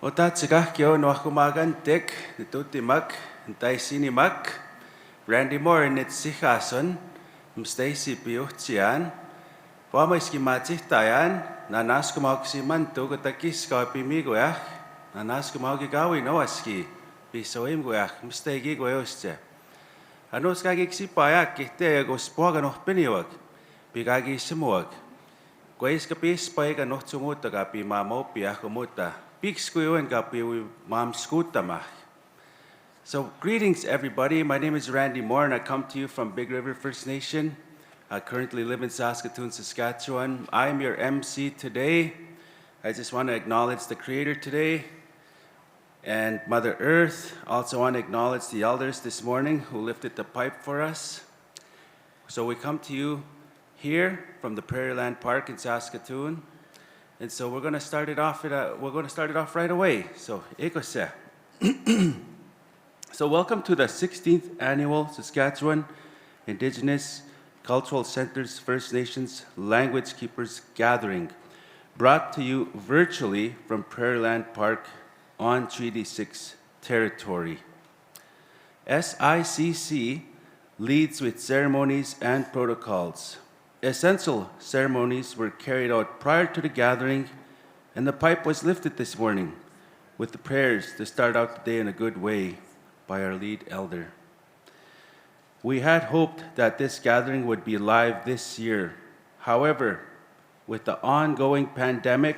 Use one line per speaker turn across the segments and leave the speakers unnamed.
Otatsikahkio noakumagantik, nitutimak, ntaisinimak, Randy Moore nitsihason, mstaisi piuhtian, Pamaiskimatihtayan, nanaskumauksimantu katakiskaipimiguah, nanaskumaugigawin oaski, pisoimguah, mstaigigueustia. Anuskagiksi kihte gospoagan ohpiniwag, pigagisimuag. Kuiskapis paigan ohtsumutaga pi mamopiah kumuta. Pikskuyon ka pi mamskutamah. So greetings everybody. My name is Randy Moore and I come to you from Big River First Nation. I currently live in Saskatoon, Saskatchewan. I am your MC today. I just want to acknowledge the Creator today and Mother Earth. Also want to acknowledge the elders this morning who lifted the pipe for us. So we come to you here from the Prairieland Park in Saskatoon, and so we're going to start it off. Right away. So, ekose. So, welcome to the 16th annual Saskatchewan Indigenous Cultural Centre's First Nations Language Keepers Gathering, brought to you virtually from Prairieland Park on Treaty 6 territory. SICC leads with ceremonies and protocols. Essential ceremonies were carried out prior to the gathering, and the pipe was lifted this morning with the prayers to start out the day in a good way by our lead elder. We had hoped that this gathering would be live this year. However, with the ongoing pandemic,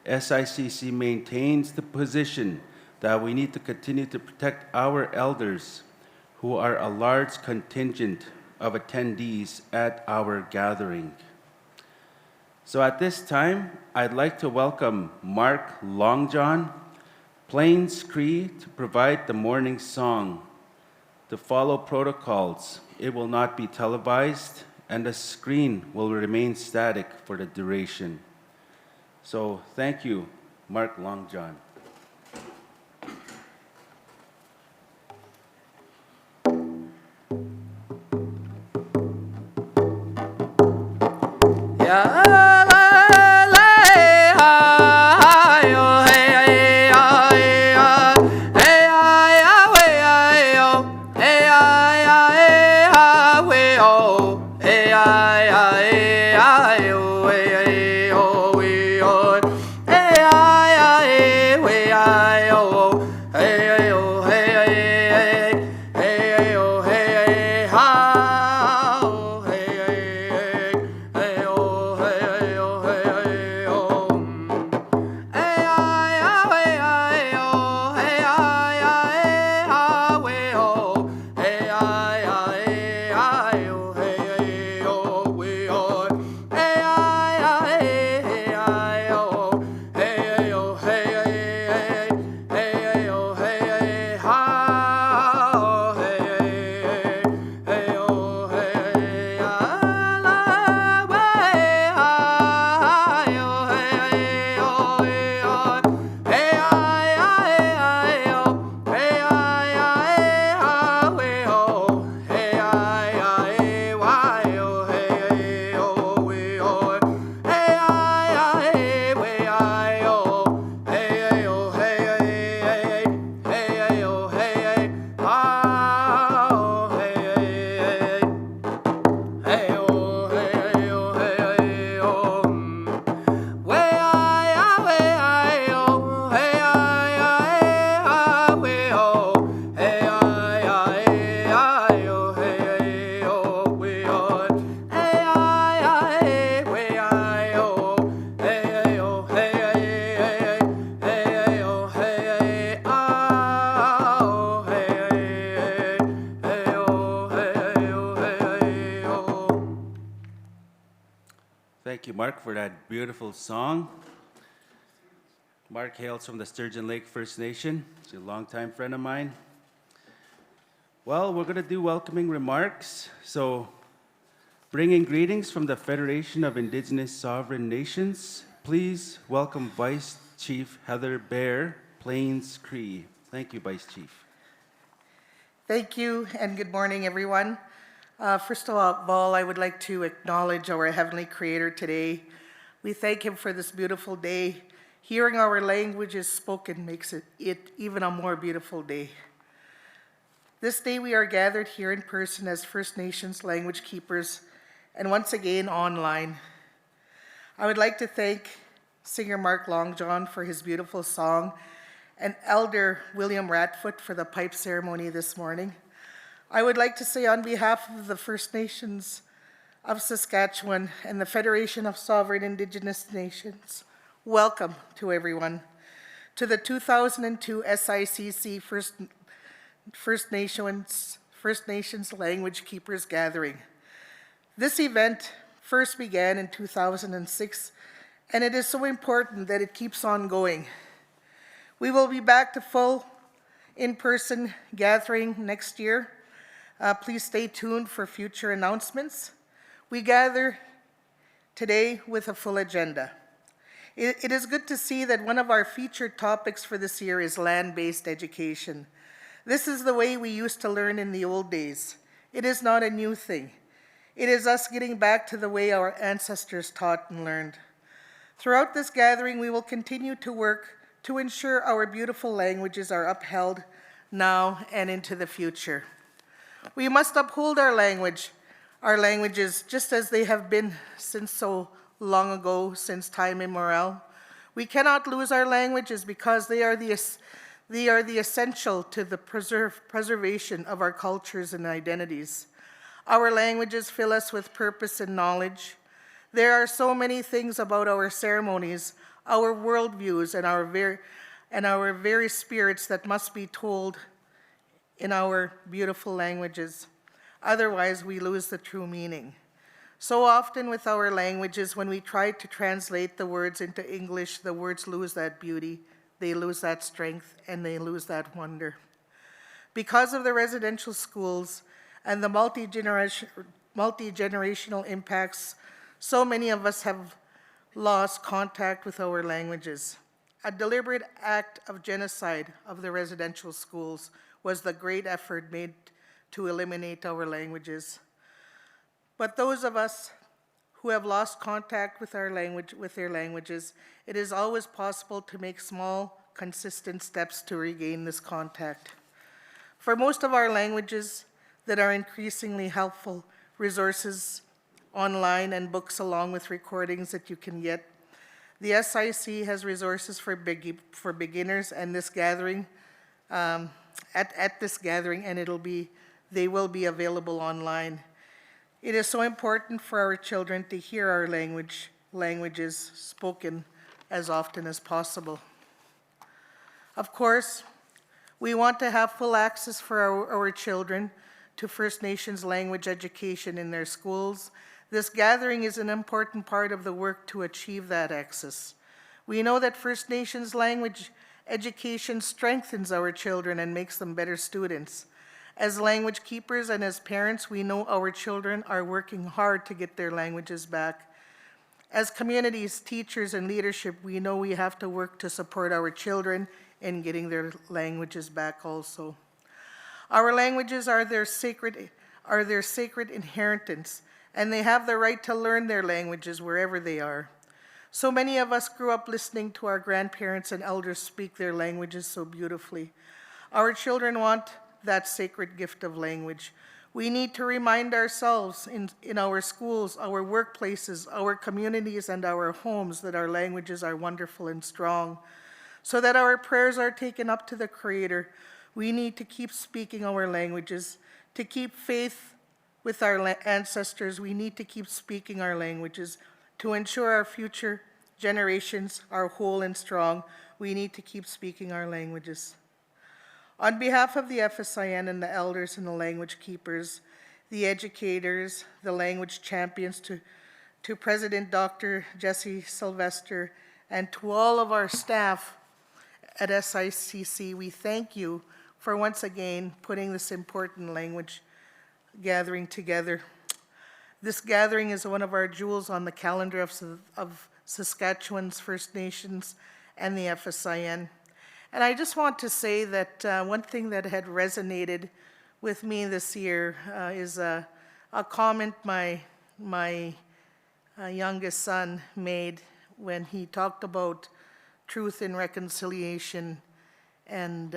SICC maintains the position that we need to continue to protect our elders, who are a large contingent of attendees at our gathering. So at this time, I'd like to welcome Mark Longjohn, Plains Cree, to provide the morning song. To follow protocols, it will not be televised, and the screen will remain static for the duration. So thank you, Mark Longjohn. Thank you, Mark, for that beautiful song. Mark hails from the Sturgeon Lake First Nation. He's a longtime friend of mine. Well, we're going to do welcoming remarks. So, bringing greetings from the Federation of Indigenous Sovereign Nations, please welcome Vice Chief Heather Bear, Plains Cree. Thank you, Vice Chief.
Thank you, and good morning, everyone. First of all, I would like to acknowledge our Heavenly Creator today. We thank Him for this beautiful day. Hearing our languages spoken makes it even a more beautiful day. This day we are gathered here in person as First Nations language keepers and once again online. I would like to thank singer Mark Longjohn for his beautiful song and Elder William Ratfoot for the pipe ceremony this morning. I would like to say on behalf of the First Nations of Saskatchewan and the Federation of Sovereign Indigenous Nations, welcome to everyone to the 2002 SICC First Nations Language Keepers Gathering. This event first began in 2006, and it is so important that it keeps on going. We will be back to full in-person gathering next year. Please stay tuned for future announcements. We gather today with a full agenda. It is good to see that one of our featured topics for this year is land-based education. This is the way we used to learn in the old days. It is not a new thing. It is us getting back to the way our ancestors taught and learned. Throughout this gathering, we will continue to work to ensure our beautiful languages are upheld now and into the future. We must uphold our languages just as they have been since so long ago, since time immemorial. We cannot lose our languages because they are the essential to the preservation of our cultures and identities. Our languages fill us with purpose and knowledge. There are so many things about our ceremonies, our worldviews, and our very spirits that must be told in our beautiful languages. Otherwise, we lose the true meaning. So often with our languages, when we try to translate the words into English, the words lose that beauty, they lose that strength, and they lose that wonder. Because of the residential schools and the multi-generational impacts, so many of us have lost contact with our languages. A deliberate act of genocide of the residential schools was the great effort made to eliminate our languages. But those of us who have lost contact with their languages, it is always possible to make small, consistent steps to regain this contact. For most of our languages that are increasingly helpful, resources online and books along with recordings that you can get. The SIC has resources for beginners and this gathering, at this gathering, and they will be available online. It is so important for our children to hear our languages spoken as often as possible. Of course, we want to have full access for our children to First Nations language education in their schools. This gathering is an important part of the work to achieve that access. We know that First Nations language education strengthens our children and makes them better students. As language keepers and as parents, we know our children are working hard to get their languages back. As communities, teachers, and leadership, we know we have to work to support our children in getting their languages back also. Our languages are their sacred inheritance, and they have the right to learn their languages wherever they are. So many of us grew up listening to our grandparents and elders speak their languages so beautifully. Our children want that sacred gift of language. We need to remind ourselves in our schools, our workplaces, our communities, and our homes that our languages are wonderful and strong. So that our prayers are taken up to the Creator, we need to keep speaking our languages. To keep faith with our ancestors, we need to keep speaking our languages. To ensure our future generations are whole and strong, we need to keep speaking our languages. On behalf of the FSIN and the elders and the language keepers, the educators, the language champions, to President Dr. Jesse Sylvester, and to all of our staff at SICC, we thank you for once again putting this important language gathering together. This gathering is one of our jewels on the calendar of Saskatchewan's First Nations and the FSIN. And I just want to say that one thing that had resonated with me this year is a comment my youngest son made when he talked about truth and reconciliation. And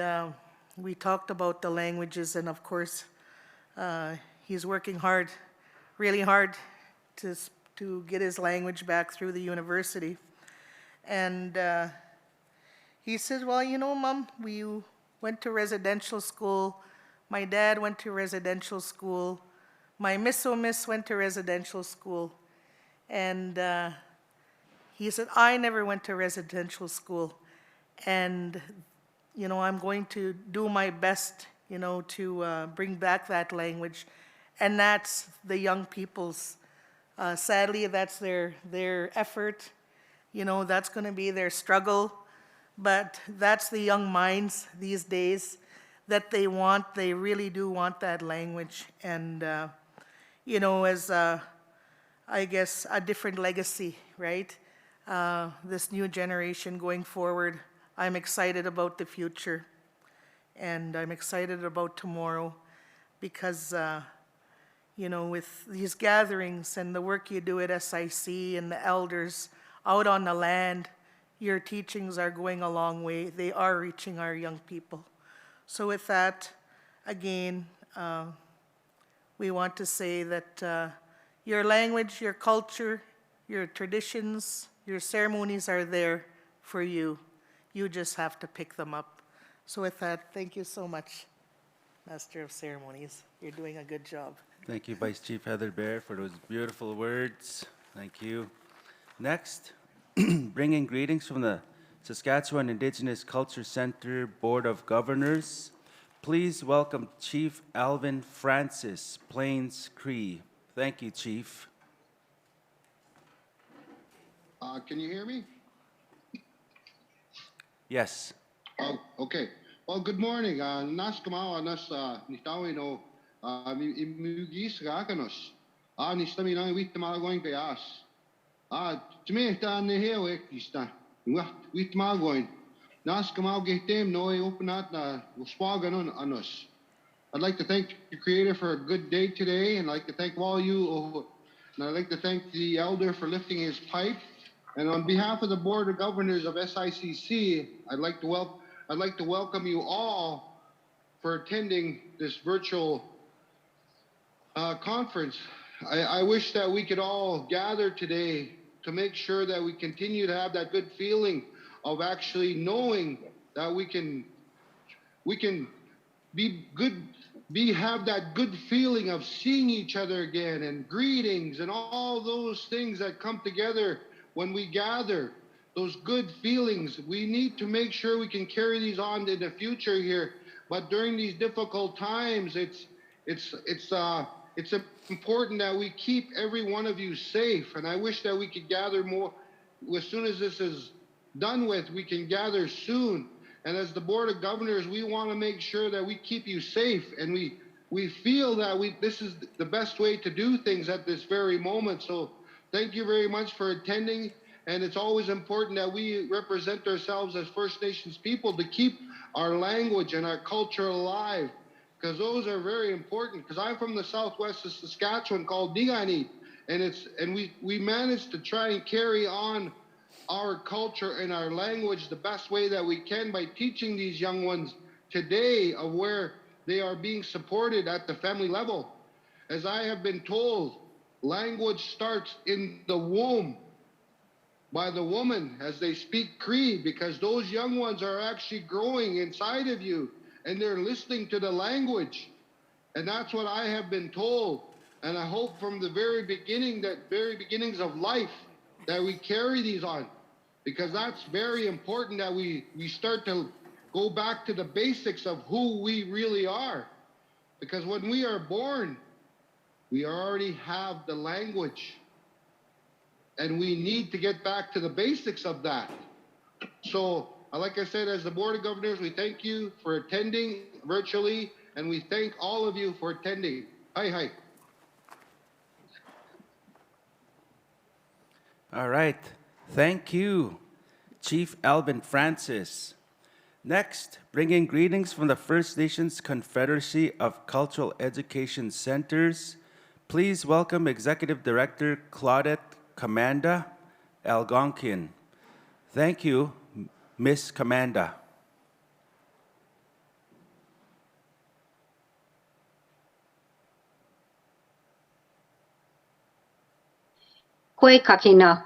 we talked about the languages, and of course, he's working hard, really hard, to get his language back through the university. And he said, well, you know, Mom, we went to residential school. My dad went to residential school. My miss went to residential school. And he said, I never went to residential school. And, you know, I'm going to do my best, you know, to bring back that language. And that's the young people's, sadly, that's their effort. You know, that's going to be their struggle. But that's the young minds these days that they really do want that language. And, you know, as I guess a different legacy, right? This new generation going forward, I'm excited about the future. And I'm excited about tomorrow because, you know, with these gatherings and the work you do at SICC and the elders out on the land, your teachings are going a long way. They are reaching our young people. So with that, again, we want to say that your language, your culture, your traditions, your ceremonies are there for you. You just have to pick them up. So with that, thank you so much, Master of Ceremonies. You're doing a good job.
Thank you, Vice Chief Heather Bear, for those beautiful words. Thank you. Next, bringing greetings from the Saskatchewan Indigenous Cultural Centre Board of Governors. Please welcome Chief Alvin Francis, Plains Cree. Thank you, Chief.
Can you hear me?
Yes.
Oh, okay. Well, good morning. Nas kamawa nas nitawi no imugis rakanos. Nistami na wit malagoin peas. Tme ta ne hewe kista. Wit malagoin. Nas kamaw getem no openat na spaganon anos. I'd like to thank the Creator for a good day today, and I'd like to thank all you, and I'd like to thank the elder for lifting his pipe. And on behalf of the Board of Governors of SICC, I'd like to welcome you all for attending this virtual conference. I wish that we could all gather today to make sure that we continue to have that good feeling of actually knowing that we can have that good feeling of seeing each other again, and greetings and all those things that come together when we gather, those good feelings. We need to make sure we can carry these on in the future here. But during these difficult times, it's important that we keep every one of you safe. And I wish that we could gather more. As soon as this is done with, we can gather soon. And as the Board of Governors, we want to make sure that we keep you safe, and we feel that this is the best way to do things at this very moment. So thank you very much for attending, and it's always important that we represent ourselves as First Nations people to keep our language and our culture alive, because those are very important. Because I'm from the southwest of Saskatchewan called Nigani, and we managed to try and carry on our culture and our language the best way that we can by teaching these young ones today of where they are being supported at the family level. As I have been told, language starts in the womb by the woman as they speak Cree, because those young ones are actually growing inside of you and they're listening to the language. And that's what I have been told. And I hope from the very beginnings of life that we carry these on, because that's very important that we start to go back to the basics of who we really are. Because when we are born, we already have the language, and we need to get back to the basics of that. So, like I said, as the Board of Governors, we thank you for attending virtually, and we thank all of you for attending. Hi.
All right. Thank you, Chief Alvin Francis. Next, bringing greetings from the First Nations Confederacy of Cultural Education Centers. Please welcome Executive Director Claudette Commanda Algonquin. Thank you, Miss Comanda.
Kwe kakina.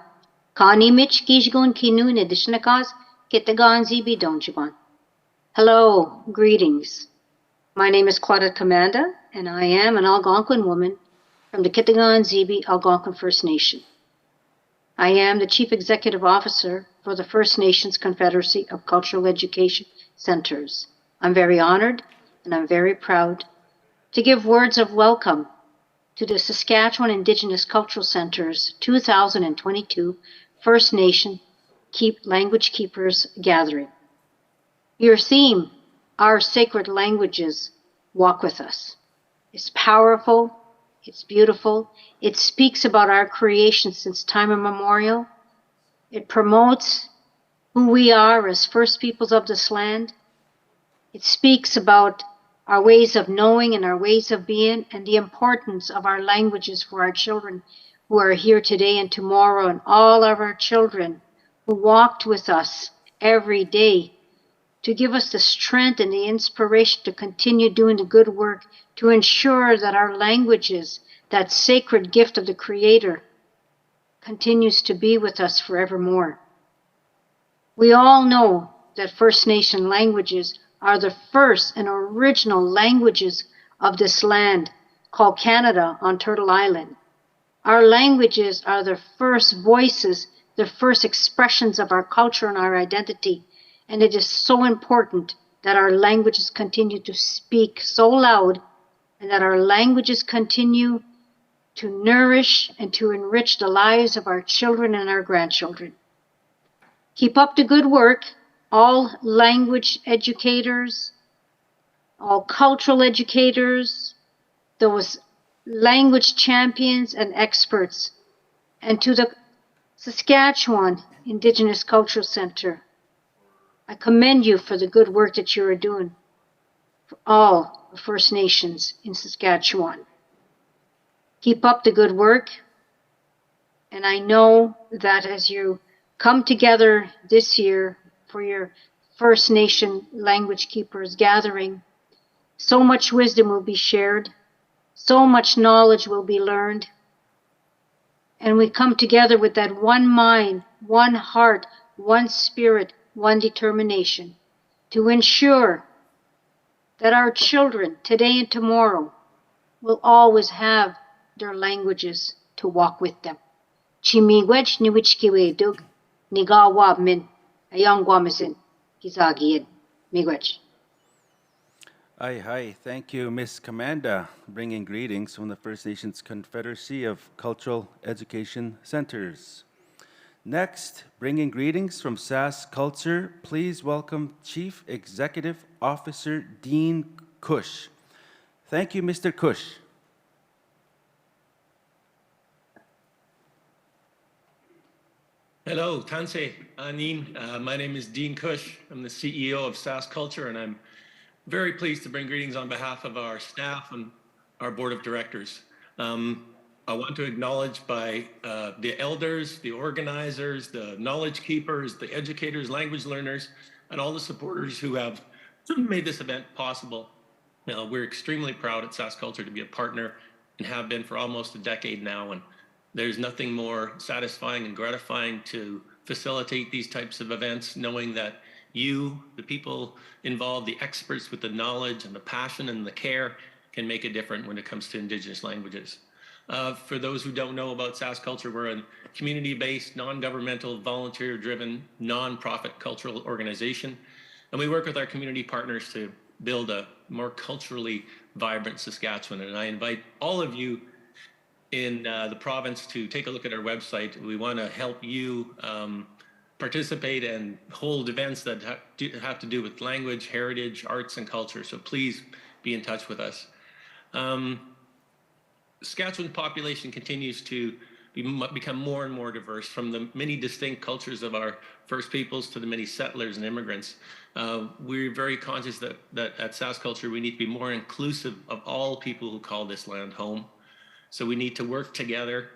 Kani mich kishgun kinu nedishnakas kitagan zibi donjiban. Hello, greetings. My name is Claudette Comanda, and I am an Algonquin woman from the Kitagan-Zibi Algonquin First Nation. I am the Chief Executive Officer for the First Nations Confederacy of Cultural Education Centres. I'm very honored and I'm very proud to give words of welcome to the Saskatchewan Indigenous Cultural Centre's 2022 First Nation Language Keepers Gathering. Your theme, Our Sacred Languages, Walk With Us, is powerful, it's beautiful, it speaks about our creation since time immemorial, it promotes who we are as First Peoples of this land, it speaks about our ways of knowing and our ways of being and the importance of our languages for our children who are here today and tomorrow and all of our children who walked with us every day to give us the strength and the inspiration to continue doing the good work, to ensure that our languages, that sacred gift of the Creator, continues to be with us forevermore. We all know that First Nation languages are the first and original languages of this land, called Canada on Turtle Island. Our languages are the first voices, the first expressions of our culture and our identity. And it is so important that our languages continue to speak so loud and that our languages continue to nourish and to enrich the lives of our children and our grandchildren. Keep up the good work, all language educators, all cultural educators, those language champions and experts, and to the Saskatchewan Indigenous Cultural Centre. I commend you for the good work that you are doing for all the First Nations in Saskatchewan. Keep up the good work, and I know that as you come together this year for your First Nation Language Keepers Gathering, so much wisdom will be shared, so much knowledge will be learned, and we come together with that one mind, one heart, one spirit, one determination to ensure that our children today and tomorrow will always have their languages to walk with them. Chimiigwech niwichkiwe dug nigawa min ayangwamisin kizagiyin miigwech.
Hi. Thank you, Miss Comanda, bringing greetings from the First Nations Confederacy of Cultural Education Centers. Next, bringing greetings from SAS Culture, please welcome Chief Executive Officer Dean Cush. Thank you, Mr. Cush.
Hello, Tanse, Anin. My name is Dean Cush. I'm the CEO of SAS Culture, and I'm very pleased to bring greetings on behalf of our staff and our board of directors. I want to acknowledge the elders, the organizers, the knowledge keepers, the educators, language learners, and all the supporters who have made this event possible. We're extremely proud at SAS Culture to be a partner and have been for almost a decade now. And there's nothing more satisfying and gratifying to facilitate these types of events, knowing that you, the people involved, the experts with the knowledge and the passion and the care can make a difference when it comes to Indigenous languages. For those who don't know about SAS Culture, we're a community-based, non-governmental, volunteer-driven, non-profit cultural organization. And we work with our community partners to build a more culturally vibrant Saskatchewan. And I invite all of you in the province to take a look at our website. We want to help you participate and hold events that have to do with language, heritage, arts, and culture. So please be in touch with us. Saskatchewan's population continues to become more and more diverse, from the many distinct cultures of our First Peoples to the many settlers and immigrants. We're very conscious that at SAS Culture, we need to be more inclusive of all people who call this land home. So we need to work together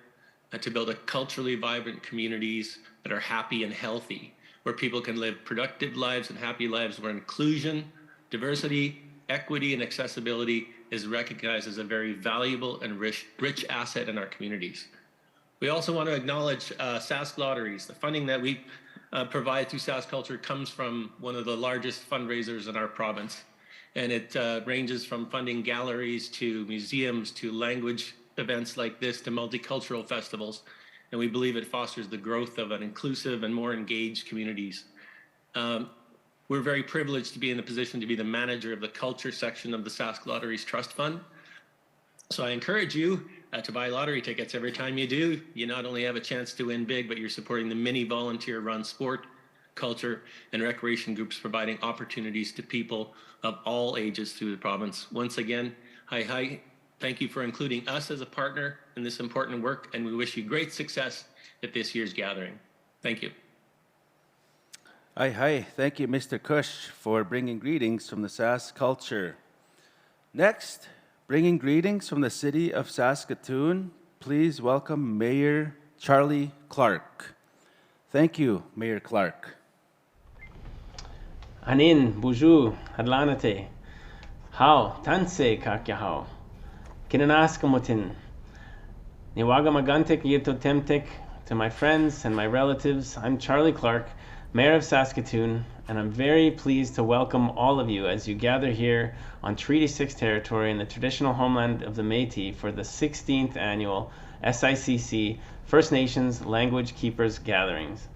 to build a culturally vibrant communities that are happy and healthy, where people can live productive lives and happy lives, where inclusion, diversity, equity, and accessibility is recognized as a very valuable and rich asset in our communities. We also want to acknowledge Sask Lotteries. The funding that we provide through Sask Culture comes from one of the largest fundraisers in our province. And it ranges from funding galleries to museums to language events like this to multicultural festivals. And we believe it fosters the growth of an inclusive and more engaged communities. We're very privileged to be in the position to be the manager of the culture section of the Sask Lotteries Trust Fund. So I encourage you to buy lottery tickets. Every time you do, you not only have a chance to win big, but you're supporting the many volunteer-run sport, culture, and recreation groups, providing opportunities to people of all ages through the province. Once again, hi, thank you for including us as a partner in this important work, and we wish you great success at this year's gathering. Thank you.
Hi. Thank you, Mr. Kush, for bringing greetings from the Sask culture. Next, bringing greetings from the city of Saskatoon, please welcome Mayor Charlie Clark. Thank you, Mayor Clark.
Anin, buju, hadlanate. How, tanse kakyahao. Kinanaskamutin. Niwaga magantik yito temtik. To my friends and my relatives, I'm Charlie Clark, Mayor of Saskatoon, and I'm very pleased to welcome all of you as you gather here on Treaty 6 territory in the traditional homeland of the Métis for the 16th annual SICC First Nations Language Keepers Gatherings.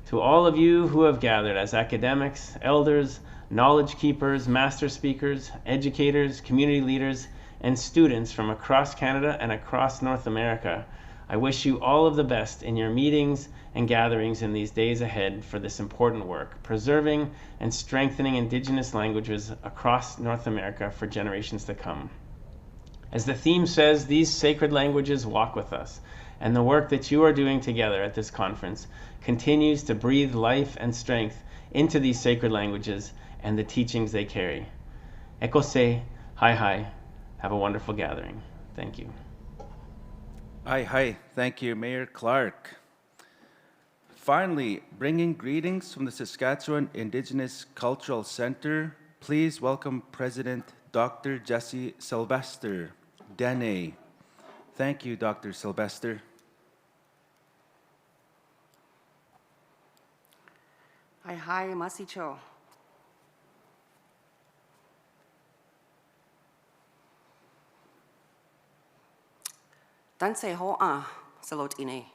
To all of you who have gathered as academics, elders, knowledge keepers, master speakers, educators, community leaders, and students from across Canada and across North America, I wish you all of the best in your meetings and gatherings in these days ahead for this important work, preserving and strengthening Indigenous languages across North America for generations to come. As the theme says, these sacred languages walk with us, and the work that you are doing together at this conference continues to breathe life and strength into these sacred languages and the teachings they carry. Ekose, hi. Have a wonderful gathering. Thank you.
Hi. Thank you, Mayor Clark. Finally, bringing greetings from the Saskatchewan Indigenous Cultural Centre, please welcome President Dr. Jesse Sylvester, Dene. Thank you, Dr. Sylvester.
Hi, Masicho. Danse ho'a salot ine.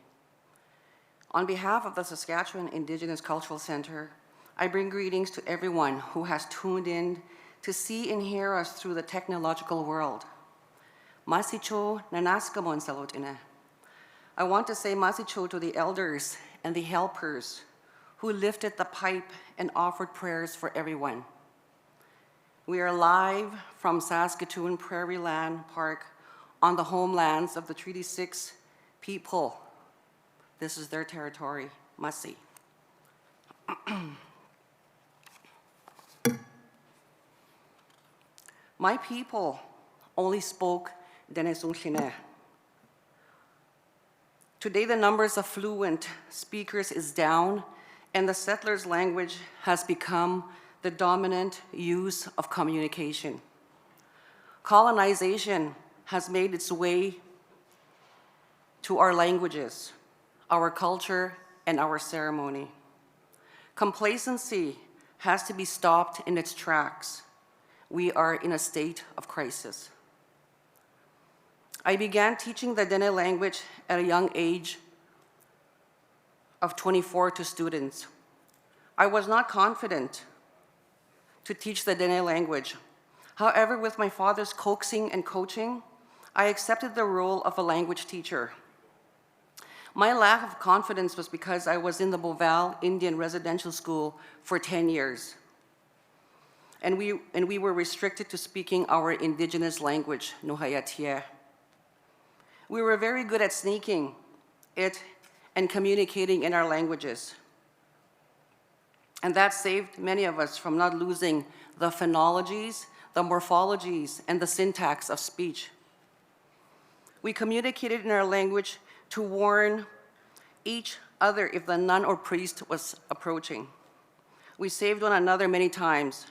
On behalf of the Saskatchewan Indigenous Cultural Centre, I bring greetings to everyone who has tuned in to see and hear us through the technological world. Masicho nanaskamon salot ine. I want to say masicho to the elders and the helpers who lifted the pipe and offered prayers for everyone. We are live from Saskatoon Prairieland Park on the homelands of the Treaty 6 people. This is their territory, Masi. My people only spoke Denesungline. Today, the numbers of fluent speakers is down, and the settlers' language has become the dominant use of communication. Colonization has made its way to our languages, our culture, and our ceremony. Complacency has to be stopped in its tracks. We are in a state of crisis. I began teaching the Dene language at a young age of 24 to students. I was not confident to teach the Dene language. However, with my father's coaxing and coaching, I accepted the role of a language teacher. My lack of confidence was because I was in the Beauval Indian Residential School for 10 years. And we were restricted to speaking our Indigenous language, Nuhayatie. We were very good at sneaking it and communicating in our languages. And that saved many of us from not losing the phonologies, the morphologies, and the syntax of speech. We communicated in our language to warn each other if the nun or priest was approaching. We saved one another many times.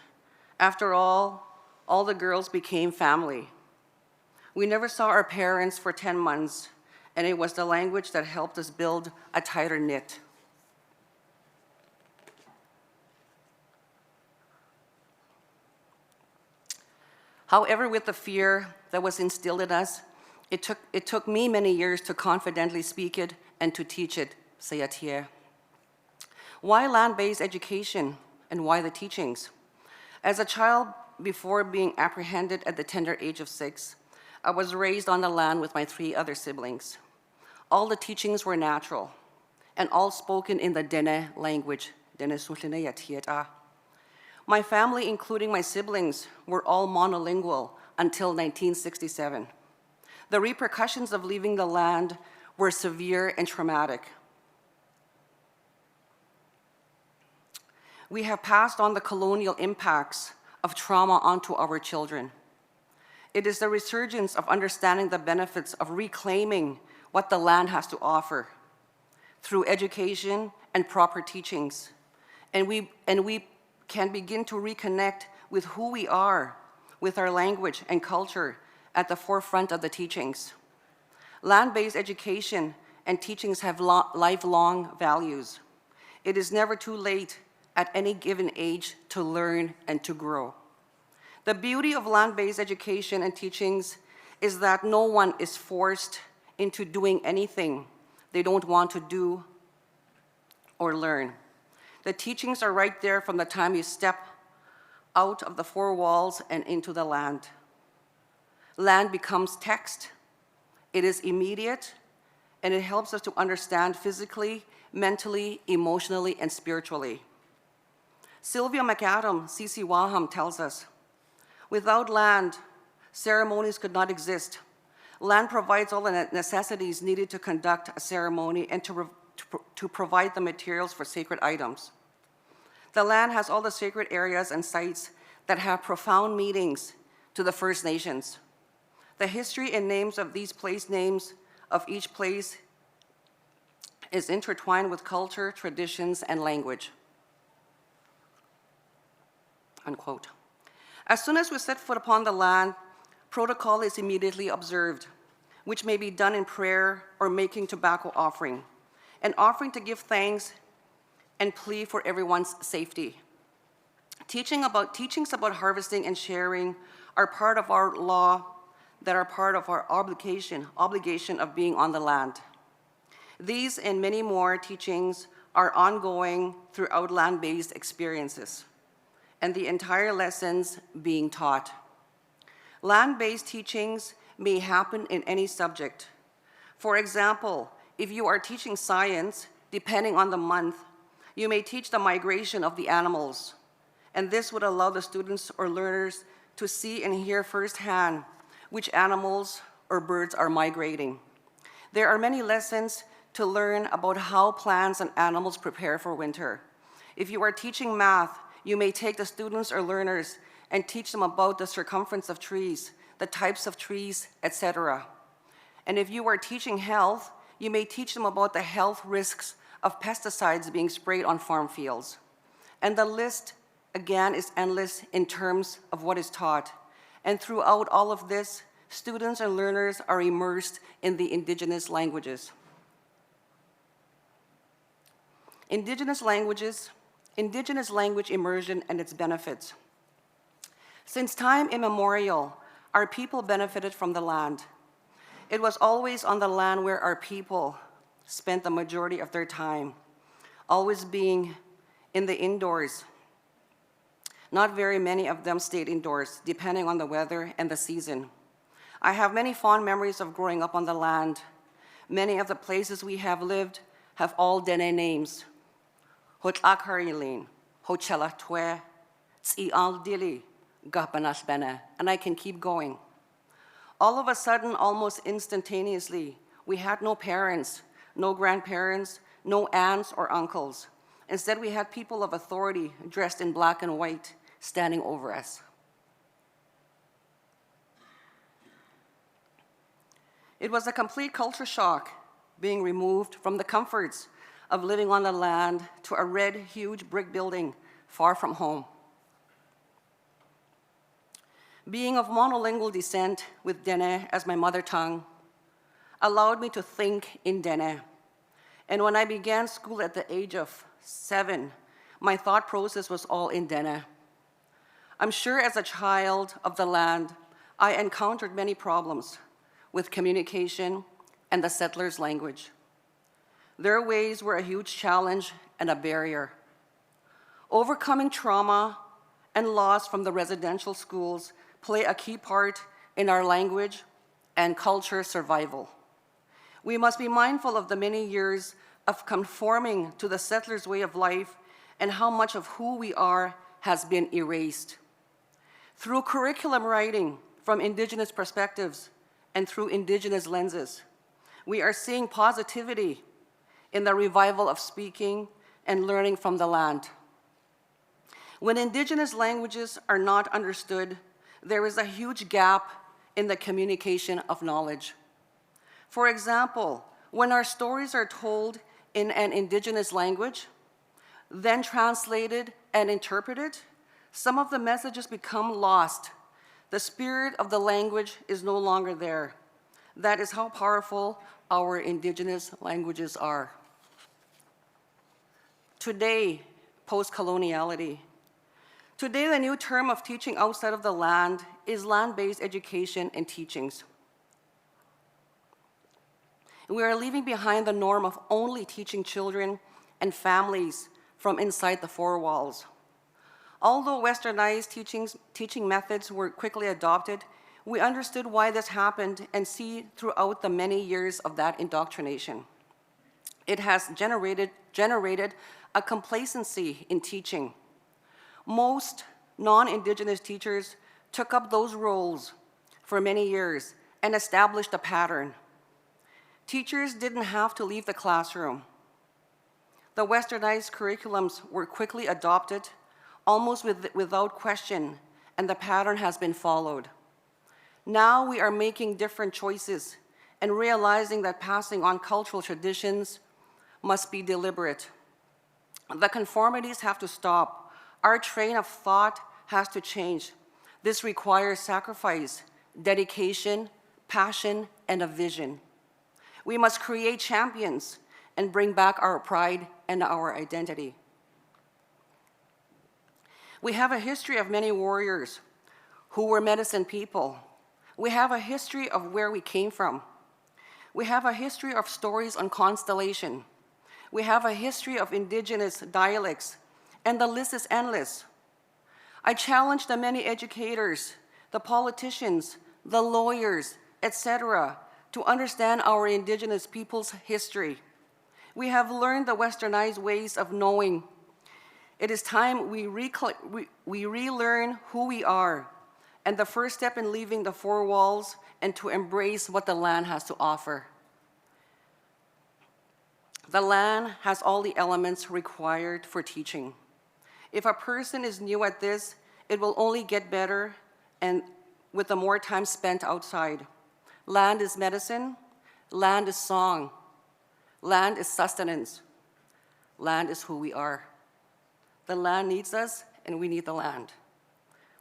After all the girls became family. We never saw our parents for 10 months, and it was the language that helped us build a tighter knit. However, with the fear that was instilled in us, it took me many years to confidently speak it and to teach it, Sayatia. Why land-based education and why the teachings? As a child, before being apprehended at the tender age of 6, I was raised on the land with my 3 other siblings. All the teachings were natural and all spoken in the Dene language, Dene Sultine Yatieta. My family, including my siblings, were all monolingual until 1967. The repercussions of leaving the land were severe and traumatic. We have passed on the colonial impacts of trauma onto our children. It is the resurgence of understanding the benefits of reclaiming what the land has to offer through education and proper teachings. And we can begin to reconnect with who we are, with our language and culture at the forefront of the teachings. Land-based education and teachings have lifelong values. It is never too late at any given age to learn and to grow. The beauty of land-based education and teachings is that no one is forced into doing anything they don't want to do or learn. The teachings are right there from the time you step out of the 4 walls and into the land. Land becomes text. It is immediate, and it helps us to understand physically, mentally, emotionally, and spiritually. Sylvia McAdam, C.C. Waham, tells us, without land, ceremonies could not exist. Land provides all the necessities needed to conduct a ceremony and to provide the materials for sacred items. The land has all the sacred areas and sites that have profound meanings to the First Nations. The history and names of these place names of each place is intertwined with culture, traditions, and language. Unquote. As soon as we set foot upon the land, protocol is immediately observed, which may be done in prayer or making tobacco offering, an offering to give thanks and plea for everyone's safety. Teachings about harvesting and sharing are part of our law that are part of our obligation of being on the land. These and many more teachings are ongoing throughout land-based experiences, and the entire lessons being taught. Land-based teachings may happen in any subject. For example, if you are teaching science, depending on the month, you may teach the migration of the animals, and this would allow the students or learners to see and hear firsthand which animals or birds are migrating. There are many lessons to learn about how plants and animals prepare for winter. If you are teaching math, you may take the students or learners and teach them about the circumference of trees, the types of trees, etc. And if you are teaching health, you may teach them about the health risks of pesticides being sprayed on farm fields. And the list, again, is endless in terms of what is taught. And throughout all of this, students and learners are immersed in the Indigenous languages. Indigenous language immersion and its benefits. Since time immemorial, our people benefited from the land. It was always on the land where our people spent the majority of their time, always being in the indoors. Not very many of them stayed indoors, depending on the weather and the season. I have many fond memories of growing up on the land. Many of the places we have lived have all Dene names. Hot Akarilin, Hochela Twe, Tsial Dili, Gapanas Bene, and I can keep going. All of a sudden, almost instantaneously, we had no parents, no grandparents, no aunts or uncles. Instead, we had people of authority dressed in black and white standing over us. It was a complete culture shock being removed from the comforts of living on the land to a red, huge brick building far from home. Being of monolingual descent with Dene as my mother tongue allowed me to think in Dene. And when I began school at the age of 7, my thought process was all in Dene. I'm sure as a child of the land, I encountered many problems with communication and the settlers' language. Their ways were a huge challenge and a barrier. Overcoming trauma and loss from the residential schools play a key part in our language and culture survival. We must be mindful of the many years of conforming to the settlers' way of life and how much of who we are has been erased. Through curriculum writing from Indigenous perspectives and through Indigenous lenses, we are seeing positivity in the revival of speaking and learning from the land. When Indigenous languages are not understood, there is a huge gap in the communication of knowledge. For example, when our stories are told in an Indigenous language, then translated and interpreted, some of the messages become lost. The spirit of the language is no longer there. That is how powerful our Indigenous languages are. Today, post-coloniality. Today, the new term of teaching outside of the land is land-based education and teachings. We are leaving behind the norm of only teaching children and families from inside the four walls. Although westernized teaching methods were quickly adopted, we understood why this happened and see throughout the many years of that indoctrination. It has generated a complacency in teaching. Most non-Indigenous teachers took up those roles for many years and established a pattern. Teachers didn't have to leave the classroom. The westernized curriculums were quickly adopted, almost without question, and the pattern has been followed. Now we are making different choices and realizing that passing on cultural traditions must be deliberate. The conformities have to stop. Our train of thought has to change. This requires sacrifice, dedication, passion, and a vision. We must create champions and bring back our pride and our identity. We have a history of many warriors who were medicine people. We have a history of where we came from. We have a history of stories on constellation. We have a history of Indigenous dialects, and the list is endless. I challenge the many educators, the politicians, the lawyers, etc., to understand our Indigenous people's history. We have learned the westernized ways of knowing. It is time we relearn who we are, and the first step in leaving the four walls and to embrace what the land has to offer. The land has all the elements required for teaching. If a person is new at this, it will only get better and with the more time spent outside. Land is medicine, land is song, land is sustenance, land is who we are. The land needs us and we need the land.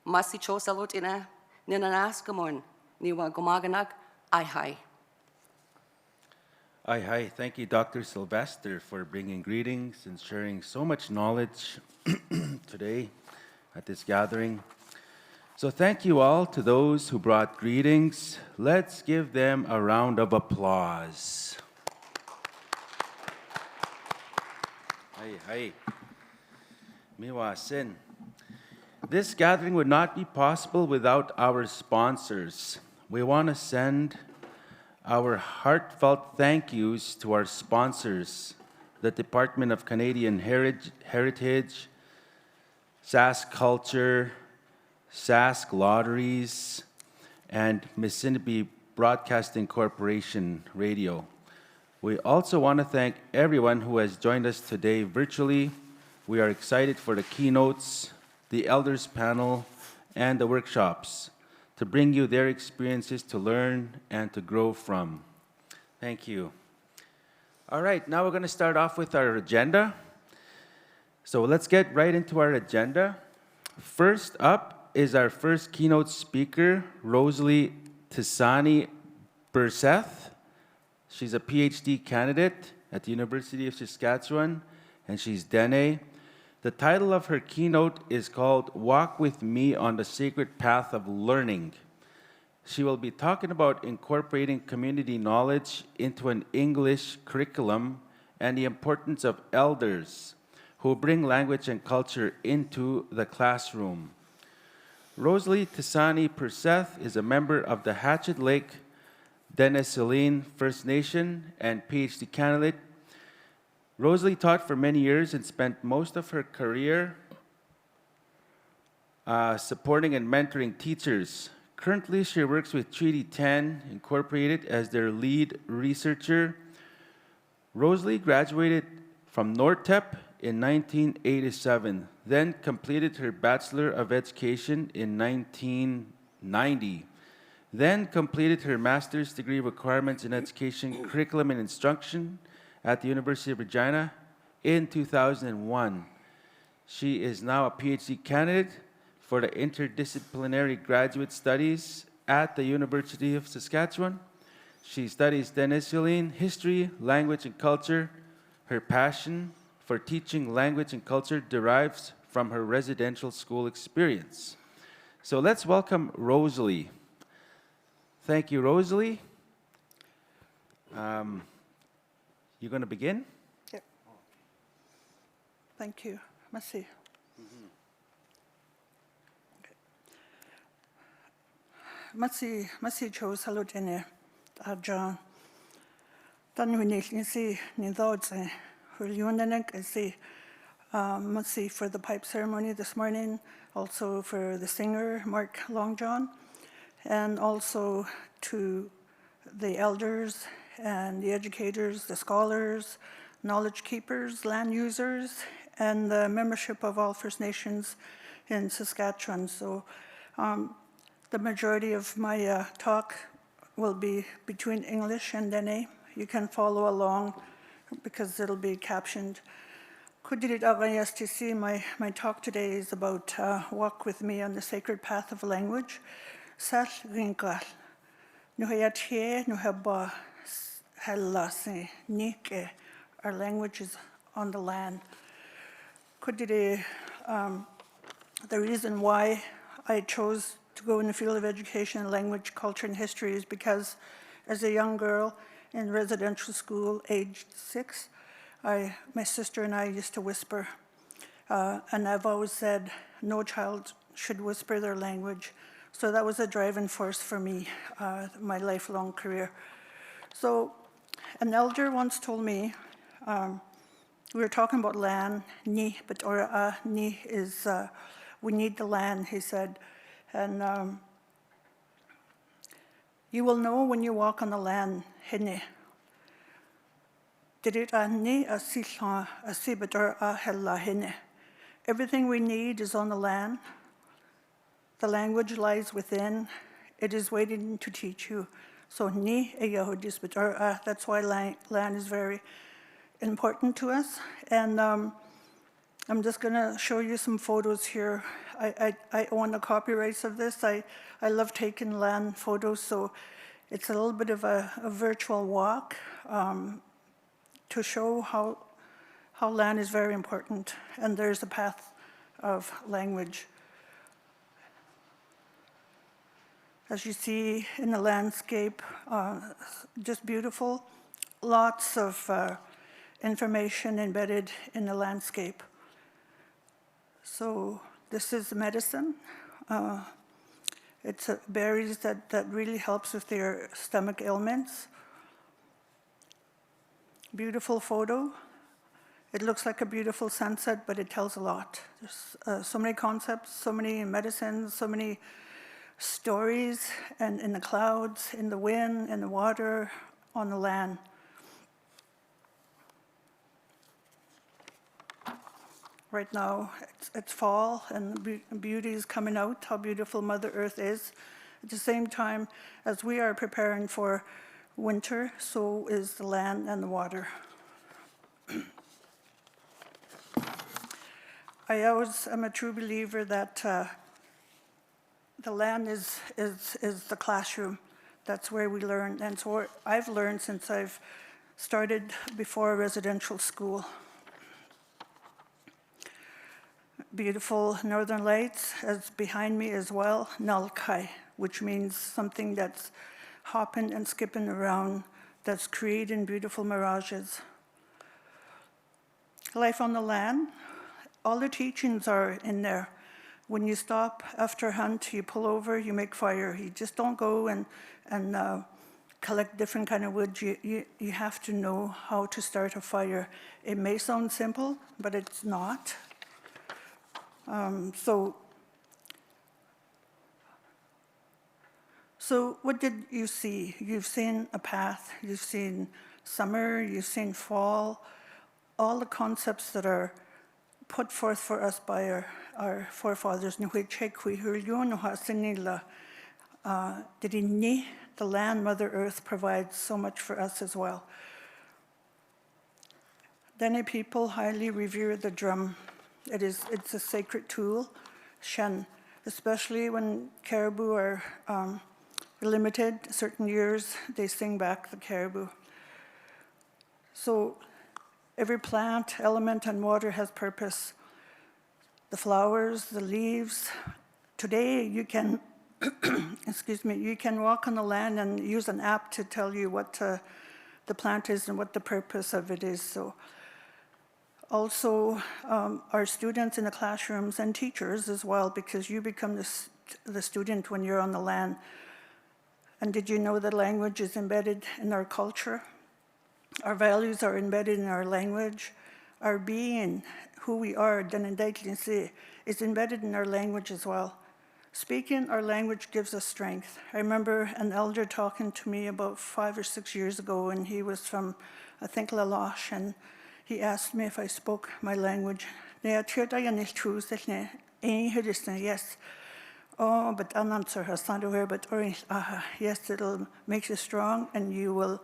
Masi cho salot ina, ninanas kamon, niwa gumaganak, ay hai.
Aye, hi. Thank you, Dr. Sylvester, for bringing greetings and sharing so much knowledge today at this gathering. So thank you all to those who brought greetings. Let's give them a round of applause. Hi, hi. Miwa sin. This gathering would not be possible without our sponsors. We want to send our heartfelt thank yous to our sponsors, the Department of Canadian Heritage, SASC Culture, SASC Lotteries, and Mississippi Broadcasting Corporation Radio. We also want to thank everyone who has joined us today virtually. We are excited for the keynotes, the elders panel, and the workshops to bring you their experiences to learn and to grow from. Thank you. All right, now we're going to start off with our agenda. So let's get right into our agenda. First up is our first keynote speaker, Rosalie Tisani Burseth. She's a PhD candidate at the University of Saskatchewan, and she's Dene. The title of her keynote is called Walk With Me on the Sacred Path of Learning. She will be talking about incorporating community knowledge into an English curriculum and the importance of elders who bring language and culture into the classroom. Rosalie Tisani Burseth is a member of the Hatchet Lake Dene First Nation and PhD candidate. Rosalie taught for many years and spent most of her career supporting and mentoring teachers. Currently, she works with Treaty 10 Incorporated as their lead researcher. Rosalie graduated from NORTEP in 1987, then completed her Bachelor of Education in 1990, then completed her master's degree requirements in education, curriculum, and instruction at the University of Regina in 2001. She is now a PhD candidate for the Interdisciplinary Graduate Studies at the University of Saskatchewan. She studies Dene history, language, and culture. Her passion for teaching language and culture derives from her residential school experience. So let's welcome Rosalie. Thank you, Rosalie. You going to begin?
Yep. Thank you. Merci. Merci chose hello Jenny. John. Dan we need see ni thoughts see merci for the pipe ceremony this morning, also for the singer Mark Longjohn, and also to the elders and the educators, the scholars, knowledge keepers, land users, and the membership of all First Nations in Saskatchewan. So the majority of my talk will be between English and Dene. You can follow along because it'll be captioned. My talk today is about walk with me on the sacred path of language. Our language is on the land. The reason why I chose to go in the field of education, language, culture, and history is because as a young girl in residential school, aged 6, my sister and I used to whisper. And I've always said no child should whisper their language. So that was a driving force for me, my lifelong career. So an elder once told me, we were talking about land, ni, but or ni is, we need the land, he said. And you will know when you walk on the land, hene. Everything we need is on the land. The language lies within. It is waiting to teach you. So ni that's why land is very important to us. And I'm just going to show you some photos here. I own the copyrights of this. I love taking land photos, so it's a little bit of a virtual walk to show how land is very important. And there's a path of language. As you see in the landscape, just beautiful, lots of information embedded in the landscape. So this is medicine. It's berries that really helps with their stomach ailments. Beautiful photo. It looks like a beautiful sunset, but it tells a lot. There's so many concepts, so many medicines, so many stories, and in the clouds, in the wind, in the water, on the land. Right now, it's fall, and the beauty is coming out, how beautiful Mother Earth is. At the same time, as we are preparing for winter, so is the land and the water. I always am a true believer that the land is the classroom. That's where we learn. And so I've learned since I've started before a residential school. Beautiful northern lights as behind me as well, Nalkai, which means something that's hopping and skipping around, that's creating beautiful mirages. Life on the land, all the teachings are in there. When you stop after a hunt, you pull over, you make fire. You just don't go and collect different kind of wood. You have to know how to start a fire. It may sound simple, but it's not. So what did you see? You've seen a path, you've seen summer, you've seen fall, all the concepts that are put forth for us by our forefathers. The land, Mother Earth, provides so much for us as well. Dene people highly revere the drum. It's a sacred tool, shen, especially when caribou are limited. Certain years, they sing back the caribou. So every plant, element, and water has purpose. The flowers, the leaves. Today, you can, you can walk on the land and use an app to tell you what the plant is and what the purpose of it is. So also, our students in the classrooms and teachers as well, because you become the student when you're on the land. And did you know that language is embedded in our culture? Our values are embedded in our language. Our being, who we are, is embedded in our language as well. Speaking our language gives us strength. I remember an elder talking to me about 5 or 6 years ago, and he was from, I think, La Loche, and he asked me if I spoke my language. Yes. Oh, but I'll answer her son but yes, it'll make you strong, and you will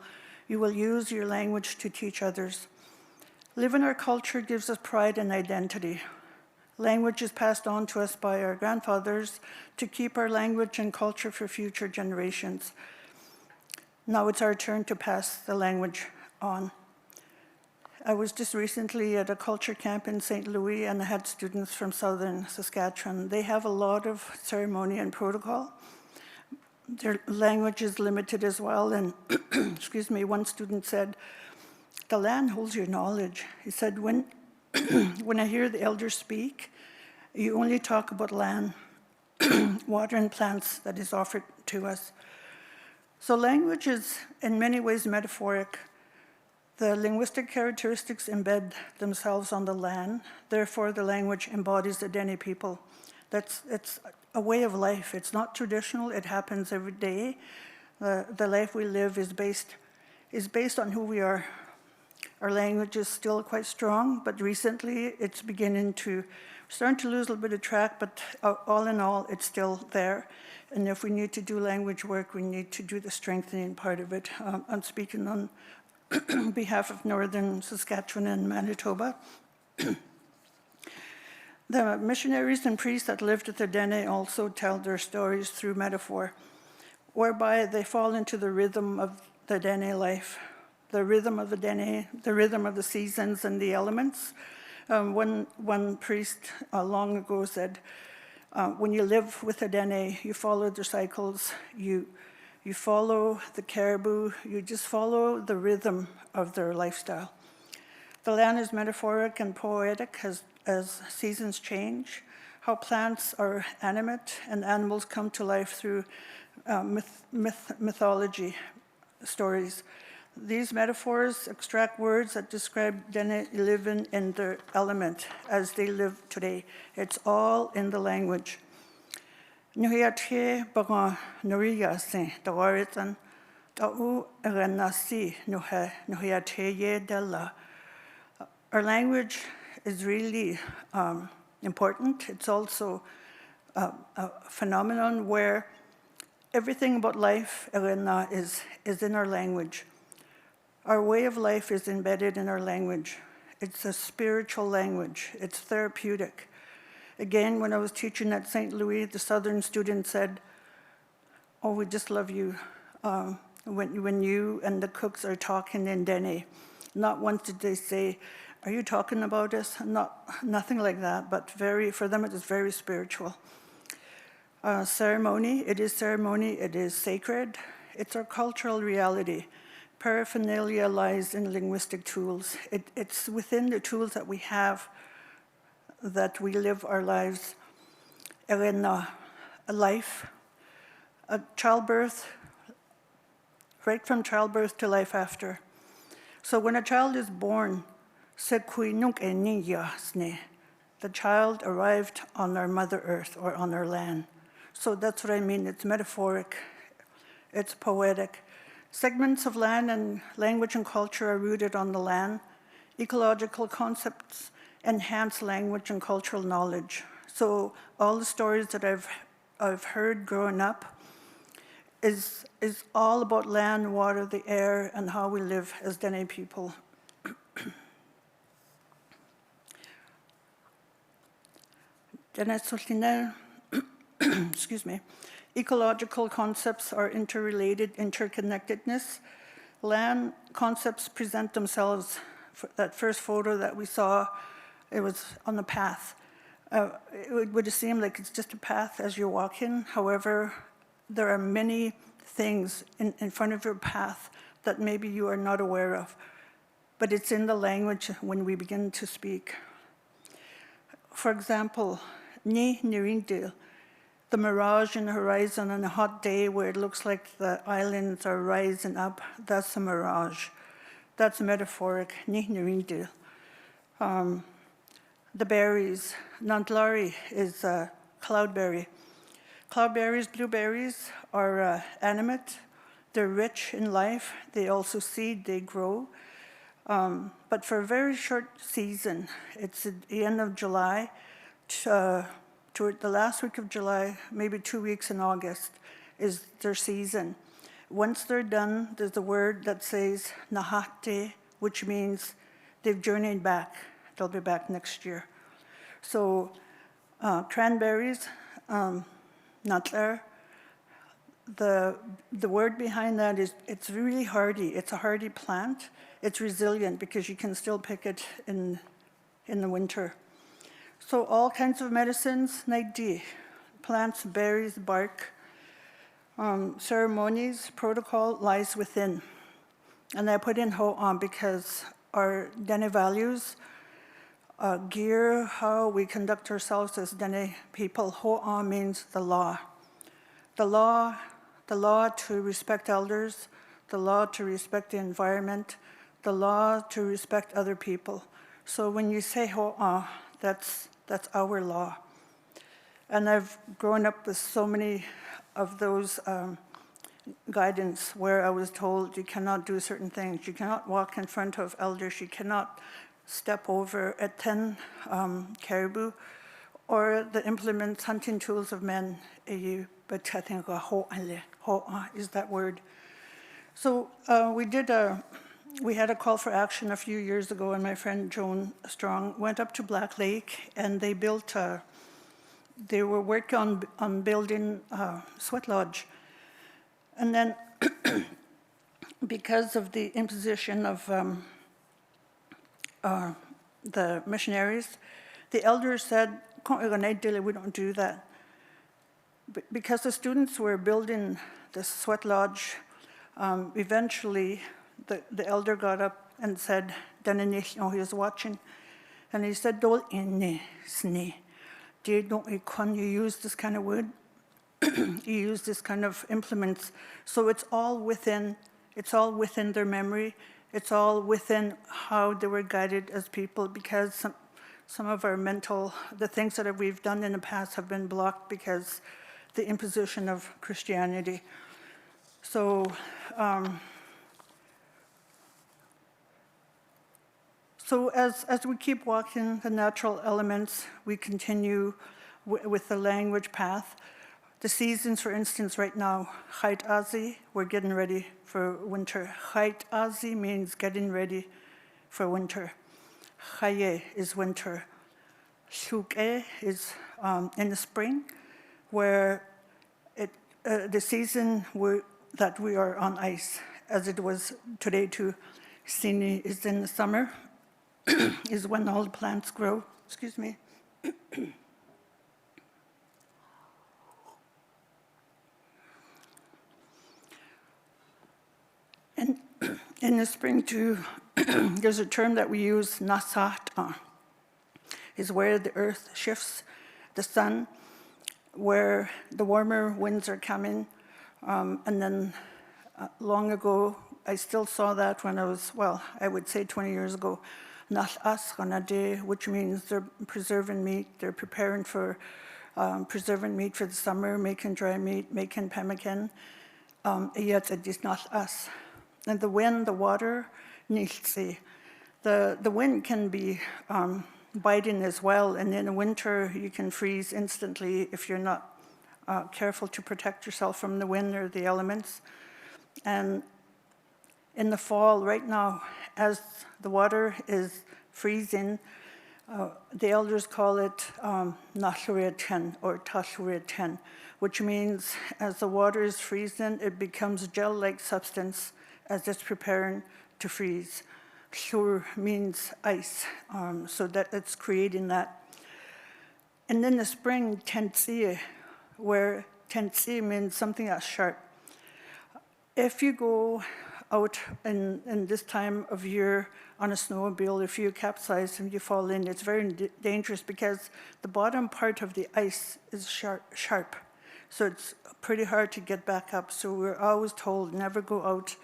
use your language to teach others. Living our culture gives us pride and identity. Language is passed on to us by our grandfathers to keep our language and culture for future generations. Now it's our turn to pass the language on. I was just recently at a culture camp in St. Louis, and I had students from southern Saskatchewan. They have a lot of ceremony and protocol. Their language is limited as well, and one student said, "The land holds your knowledge." He said, when I hear the elders speak, you only talk about land, water, and plants that is offered to us. So language is in many ways metaphoric. The linguistic characteristics embed themselves on the land. Therefore, the language embodies the Dene people. It's a way of life. It's not traditional. It happens every day. The life we live is based on who we are. Our language is still quite strong, but recently it's starting to lose a little bit of track, but all in all, it's still there. And if we need to do language work, we need to do the strengthening part of it. I'm speaking on behalf of Northern Saskatchewan and Manitoba. The missionaries and priests that lived at the Dene also tell their stories through metaphor, whereby they fall into the rhythm of the Dene life, the rhythm of the Dene, the rhythm of the seasons and the elements. One priest long ago said, when you live with the Dene, you follow their cycles, you follow the caribou, you just follow the rhythm of their lifestyle. The land is metaphoric and poetic as seasons change, how plants are animate and animals come to life through mythology stories. These metaphors extract words that describe Dene living in their element as they live today. It's all in the language. Our language is really important. It's also a phenomenon where everything about life is in our language. Our way of life is embedded in our language. It's a spiritual language. It's therapeutic. Again, when I was teaching at St. Louis, the Southern student said, "Oh, we just love you when you and the cooks are talking in Dene." Not once did they say, "Are you talking about us?" Nothing like that, but for them it is very spiritual. Ceremony, it is sacred. It's our cultural reality. Paraphernalia lies in linguistic tools. It's within the tools that we have that we live our lives. A life, a childbirth, right from childbirth to life after. So when a child is born, the child arrived on our Mother Earth or on our land. So that's what I mean. It's metaphoric. It's poetic. Segments of land and language and culture are rooted on the land. Ecological concepts enhance language and cultural knowledge. So all the stories that I've heard growing up is all about land, water, the air, and how we live as Dene people. Excuse me. Ecological concepts are interrelated, interconnectedness. Land concepts present themselves. That first photo that we saw, it was on the path. It would seem like it's just a path as you're walking. However, there are many things in front of your path that maybe you are not aware of. But it's in the language when we begin to speak. For example, ni nirindil, the mirage in the horizon on a hot day where it looks like the islands are rising up, that's a mirage. That's metaphoric, ni nirindil. The berries, nantlari is cloudberry. Cloudberries, blueberries are animate. They're rich in life. They also seed, they grow. But for a very short season, it's at the end of July, toward the last week of July, maybe 2 weeks in August, is their season. Once they're done, there's a word that says nahate, which means they've journeyed back. They'll be back next year. So cranberries, natler, the word behind that is it's really hardy. It's a hardy plant. It's resilient because you can still pick it in the winter. So all kinds of medicines, naidi, plants, berries, bark, ceremonies, protocol lies within. And I put in ho'an because our Dene values gear how we conduct ourselves as Dene people. Ho'an means the law. The law to respect elders, the law to respect the environment, the law to respect other people. So when you say ho'an, that's our law. And I've grown up with so many of those guidance where I was told you cannot do certain things. You cannot walk in front of elders. You cannot step over at 10 caribou or the implements, hunting tools of men. But I think ho'an is that word. So we had a call for action a few years ago, and my friend Joan Strong went up to Black Lake, and they built. They were working on building a sweat lodge, and then because of the imposition of the missionaries, the elders said, "We don't do that." But because the students were building the sweat lodge, eventually the elder got up and said, he was watching, and he said, "Can you use this kind of wood? You use this kind of implements." So it's all within their memory. It's all within how they were guided as people, because some of our the things that we've done in the past have been blocked because the imposition of Christianity. So, as we keep walking the natural elements, we continue with the language path. The seasons, for instance, right now, Chait Azi, we're getting ready for winter. Chait Azi means getting ready for winter. Chaye is winter. SICC is in the spring, where the season that we are on ice, as it was today too. Sini is in the summer, is when all the plants grow. Excuse me. And in the spring too, there's a term that we use, nasat, is where the earth shifts, the sun, where the warmer winds are coming. And then long ago, I still saw that when I was, well, I would say 20 years ago, which means they're preserving meat, they're preparing for preserving meat for the summer, making dry meat, making pemmican. Yet it is not us. And the wind, the water, the wind can be biting as well, and in the winter you can freeze instantly if you're not careful to protect yourself from the wind or the elements. And in the fall, right now, as the water is freezing, the elders call it Nashuria-ten or Tashuria-ten, which means as the water is freezing, it becomes gel-like substance as it's preparing to freeze. Shur means ice, so that it's creating that. And then the spring, tensi, where tensi means something that's sharp. If you go out in this time of year on a snowmobile, if you capsize and you fall in, it's very dangerous because the bottom part of the ice is sharp. So it's pretty hard to get back up. So we're always told never go out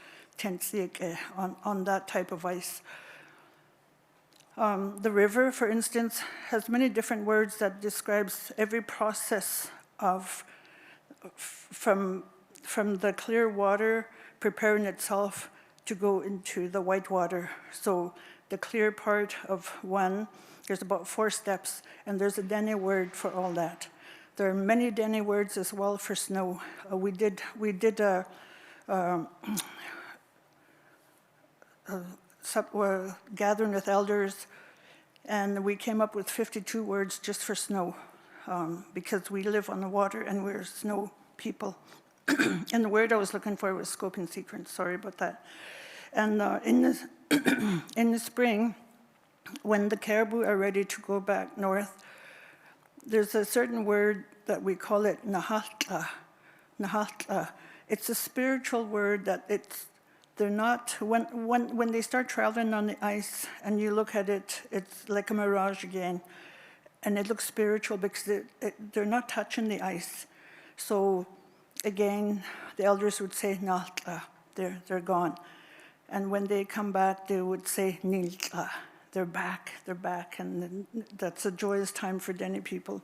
on that type of ice. The river, for instance, has many different words that describes every process of from the clear water preparing itself to go into the white water. So the clear part of one, there's about 4 steps, and there's a Dene word for all that. There are many Dene words as well for snow. We did a gathering with elders, and we came up with 52 words just for snow, because we live on the water and we're snow people. And the word I was looking for was scope and sequence, sorry about that. And in the spring, when the caribou are ready to go back north, there's a certain word that we call it nahatla. Nahatla. It's a spiritual word that they're not, when they start traveling on the ice and you look at it, it's like a mirage again. And it looks spiritual because they're not touching the ice. So again, the elders would say, Naltla, they're gone. And when they come back, they would say, Niltla, they're back, and that's a joyous time for Dene people.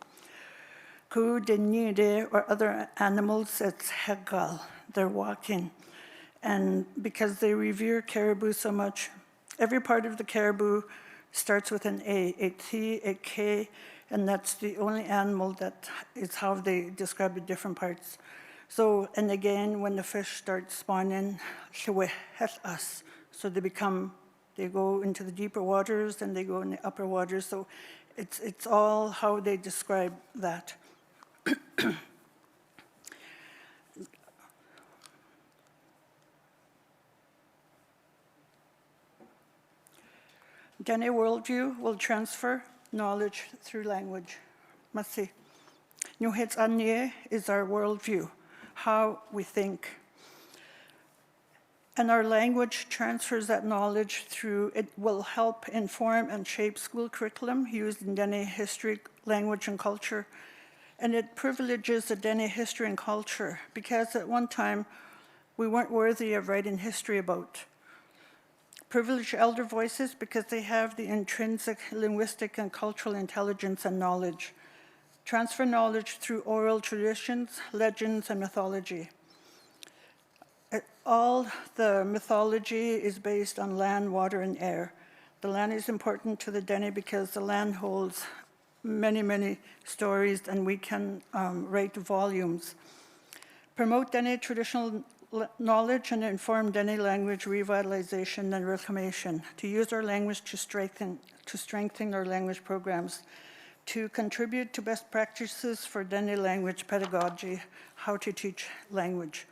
Ku denide or other animals, it's hegal, they're walking. And because they revere caribou so much, every part of the caribou starts with an A T, a K, and that's the only animal that is how they describe the different parts. So, and again, when the fish start spawning, so they go into the deeper waters and they go in the upper waters. So it's all how they describe that. Dene worldview will transfer knowledge through language. Masi. Nuhets anye is our worldview, how we think. And our language transfers that knowledge through, it will help inform and shape school curriculum used in Dene history, language, and culture. And it privileges the Dene history and culture because at one time we weren't worthy of writing history about. Privilege elder voices because they have the intrinsic linguistic and cultural intelligence and knowledge. Transfer knowledge through oral traditions, legends, and mythology. All the mythology is based on land, water, and air. The land is important to the Dene because the land holds many, many stories, and we can write volumes. Promote Dene traditional knowledge and inform Dene language revitalization and reclamation. To use our language to strengthen our language programs. to contribute to best practices for Dene language pedagogy, how to teach language.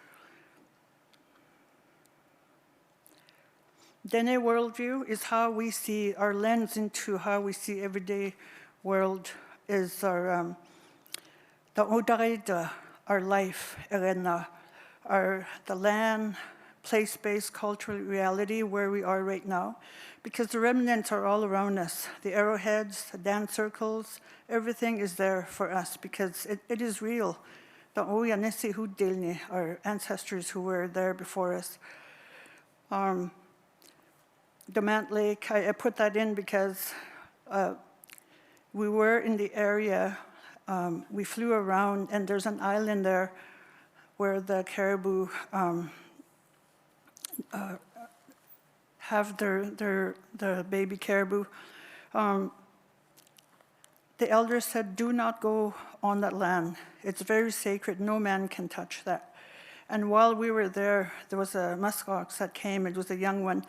Dene worldview is how we see, our lens into how we see everyday world is our the odaida, our life, the land, place-based cultural reality where we are right now, because the remnants are all around us. The arrowheads, the dance circles, everything is there for us because it is real. The Oyanesi Hudilni, our ancestors who were there before us. The Mant Lake, I put that in because we were in the area, we flew around, and there's an island there where the caribou have their baby caribou. The elders said, do not go on that land. It's very sacred, no man can touch that. And while we were there was a muskox that came, it was a young one,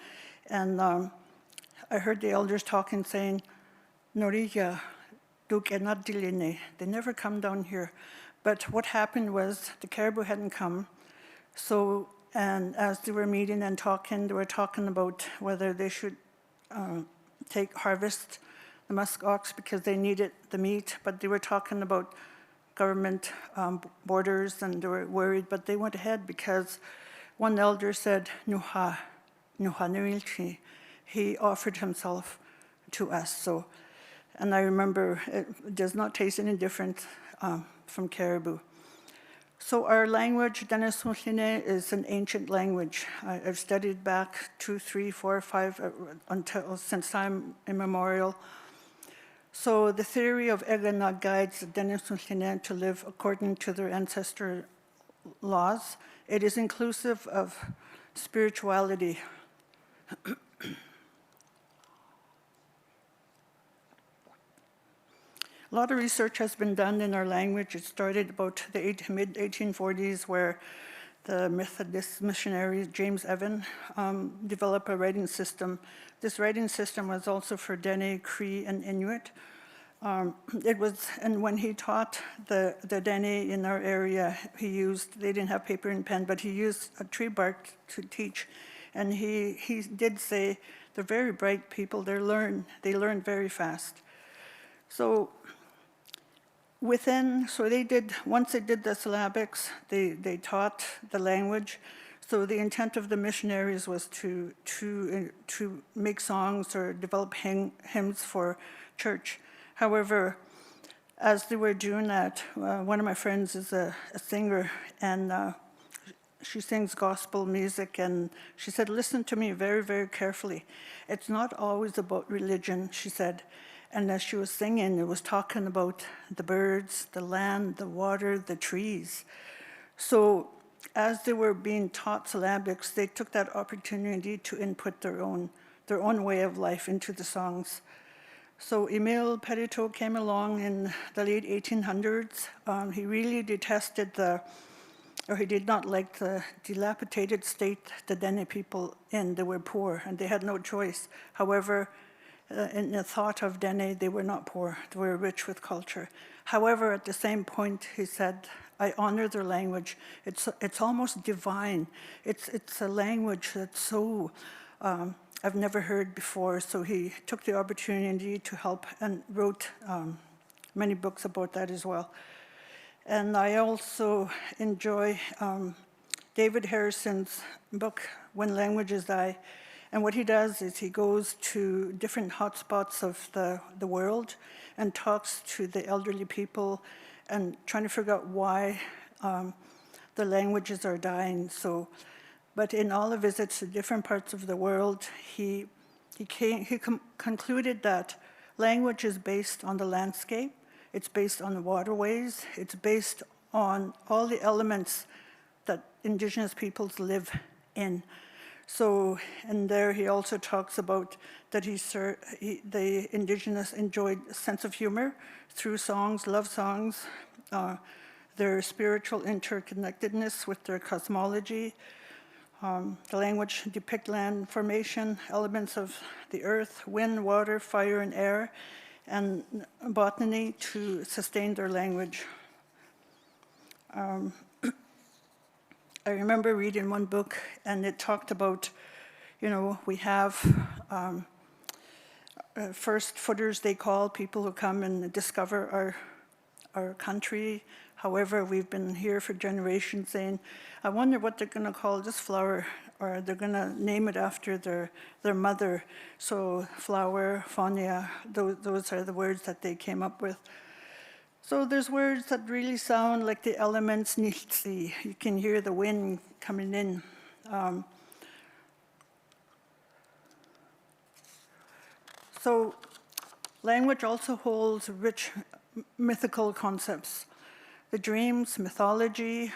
and I heard the elders talking, saying, Noriya, they never come down here. But what happened was the caribou hadn't come, so, and as they were meeting and talking, they were talking about whether they should harvest the musk ox because they needed the meat, but they were talking about government borders, and they were worried, but they went ahead because one elder said, Nuha Nuilchi, he offered himself to us. So, and I remember it does not taste any different from caribou. So our language, Denismushine, is an ancient language. I've studied back 2, 3, 4, 5 since time immemorial. So the theory of Egana guides the Denismushine to live according to their ancestor laws. It is inclusive of spirituality. A lot of research has been done in our language. It started about the mid-1840s where the Methodist missionary James Evan developed a writing system. This writing system was also for Dene, Cree, and Inuit. And when he taught the Dene in our area, they didn't have paper and pen, but he used a tree bark to teach. And he did say, they're very bright people, they learn very fast. So once they did the syllabics, they taught the language. So the intent of the missionaries was to make songs or develop hymns for church. However, as they were doing that, one of my friends is a singer, and she sings gospel music, and she said, listen to me very, very carefully. It's not always about religion, she said. And as she was singing, it was talking about the birds, the land, the water, the trees. So as they were being taught syllabics, they took that opportunity to input their own way of life into the songs. So Emile Petitot came along in the late 1800s. He really detested he did not like the dilapidated state the Dene people in. They were poor and they had no choice. However, in the thought of Dene, they were not poor, they were rich with culture. However, at the same point, he said, I honor their language. It's almost divine. It's a language that's so, I've never heard before, so he took the opportunity to help and wrote many books about that as well. And I also enjoy David Harrison's book, When Languages Die. And what he does is he goes to different hotspots of the world and talks to the elderly people and trying to figure out why the languages are dying. But in all the visits to different parts of the world, he concluded that language is based on the landscape, it's based on the waterways, it's based on all the elements that Indigenous peoples live in. So, and there he also talks about that the Indigenous enjoyed a sense of humor through songs, love songs, their spiritual interconnectedness with their cosmology. The language depict land formation, elements of the earth, wind, water, fire, and air. and botany to sustain their language. I remember reading one book, and it talked about, you know, we have first footers, they call people who come and discover our country. However, we've been here for generations saying, I wonder what they're going to call this flower, or they're going to name it after their mother. So flower, faunia, those are the words that they came up with. So there's words that really sound like the elements niltsi. You can hear the wind coming in. So language also holds rich mythical concepts. The dreams, mythology.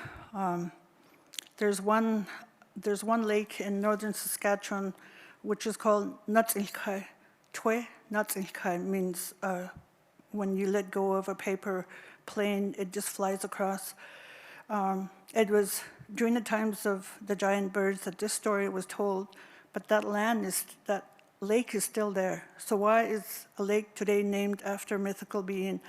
There's one lake in northern Saskatchewan which is called Natsilkai. Twe Natsilkai means when you let go of a paper plane, it just flies across. It was during the times of the giant birds that this story was told, but that lake is still there. So why is a lake today named after a mythical being?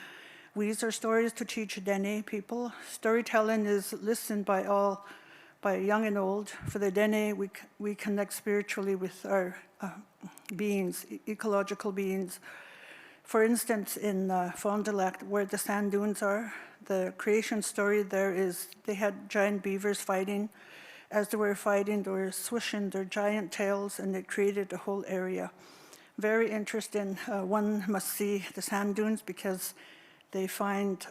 We use our stories to teach Dene people. Storytelling is listened by all, by young and old. For the Dene, we connect spiritually with our beings, ecological beings. For instance, in Fond du Lac, where the sand dunes are, the creation story there is they had giant beavers fighting. As they were fighting, they were swishing their giant tails, and it created a whole area. Very interesting. One must see the sand dunes because they find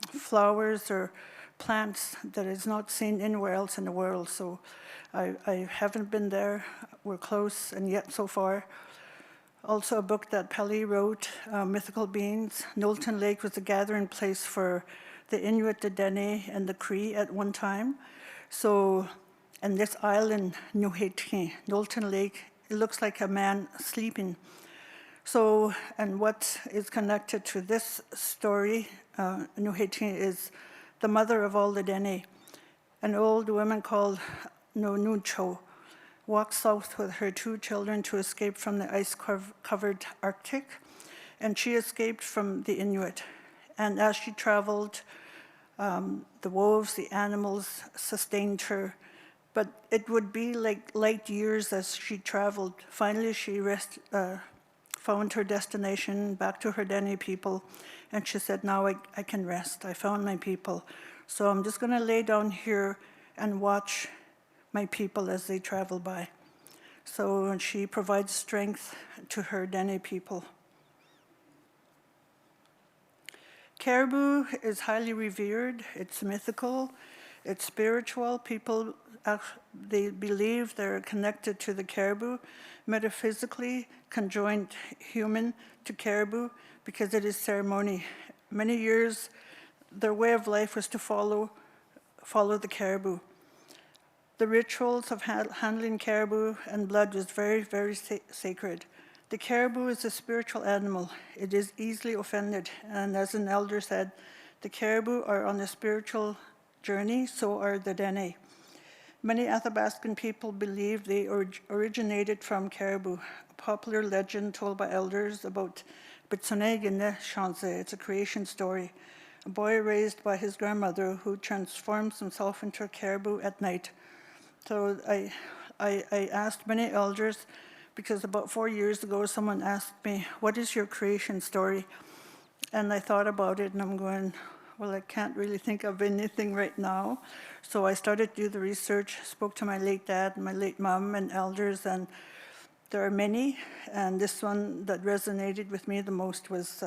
flowers or plants that is not seen anywhere else in the world. So I haven't been there. We're close, and yet so far. Also a book that Pelly wrote, Mythical Beings. Knowlton Lake was a gathering place for the Inuit, the Dene, and the Cree at one time. So, and this island, Nuhetki, Knowlton Lake, it looks like a man sleeping. So, and what is connected to this story, Nuhetki is the mother of all the Dene. An old woman called Nonucho walked south with her 2 children to escape from the ice-covered Arctic, and she escaped from the Inuit. And as she traveled, the wolves, the animals sustained her, but it would be like light years as she traveled. Finally, she found her destination, back to her Dene people, and she said, now I can rest. I found my people. So I'm just going to lay down here and watch my people as they travel by. So she provides strength to her Dene people. Caribou is highly revered. It's mythical. It's spiritual. People, they believe they're connected to the caribou. Metaphysically, conjoined human to caribou because it is ceremony. Many years, their way of life was to follow the caribou. The rituals of handling caribou and blood was very, very sacred. The caribou is a spiritual animal. It is easily offended, and as an elder said, the caribou are on a spiritual journey, so are the Dene. Many Athabascan people believe they originated from caribou. A popular legend told by elders about Bitsonegine Shanse, it's a creation story. A boy raised by his grandmother who transforms himself into a caribou at night. So I asked many elders, because about 4 years ago, someone asked me, what is your creation story? And I thought about it, and I'm going, well, I can't really think of anything right now. So I started to do the research, spoke to my late dad, my late mom, and elders, and there are many. And this one that resonated with me the most was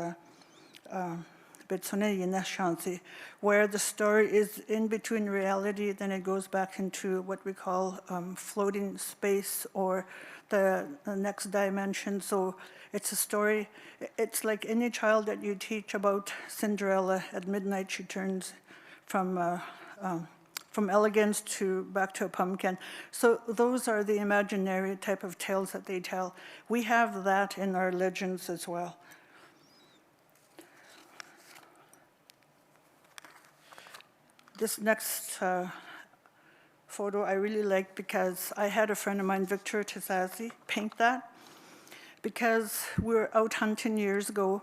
where the story is in between reality, then it goes back into what we call floating space or the next dimension. So it's a story, it's like any child that you teach about Cinderella. At midnight she turns from elegance to back to a pumpkin. So those are the imaginary type of tales that they tell. We have that in our legends as well. This next photo I really like because I had a friend of mine, Victor Tizazi, paint that. because we were out hunting years ago,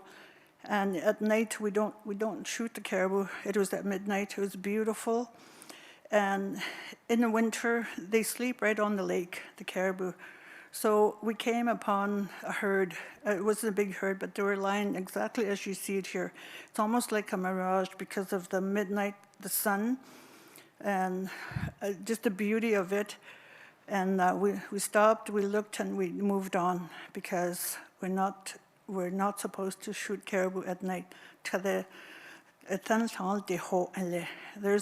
and at night we don't shoot the caribou. It was at midnight. It was beautiful, and in the winter they sleep right on the lake, the caribou. So we came upon a herd. It wasn't a big herd, but they were lying exactly as you see it here. It's almost like a mirage because of the midnight, the sun, and just the beauty of it. And we stopped, we looked, and we moved on because we're not supposed to shoot caribou at night. There's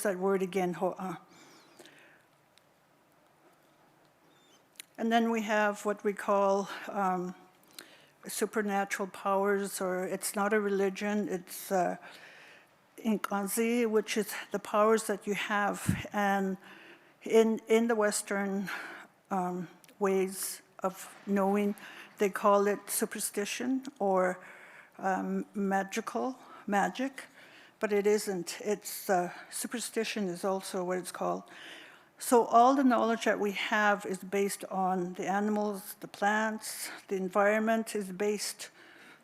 that word again, ho'a. And then we have what we call supernatural powers, or it's not a religion, it's emcee, which is the powers that you have. And in the Western ways of knowing, they call it superstition or magic, but it isn't. It's superstition is also what it's called. So all the knowledge that we have is based on the animals, the plants, the environment is based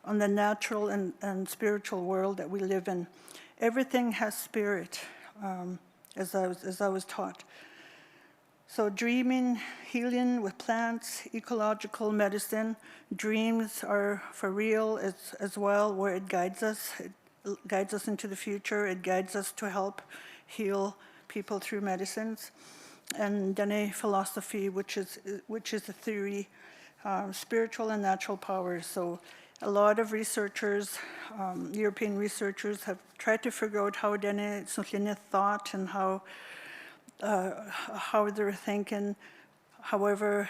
on the natural and spiritual world that we live in. Everything has spirit, as I was taught. So dreaming, healing with plants, ecological medicine, dreams are for real as well, where it guides us. It guides us into the future. It guides us to help heal people through medicines. And Dene philosophy, which is a theory, spiritual and natural powers. So a lot of researchers, European researchers, have tried to figure out how Dene thought and how they're thinking. However,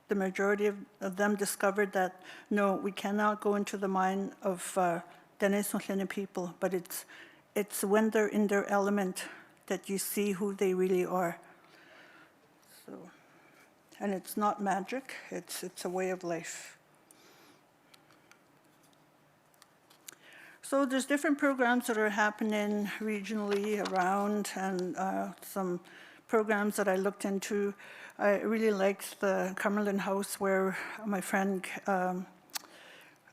the majority of them discovered that, no, we cannot go into the mind of Dene people, but it's when they're in their element that you see who they really are. So, and it's not magic, it's a way of life. So there's different programs that are happening regionally around, and some programs that I looked into. I really liked the Cumberland House where my friend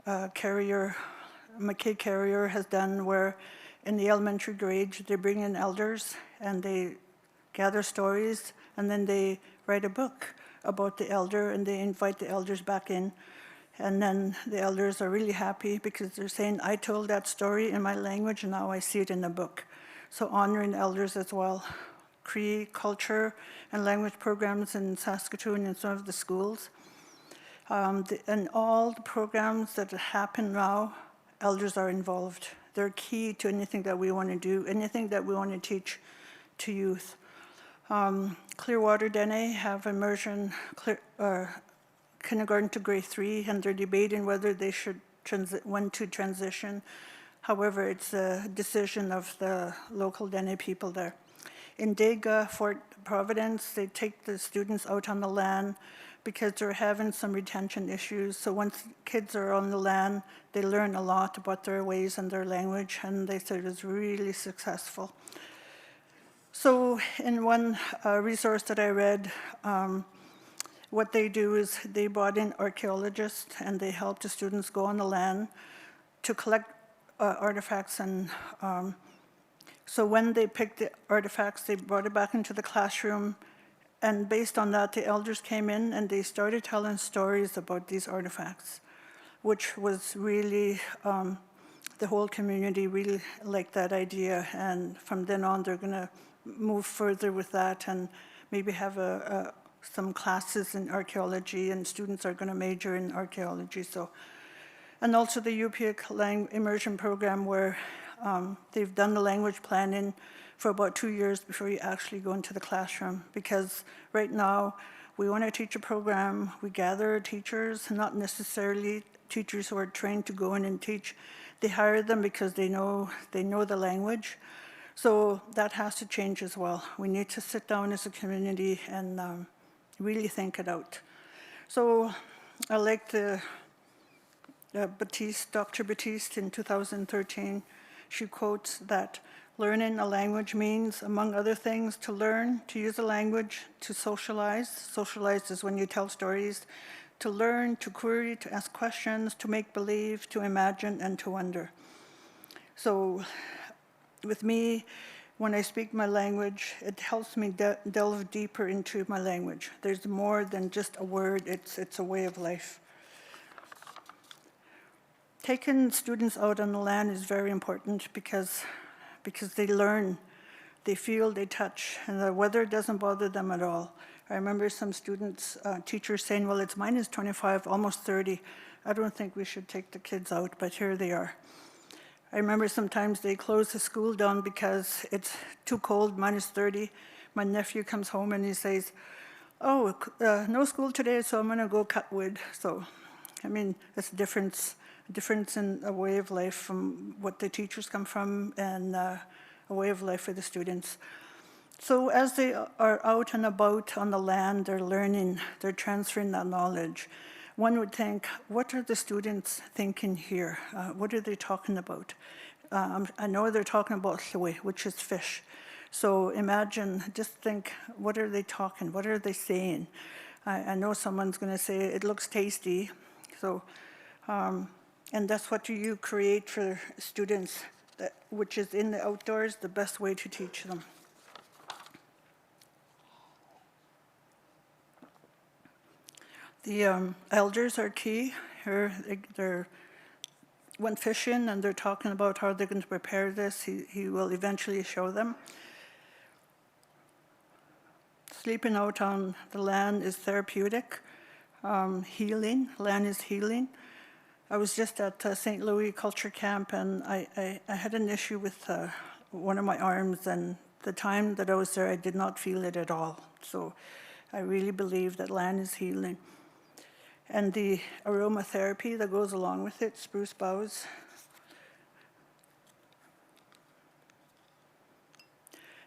McKay Carrier has done, where in the elementary grades they bring in elders and they gather stories, and then they write a book about the elder, and they invite the elders back in. And then the elders are really happy because they're saying, I told that story in my language, and now I see it in the book. So honoring elders as well. Cree culture and language programs in Saskatoon in some of the schools. And all the programs that happen now, elders are involved. They're key to anything that we want to do, anything that we want to teach to youth. Clearwater Dene have immersion kindergarten to grade 3, and they're debating whether they should when to transition. However, it's a decision of the local Dene people there. In Dega, Fort Providence, they take the students out on the land because they're having some retention issues. So once kids are on the land, they learn a lot about their ways and their language, and they said it was really successful. So in one resource that I read, what they do is they brought in archaeologists, and they help the students go on the land to collect artifacts. And so when they picked the artifacts, they brought it back into the classroom. And based on that, the elders came in and they started telling stories about these artifacts, which was really, the whole community really liked that idea. And from then on, they're going to move further with that and maybe have some classes in archaeology, and students are going to major in archaeology. So, and also the UPIC immersion program, where they've done the language planning for about 2 years before you actually go into the classroom. Because right now, we want to teach a program, we gather teachers, not necessarily teachers who are trained to go in and teach. They hire them because they know the language. So that has to change as well. We need to sit down as a community and really think it out. So I like Dr. Batiste in 2013. She quotes that learning a language means, among other things, to learn, to use a language, to socialize. Socialize is when you tell stories, to learn, to query, to ask questions, to make believe, to imagine, and to wonder. So with me, when I speak my language, it helps me delve deeper into my language. There's more than just a word, it's a way of life. Taking students out on the land is very important because they learn, they feel, they touch, and the weather doesn't bother them at all. I remember some students, teachers saying, well, it's minus 25, almost 30. I don't think we should take the kids out, but here they are. I remember sometimes they close the school down because it's too cold, minus 30. My nephew comes home and he says, oh, no school today, so I'm gonna go cut wood. So, I mean, it's a difference in a way of life from what the teachers come from and a way of life for the students. So as they are out and about on the land, they're learning, they're transferring that knowledge. One would think, what are the students thinking here? What are they talking about? I know they're talking about llwy, which is fish. So imagine, just think, what are they talking? What are they saying? I know someone's going to say, it looks tasty. So, and that's what you create for students, which is in the outdoors, the best way to teach them. The elders are key. Here they went fishing and they're talking about how they're going to prepare this. He will eventually show them. Sleeping out on the land is therapeutic. Healing, land is healing. I was just at St. Louis Culture Camp and I had an issue with one of my arms, and the time that I was there I did not feel it at all. So I really believe that land is healing. And the aromatherapy that goes along with it, spruce boughs.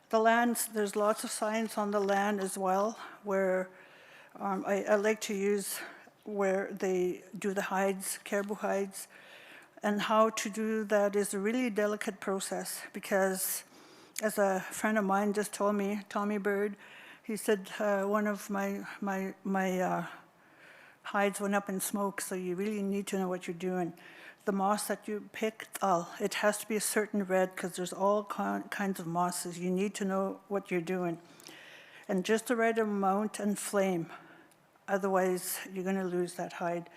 The lands, there's lots of science on the land as well, where I like to use where they do the hides, caribou hides, and how to do that is a really delicate process because, as a friend of mine just told me, Tommy Bird, he said one of my hides went up in smoke, so you really need to know what you're doing. The moss that you pick, it has to be a certain red because there's all kinds of mosses. You need to know what you're doing. And just the right amount and flame, otherwise you're going to lose that hide.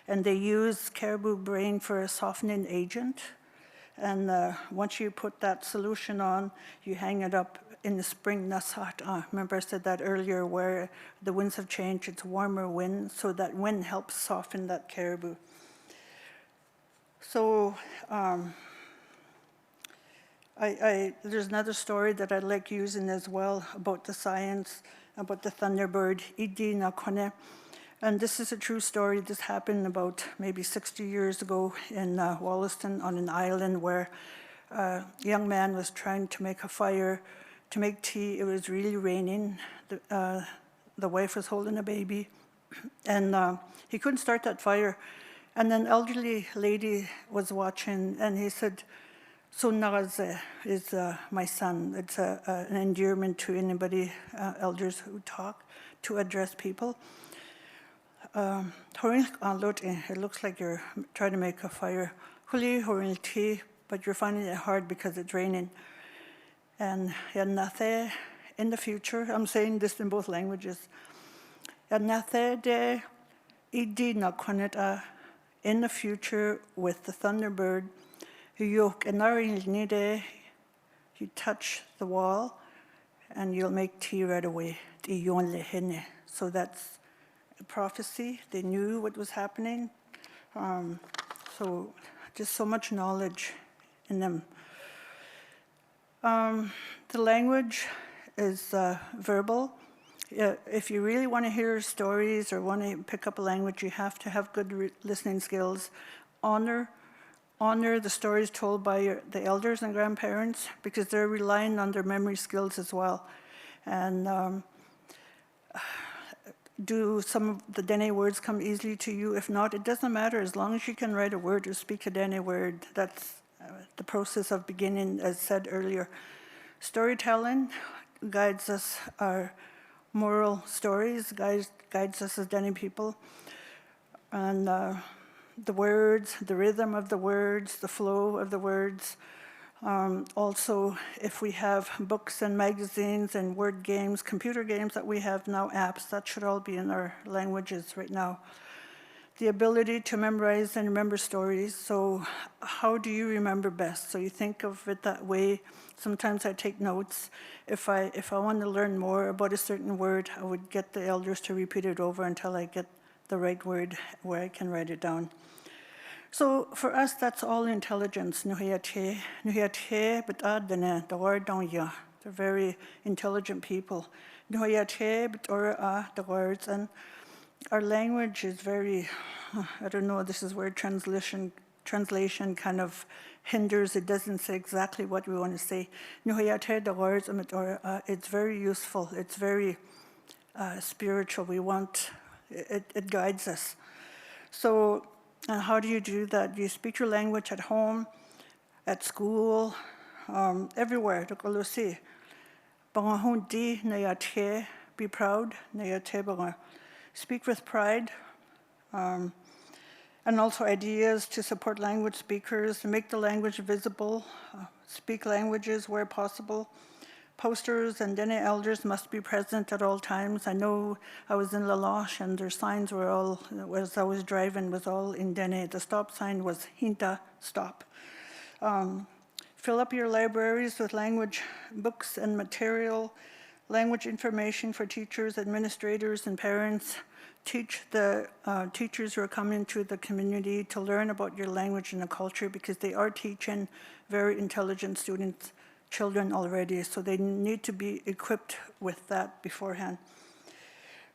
And they use caribou brain for a softening agent. And once you put that solution on, you hang it up in the spring. Remember I said that earlier, where the winds have changed, it's warmer wind, so that wind helps soften that caribou. So there's another story that I like using as well about the science, about the thunderbird, Idi na Kone. And this is a true story. This happened about maybe 60 years ago in Wollaston on an island where a young man was trying to make a fire to make tea. It was really raining. The wife was holding a baby, and he couldn't start that fire. And an elderly lady was watching, and he said, so Nagaze is my son. It's an endearment to anybody, elders who talk, to address people. It looks like you're trying to make a fire. But you're finding it hard because it's raining. And in the future, I'm saying this in both languages. In the future, with the thunderbird, you touch the wall and you'll make tea right away. So that's a prophecy. They knew what was happening. So just so much knowledge in them. The language is verbal. If you really want to hear stories or want to pick up a language, you have to have good listening skills. Honor the stories told by the elders and grandparents, because they're relying on their memory skills as well. And do some of the Dene words come easily to you? If not, it doesn't matter. As long as you can write a word or speak a Dene word, that's the process of beginning, as said earlier. Storytelling guides us, our moral stories guides us as Dene people. and the words, the rhythm of the words, the flow of the words. Also, if we have books and magazines and word games, computer games that we have now, apps, that should all be in our languages right now. The ability to memorize and remember stories. So how do you remember best? So you think of it that way. Sometimes I take notes. If I want to learn more about a certain word, I would get the elders to repeat it over until I get the right word where I can write it down. So for us, that's all intelligence. They're very intelligent people. The words, and our language is very, I don't know, this is where translation kind of hinders. It doesn't say exactly what we want to say. The words, it's very useful. It's very spiritual. We want, it guides us. So how do you do that? You speak your language at home, at school, everywhere. Be proud. Speak with pride. And also ideas to support language speakers, make the language visible, speak languages where possible. Posters and Dene elders must be present at all times. I know I was in La Loche and their signs were all, as I was driving, was all in Dene. The stop sign was Hinta, stop. Fill up your libraries with language books and material, language information for teachers, administrators, and parents. Teach the teachers who are coming to the community to learn about your language and the culture, because they are teaching very intelligent students, children already, so they need to be equipped with that beforehand.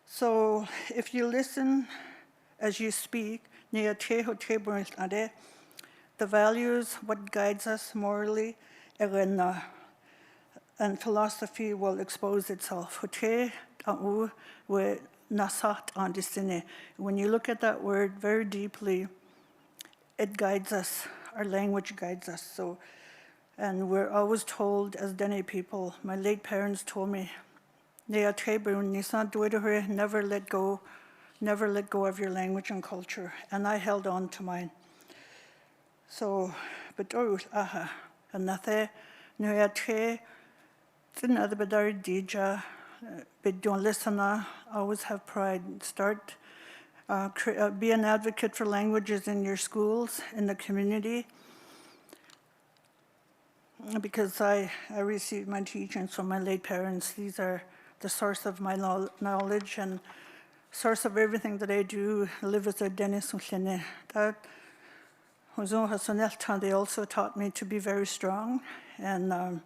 So if you listen as you speak, the values, what guides us morally, and philosophy will expose itself. When you look at that word very deeply, it guides us, our language guides us. So, and we're always told as Dene people, my late parents told me, never let go of your language and culture. And I held on to mine. So, but and nothing, but don't listen, always have pride. Start, be an advocate for languages in your schools, in the community. Because I received my teachings from my late parents. These are the source of my knowledge and source of everything that I do. Live as a Dennis Ullene. They also taught me to be very strong and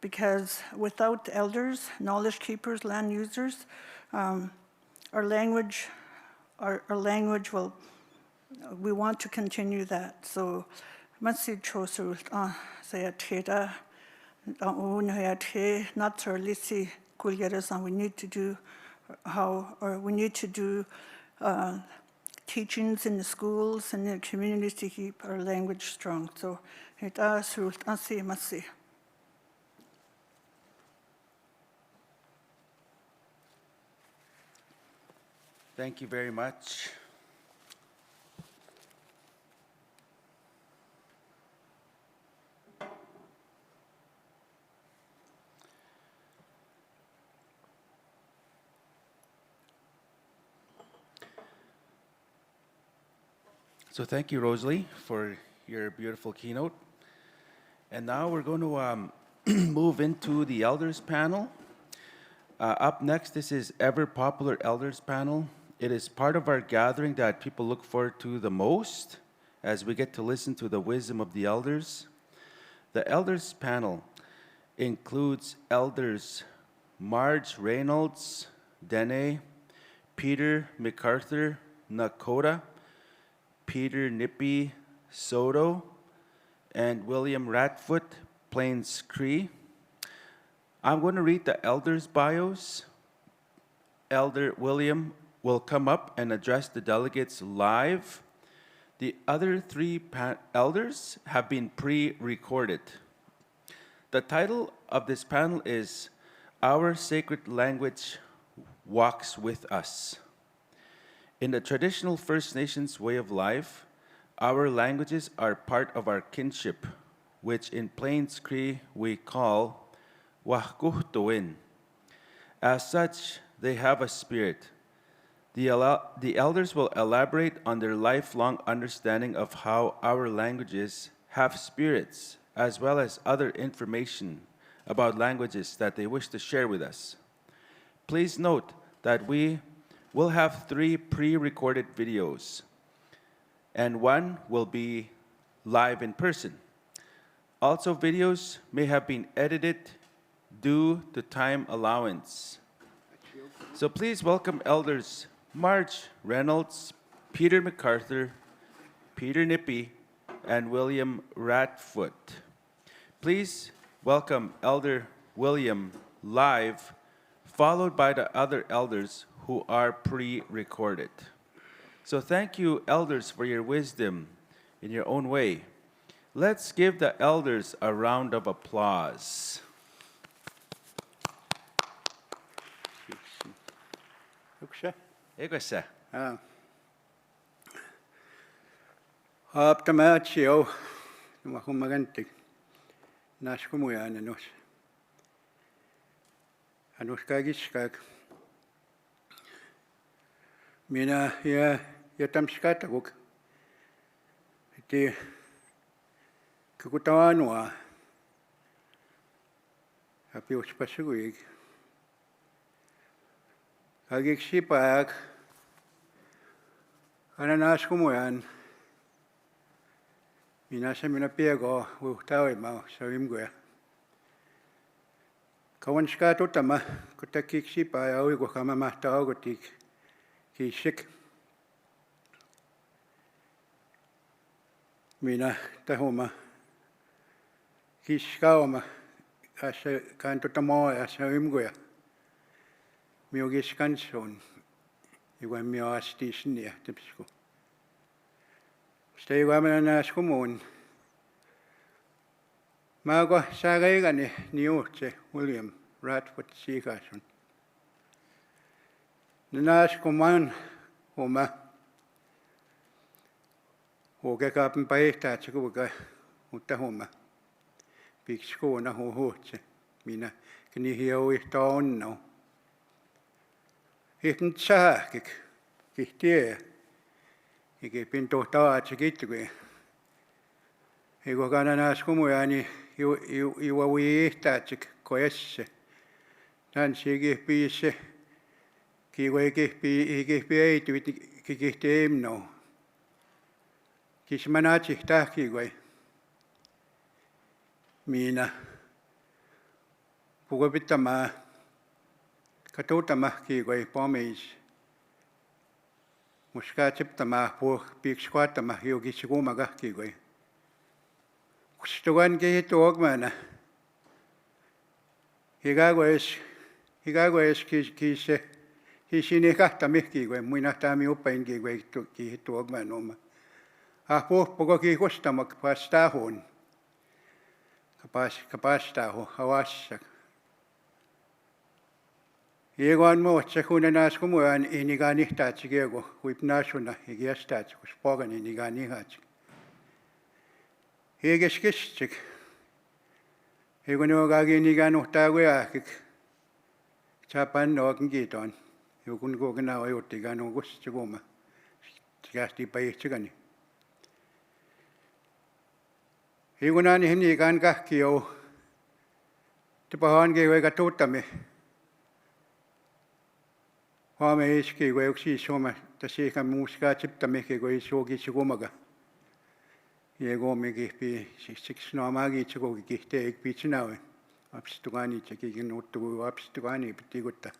because without elders, knowledge keepers, land users, our language will, we want to continue that. So, not certainly see and we need to do teachings in the schools and in the communities to keep our language strong. So,
Thank you very much. So thank you, Rosalie, for your beautiful keynote. And now we're going to move into the elders panel. Up next, this is ever popular elders panel. It is part of our gathering that people look forward to the most as we get to listen to the wisdom of the elders. The elders panel includes elders Marge Reynolds, Dene, Peter MacArthur, Nakota, Peter Nippy Soto, and William Ratfoot, Plains Cree. I'm going to read the elders' bios. Elder William will come up and address the delegates live. The other three elders have been pre-recorded. The title of this panel is our sacred language walks with us. In the traditional First Nations way of life, our languages are part of our kinship, which in Plains Cree we call Wahkuhtuin. As such, they have a spirit. The elders will elaborate on their lifelong understanding of how our languages have spirits, as well as other information about languages that they wish to share with us. Please note that we will have 3 pre-recorded videos, and 1 will be live in person. Also, videos may have been edited due to time allowance. So please welcome Elders Marge Reynolds, Peter MacArthur, Peter Nippy, and William Ratfoot. Please welcome Elder William live, followed by the other elders who are pre-recorded. So thank you, elders, for your wisdom in your own way. Let's give the elders a round of applause. Eikö
Aptamaatio, numakumagantik, naskumuyan anuskagiskak. Mina ja tamskataguk. Iti kukutawanua. Apius pasuig. Kagiksipak. Ananaskumuyan. Minasa minapiago uhtaoima savimguya. Kawanska tutama kutakiksipa ja uigo kama mahtaugotik kisik. Mina tahuma kiskauma asa kantutamoa ja savimguya. Miugiskanson. Iwan mio astisnia tipsku. Stay women as common. Mago Sagaigani Niuche William Ratfoot Seacarson. The Nash Command Homa Oga up and by Tachuga Utahoma. Big Skona who hoche. Mina can you hear with town now? Hitting Chakik, Kitia. Ike pinto tawa chikitwe. Iko kana naskumuani iwa wiita chik koesse. Tan sige pise. Kiwa ike eitu kikihte emno. Kismanachi tahkiwe. Mina. Pugopitama. Katutama kiwe pomeis. Muskachiptama po piksquatama yogichigumaga kiwe. Kustugan gehito ogmana. Higagwes kise hisinekahta mihkiwe muinahtami upain kiwe gehito ogmanoma. Ahpo pogo kihustamak pastahon. Kapastaho hawassak. Iegoan mootsa kuna naskumuan inigani tatsigiego huipnasuna igiastats kus pogan inigani hats. Iegeskistik. Egonuogagi iniganu taguakik. Chapan nogan giton. Jogun gogana oyotigano gustigoma. Tigasti paichigani. Egonani hinigan gahkio. Tipahan gewega tutame. Hame iski go yksi soma tasika muska chipta meke go isogi chigumaga. Yego megi pi siksno magi chigo gihte ek pichnawe. Apstugani cheki notu apstugani pitigutta.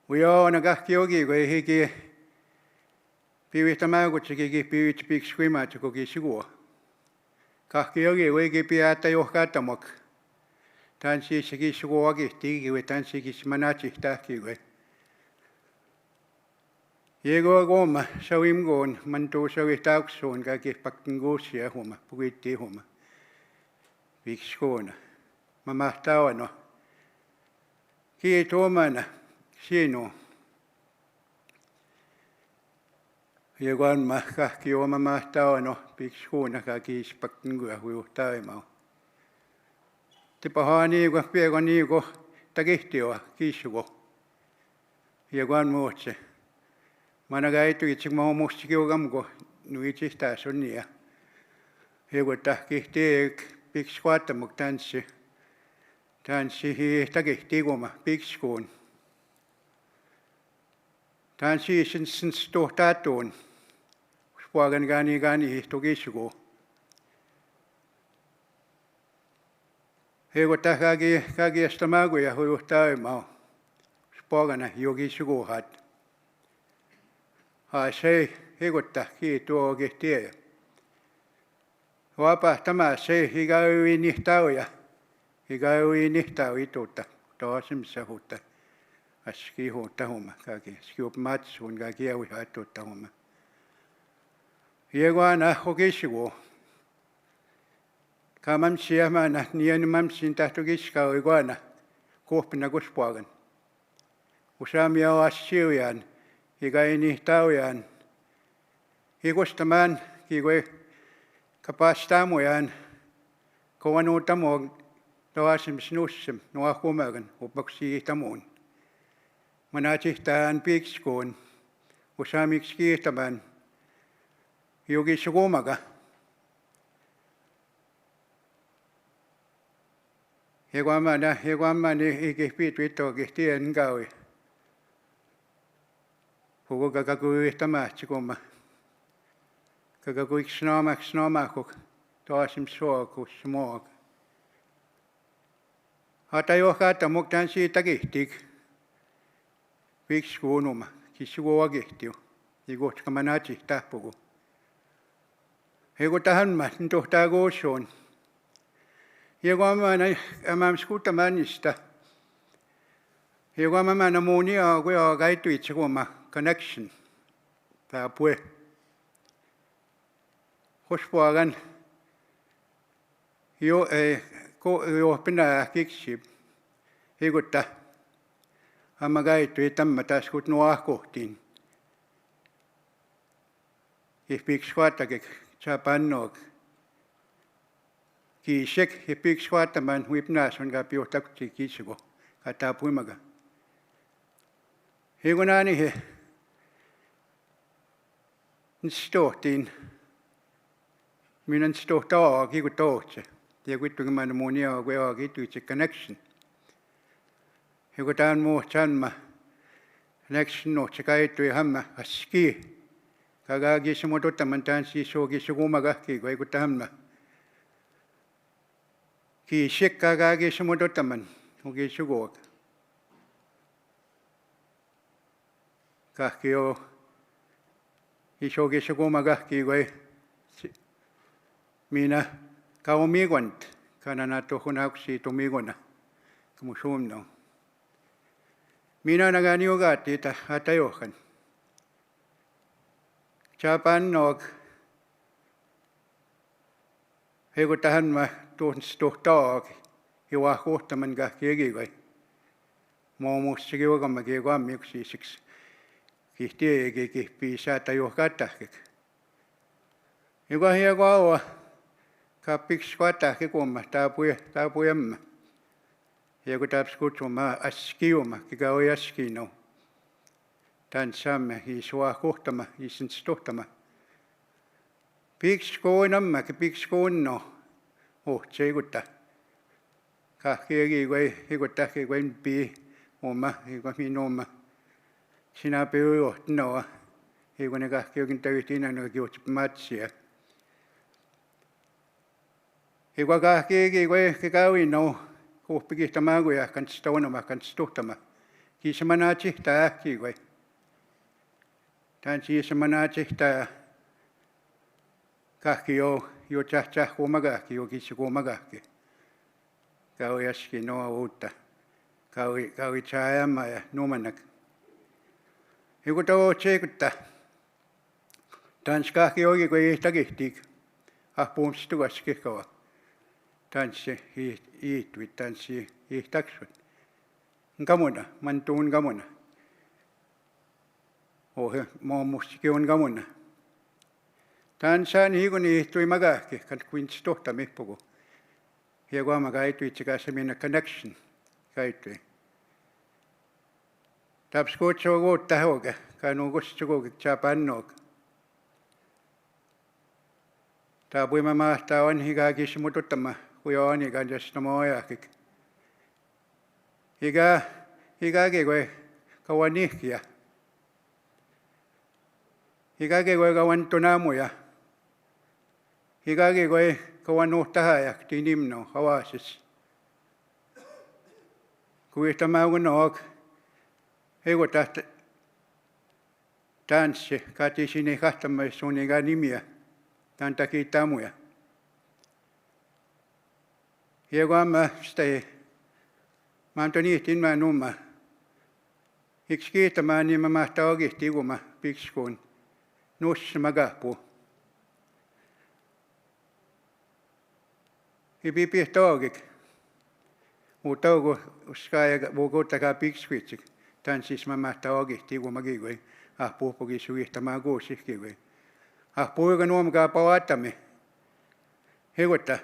Uyo nagahkiogi go higi piwitamago cheki piwit pik swima chiko gisigo. Kahkiogi go higi piata yohkatamak. Tansi cheki sigo gihti go tansi kismanachi tahki go. Yego goma sawim gon manto sawitaukson kaki paktingosia homa puiti homa. Vikskona. Mamahtawa no. Kiitomana sinu. Ieguan mahkahki oma mahtaano pikskuuna kakis pakkingua hujuhtaimau. Tipahani ko piegoni ko tagihtioa kiisuko. Ieguan muutse. Managaitu itsik mau mustikiugamko nuitsihtaa sunnia. Ieguan tahkihtiek pikskuatamuk tanssi. Tanssi tagihtiguma pikskuun. Tanssi sin stohtatuun. Puagan gani hihtukisuko. Ieguan tahkagi estamaguja hujuhtaimau. Puagana jokisukohat. Se hikuttaa kiitua kihtiä. Vapahtama se hikäyvi nihtauja. Hikäyvi nihtau ituutta. Toasimissa huutta. Aski huutta homma. Kaki skiup matsuun kaki jävi haittuutta homma. Ieguana hokisuko. Kamamsia mana nien mamsin tahtu kiskau iguana. Kuoppina kuspuagan. Usamia on asioijan. Hikä ei nihtaujan. Hikustamaan kikoi kapastamujan. Kovan uutamuun toasim snussim nuo kumagan upaksi tamuun. Manatsihtään pikskuun. Usamiksi kiihtämään. Jokissa kumaga. Hikuamani ikihpiitviittokin tien kaui. Hugo kakakui tamaatsikuma. Kakakui snaamakuk toasim suokus muok. Hata johkata muktaan siitä kihtik. Pikskuunuma, kissukua kihtiu. Ikutka manatsi tahpuku. Heiku tahanma, tohtaa kuusuun. Heiku amam skuutamanista. Heiku amamana muunia kuja kaituitsikuma. Connection. Tää pue. Hospuagan. Jo pinää kiksi. Hikutta. Amma käytyi tämä taas kun nuo kohtiin. Ihpiks kuattakin saa pannoa. Kiisek ihpiks kuattamaan huipnaas on käpi johtakutti kiisuko. Kattaa puimaga. Hikunaani he. Stohtiin. Minä stohtaa kiku tohtse. Ja kuitenkin mä muunia kun joo kiittyy connection. Ja kun tämän muu sanma. Connection nohtse käyttyi hamma aski. Kagagi se muodottaman tämän siis soki sukuma kahki kun ei kun tämma. Kiisek kagagi se muodottaman. Oki sukuak. Kahki joo. Isoki sukuma kahki kun minä kauan miikont. Kanana tohon auksi tumiikona. Kamu suumno. Minä nagan jogaati ita hata johan. Japannog. Heiku tähän mä tuhtaag. Hiwa kohtaman kahki egigai. Muumussi jogamaki jogammi yksiisiksi. Kihtiegi kihpii säätä johkattahkik. Joka hieko aua. Kappiksi kuattahki kumma. Tää pujemma. Ja kun täps kutsuma askiuma. Kika oi askino. Tän saamme hiisua kohtama. Hiisins tohtama. Piks koinamma. Piks koinno. Seikutta. Kahki egi kui hikuttahki kuin pii. Oma. Hiko minoma. Sinä pyy noa. Ei kun ne kahki jokin täytiin no kiutsip matsia. Ei kun kahki ei kun käy no. Kuhpikihta maakuja kans tounama kans tuhtama. Kiisa manatsi tääkki kun. Tän siis manatsi tää. Kahki jo tsähtsä kuumakahki jo kiisa kuumakahki. Käy jäski noa uutta. Käy tsäjämä ja numanak. Joku tuo tseikuttaa. Tanskahki oikein, kun ei takihtiik. Puumsi tuossa kikkoa. Tanssi iihtuvit, tanssi iihtaksut. ngamuna mantun ngamuna o mo mustikion ngamuna tan san higuni tui magaki kan quinch tohta mippugu hiego magaitu itsikasmina connection kaitu tapskocho gotta hoga kanu gustugo chapannog tapui mama tawan higagi simututama kuyoani ganjastamaoyakik higagi gwe kawanikia higagi gwe kawantunamuya higagi gwe kawanuhtahayak tinimno hawasis kuitamagunog hego taht tanssi katisini kahtama suniga nimia tantakitamuya hego amma stay Mantoniitin mä numma. Iks kiittämään niin mä mahtaa oikeasti kuma pikskun nussa magahpu. Ipi pihtoogik. Mutta onko skaaja vuokottakaa pikskuitsik. Tän siis mä mahtaa oikeasti kuma kiikoi. Puhpukin suihtamaan kuusikkiikoi. Puhuika nuomakaa pavattamme. Hekotta.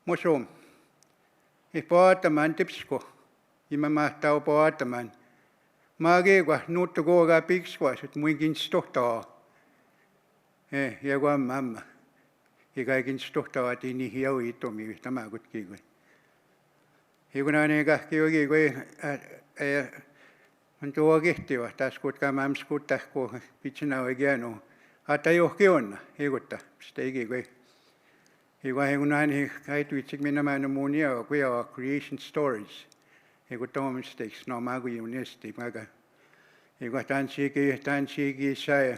Musum. Pavattamaan tipsko. Mä mahtaa pavattamaan. Mä kiikoi nuutta kuokaa pikskuas, että muinkin stohtaa. Ja kun mamma. Ja kaikin stohtaa, että niin hiau itomi yhtä mä kut kiikoi. Ja kun aina kahki oikein, on tuo kehtiva, taas kutkaa mamskuttaa, kun pitsänä oikein on. Hatta johki onna, heikottaa, sitä ikikoi. Ja kun aina kaitu itsik minä mä en muun jää, kun jää creation stories. Ja kun tuo mistakes, no mä kun junnesti, mäkä. Ja kun tämän siiki sai.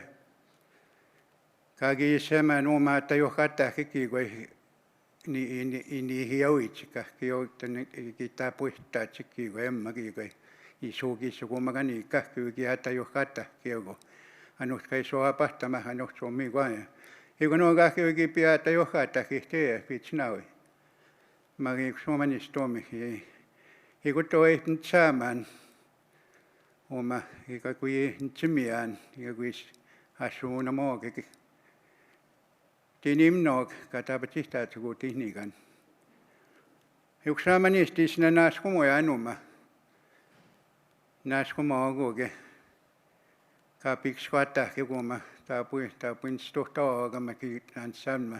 Kaki semän oma, että johkattaa kikikoi. Niin hiauitsikka, joten kitää puhtaa tsikkiiko emmakiikoi. Isuukissa kummakaan niin kahkyykin, että johkattaa kielko. Anut kai soa pahtama, anut suomi vain. Ja kun on kahkyykin pian, että johkattaa kihtee, pitsnaui. Mä kiikko suomanis tuomi. Ja kun tuo ei nyt saamaan. Oma, ja kun ei nyt simiään, ja kun asuuna mookin. Tinimnog katapatista tuku tehnikan. Yksi manisti sinne naskumoja anuma. Naskumoa kuke. Kapiks kuattahki kuma. Tapuin stohtaa kama kiitan samma.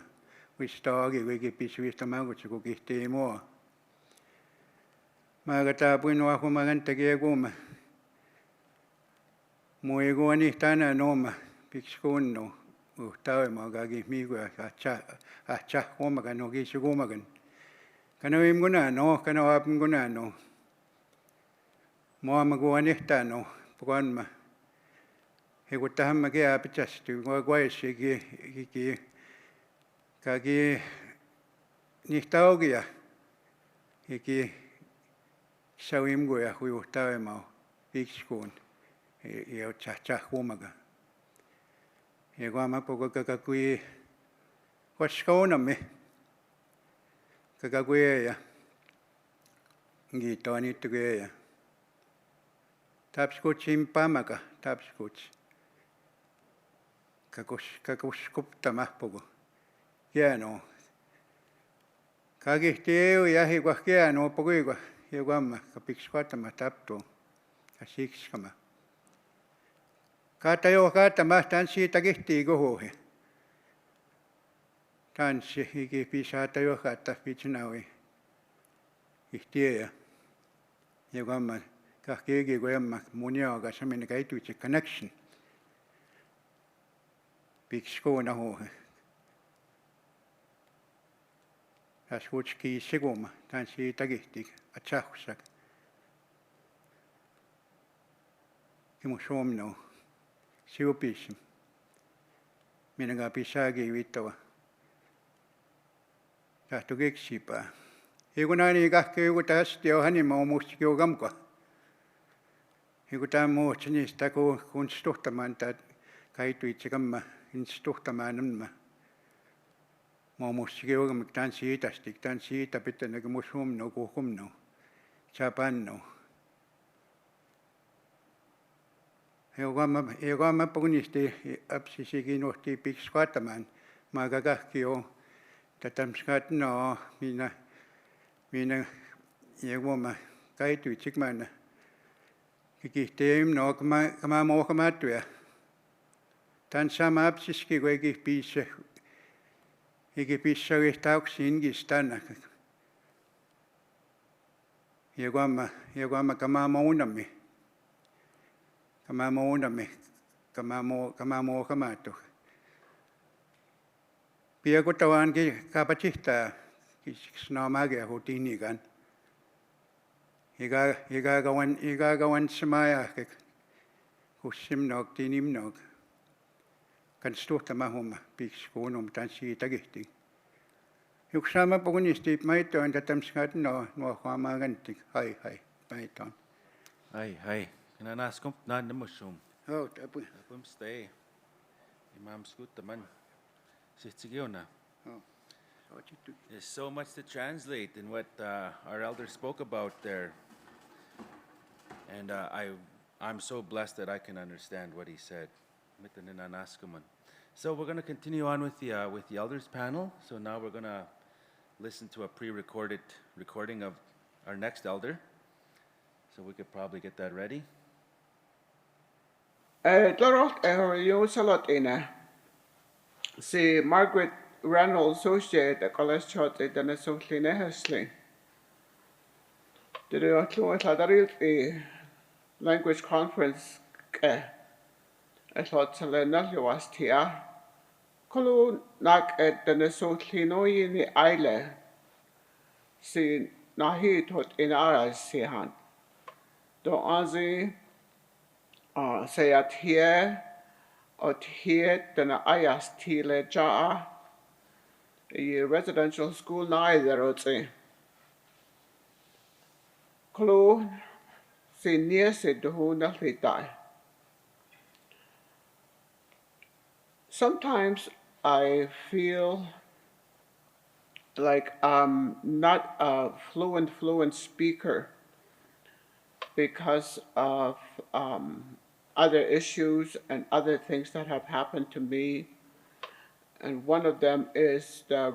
Vistaagi kuki pisvistä maukutsi kukihtii mua. Mä tapuin nuakuma kantakia kuma. Mui kuoni tänään oma. Piks kunnu. Taima kaki miikua ahcha kumakan no kisu kumakan. Kana imguna no kana apnguna no. Moama kuanihtano pukanma. He kutahamma kia pitchastu kuaisi ki kaki nihtaugia. Ki sawimguya huyu taima pikskun. Ja cha kumakan. Ja kun mä puhun kakakui koskaunamme, kakakui ja kiitoa niitä kuja. Tapskutsin pamaka, tapskuts. Kakuskuptama puhun. Hienoa. Kakihti EU jähi kun hienoa puhuiko. Ja kun mä kapikskutama taptuu. Ja sikskama. Kata joo kata tanssi takihtii kohuhi. Tanssi hiki pisaata joo kata pitsnaui. Ihtiä. Ja kun kahki hiki kun emma munioga semmin kaituitse connection. Pikskoona huuhi. Tässä kutskii siguma tanssi takihtii atsahussak. Kimu suomnoo. Siupisim. Minä pisagi vittava. Tahto keksipää. Ja kun aina kahki joku tästä jo hänen mä oon muistikin jo kamka. Ja kun tämän muutsi niistä kun stuhtamaan tai kaitu itse kamma stuhtamaan nämä. Mä oon muistikin jo kamma tämän siitä pitää näkö mun suomno kuhumno. Chapanno. Eogama pagunisti apsisiginuhti pikskataman magagahkio tatamskat no mina eogama kaitu chikmana kikihtem no kama mokamatuya tan sama apsiski wegi pisa ikipisa gestauksin gistana eogama kama maunami kama mo kamato. Pia kutawan ki kapachista kisnamage hutinigan. Igagawan samaya kusimnog tinimnog. Kan stuhta mahuma pikskunum tansi tagihti. Yuksama pagunisti maito ang tatamskat no kamaganti. Hai maiton.
Hai. Nanaskom na namusum.
Oh, tapos.
Tapos stay. Imam skut taman. Sitsigiona.
Oh.
There's so much to translate in what our elder spoke about there. And I'm so blessed that I can understand what he said. So we're going to continue on with the elders panel. So now we're going to listen to a pre-recorded recording of our next elder. So we could probably get that ready.
Dorot yung salot ina si Margaret Reynolds Associate at College Church at the Nestle Nestle. Did you know a language conference? I thought Selena was here. Kolu nak at the Nestle no in the island. Si nahi tot in ara si han. Do anzi. Say at here, then ayas tile ja a residential school neither or say. Clue, see near said to who nothing die. Sometimes I feel like I'm not a fluent speaker because of other issues and other things that have happened to me. And one of them is the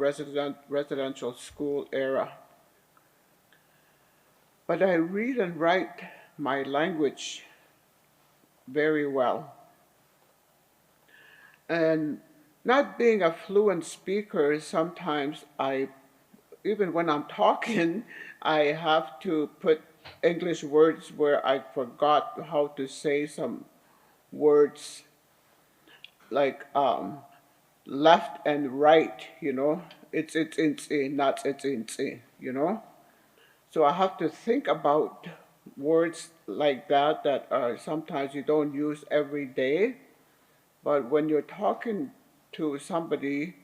residential school era. But I read and write my language very well. And not being a fluent speaker, sometimes even when I'm talking, I have to put English words where I forgot how to say some words like left and right, you know. It's not it's, you know. So I have to think about words like that are sometimes you don't use every day, but when you're talking to somebody,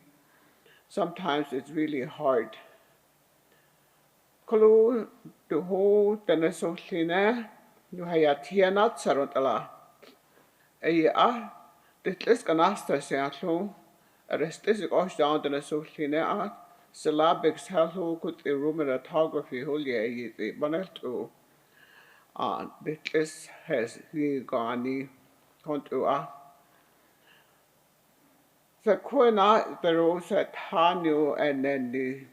sometimes it's really hard. Kalau tuh tenesolina nuhayatianat sarotala. Ditlis ganasta seatlo. Arestis gosh down tenesolina. Syllabics hello could erumeratography holy banatu. Ditlis has he gani contua. The quina the rose at Hanu and then the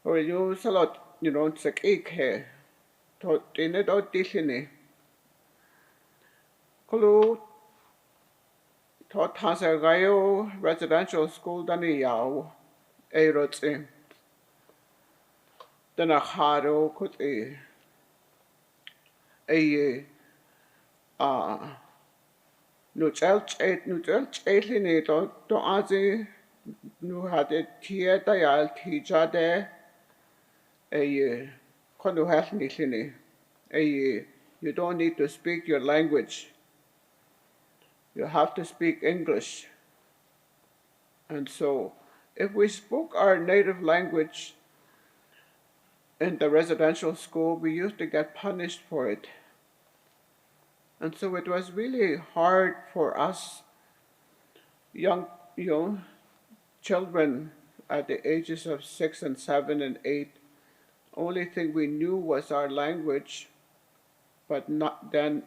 or you salot, you know, it's like egg to in it or dishini. Kulu to Tasagayo residential school dani yao, erotsi. Then a haro could no child eight to azi no had a tear dial teacher there. You don't need to speak your language. You have to speak English. And so, if we spoke our native language in the residential school, we used to get punished for it. And so it was really hard for us young children at the ages of 6 and 7 and 8. Only thing we knew was our language, But not then,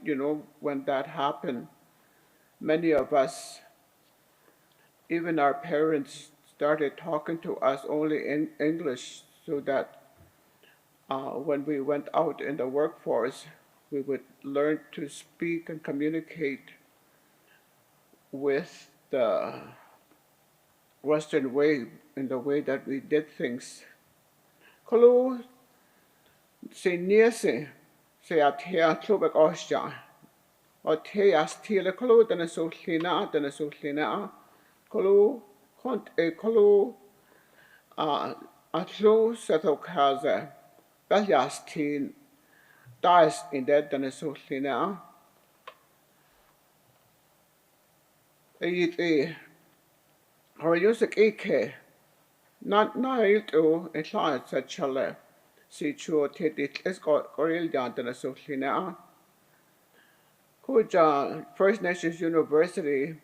when that happened, many of us, even our parents, started talking to us only in English so that when we went out in the workforce, we would learn to speak and communicate with the Western way, in the way that we did things. Kalo se niese se atia klubek osja. O te as tile kalo dana so llina. Kalo kont e kalo atlo seto kaza. Beljas tin dies in that dana so llina. E Horyusik eke. Na ilto e llaet sa chale. Si chuo te dit es goril dana so llina. Kuja First Nations University,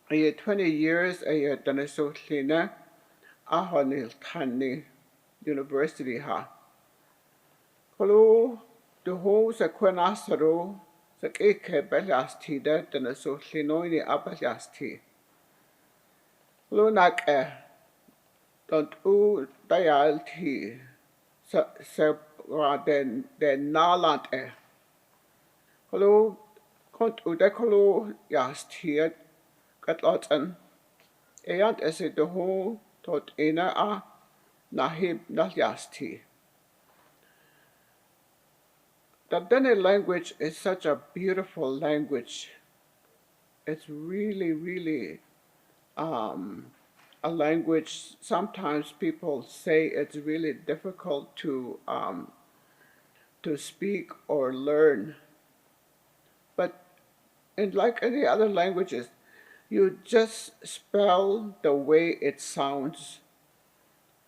20 years a danaso llina ahonil tani university ha. Kolo the ho sa kwenasaro sa eke belasti da danaso llinoini abalasti. Kolo nak don't u dayalti sa den nalant Kolo kont udekolo yastiet katlotan. Eyant ese de ho tot ina nahib nalyasti. The Dene language is such a beautiful language. It's really, really a language. Sometimes people say it's really difficult to speak or learn. But like any other languages, you just spell the way it sounds.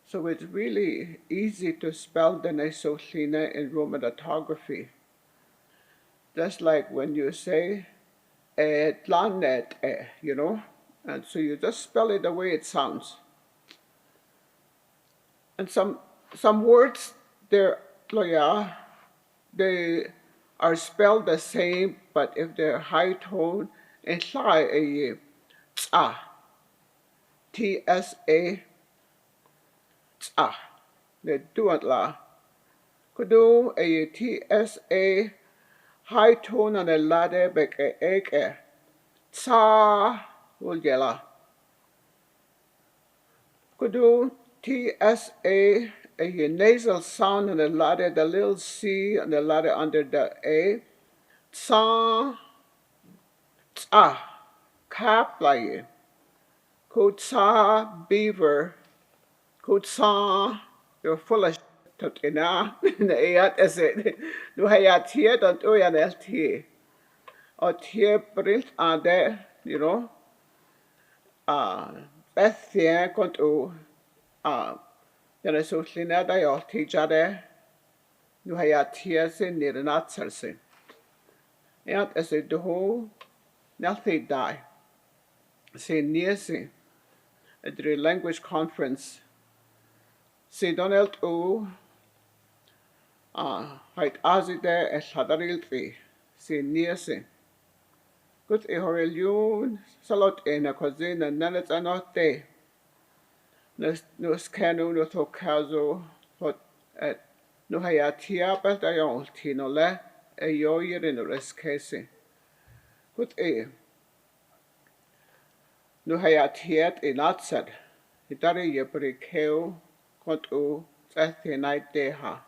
So it's really easy to spell the Nesohlina in Roman orthography. Just like when you say planet, and so you just spell it the way it sounds. And some words, they are spelled the same, but if they're high tone, and tsa, T-S-A, tsa, they do it la. Kudu a T-S-A, high tone on the ladder, bek a tsa, will yella. Kudu T-S-A, a nasal sound on the ladder, the little C on the ladder under the A. Tsa, tsa, cap like Kutsa beaver, Kutsa, you're full of shit, ina, ayat is it. Do hayat here, don't do an LT. Or here, brilt are there, Beth here, kontu, yana so llina da yo tijade, do hayat here, sin near an answer. Ayat is it the whole, nothing die. Say near sin. At the language conference, si Donald O. Hait azide et hadarilti, si niese. Gut e horelion, salot e na cozina nanet anote. Nus canu no to caso, hot et no hayatia bet ayon tinole, e yoir in rescase. Gut e. Nu hayatiet in atsad. Hitari yepri keo kont u night de ha.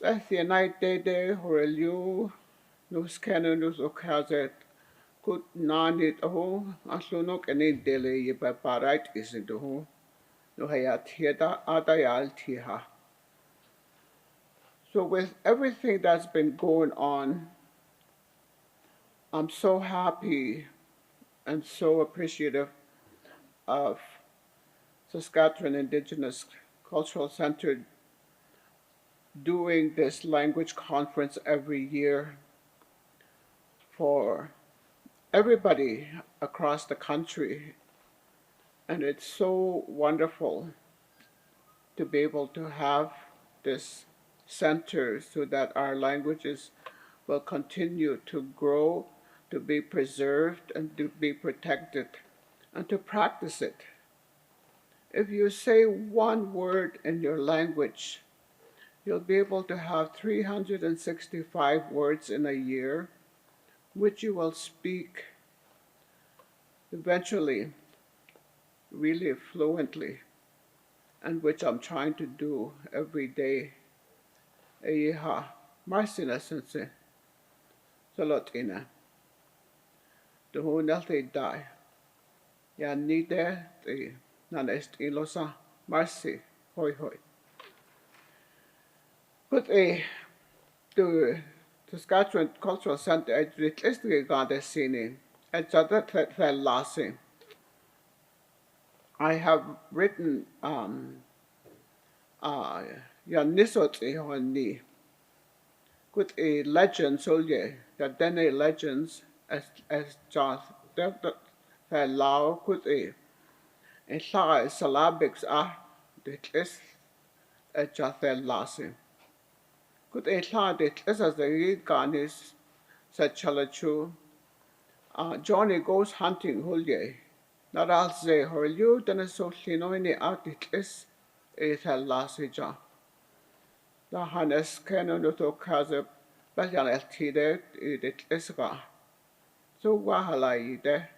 Night de horelu nus canu nus okazet kut nanit ho aslunok any dele yepaparait is into ho. Nu hayatieta adayal tiha. So with everything that's been going on, I'm so happy and so appreciative of Saskatchewan Indigenous Cultural Centre doing this language conference every year for everybody across the country. And it's so wonderful to be able to have this center so that our languages will continue to grow, to be preserved, and to be protected, and to practice it. If you say one word in your language, you'll be able to have 365 words in a year, which you will speak eventually really fluently, and which I'm trying to do every day. Eyiha, Marcina Sense, Salotina, the Hunelti die. Ya nide, the Nanest Ilosa, Marcy, hoi hoi. But the Saskatchewan Cultural Centre, I recently got a scene, at that last. I have written Yanisoti Honi with a legend, so yeah, that then a legends as John that Lao could a syllabics are the is a Jathan Lassie. Could a thought it is as the read garnish said Chalachu. Johnny goes hunting Hulye. Not all say her you then a so clean out it is a Lassie John. The Hannes Canon to Kaza Bajan Eltide it is ga. So wahala there.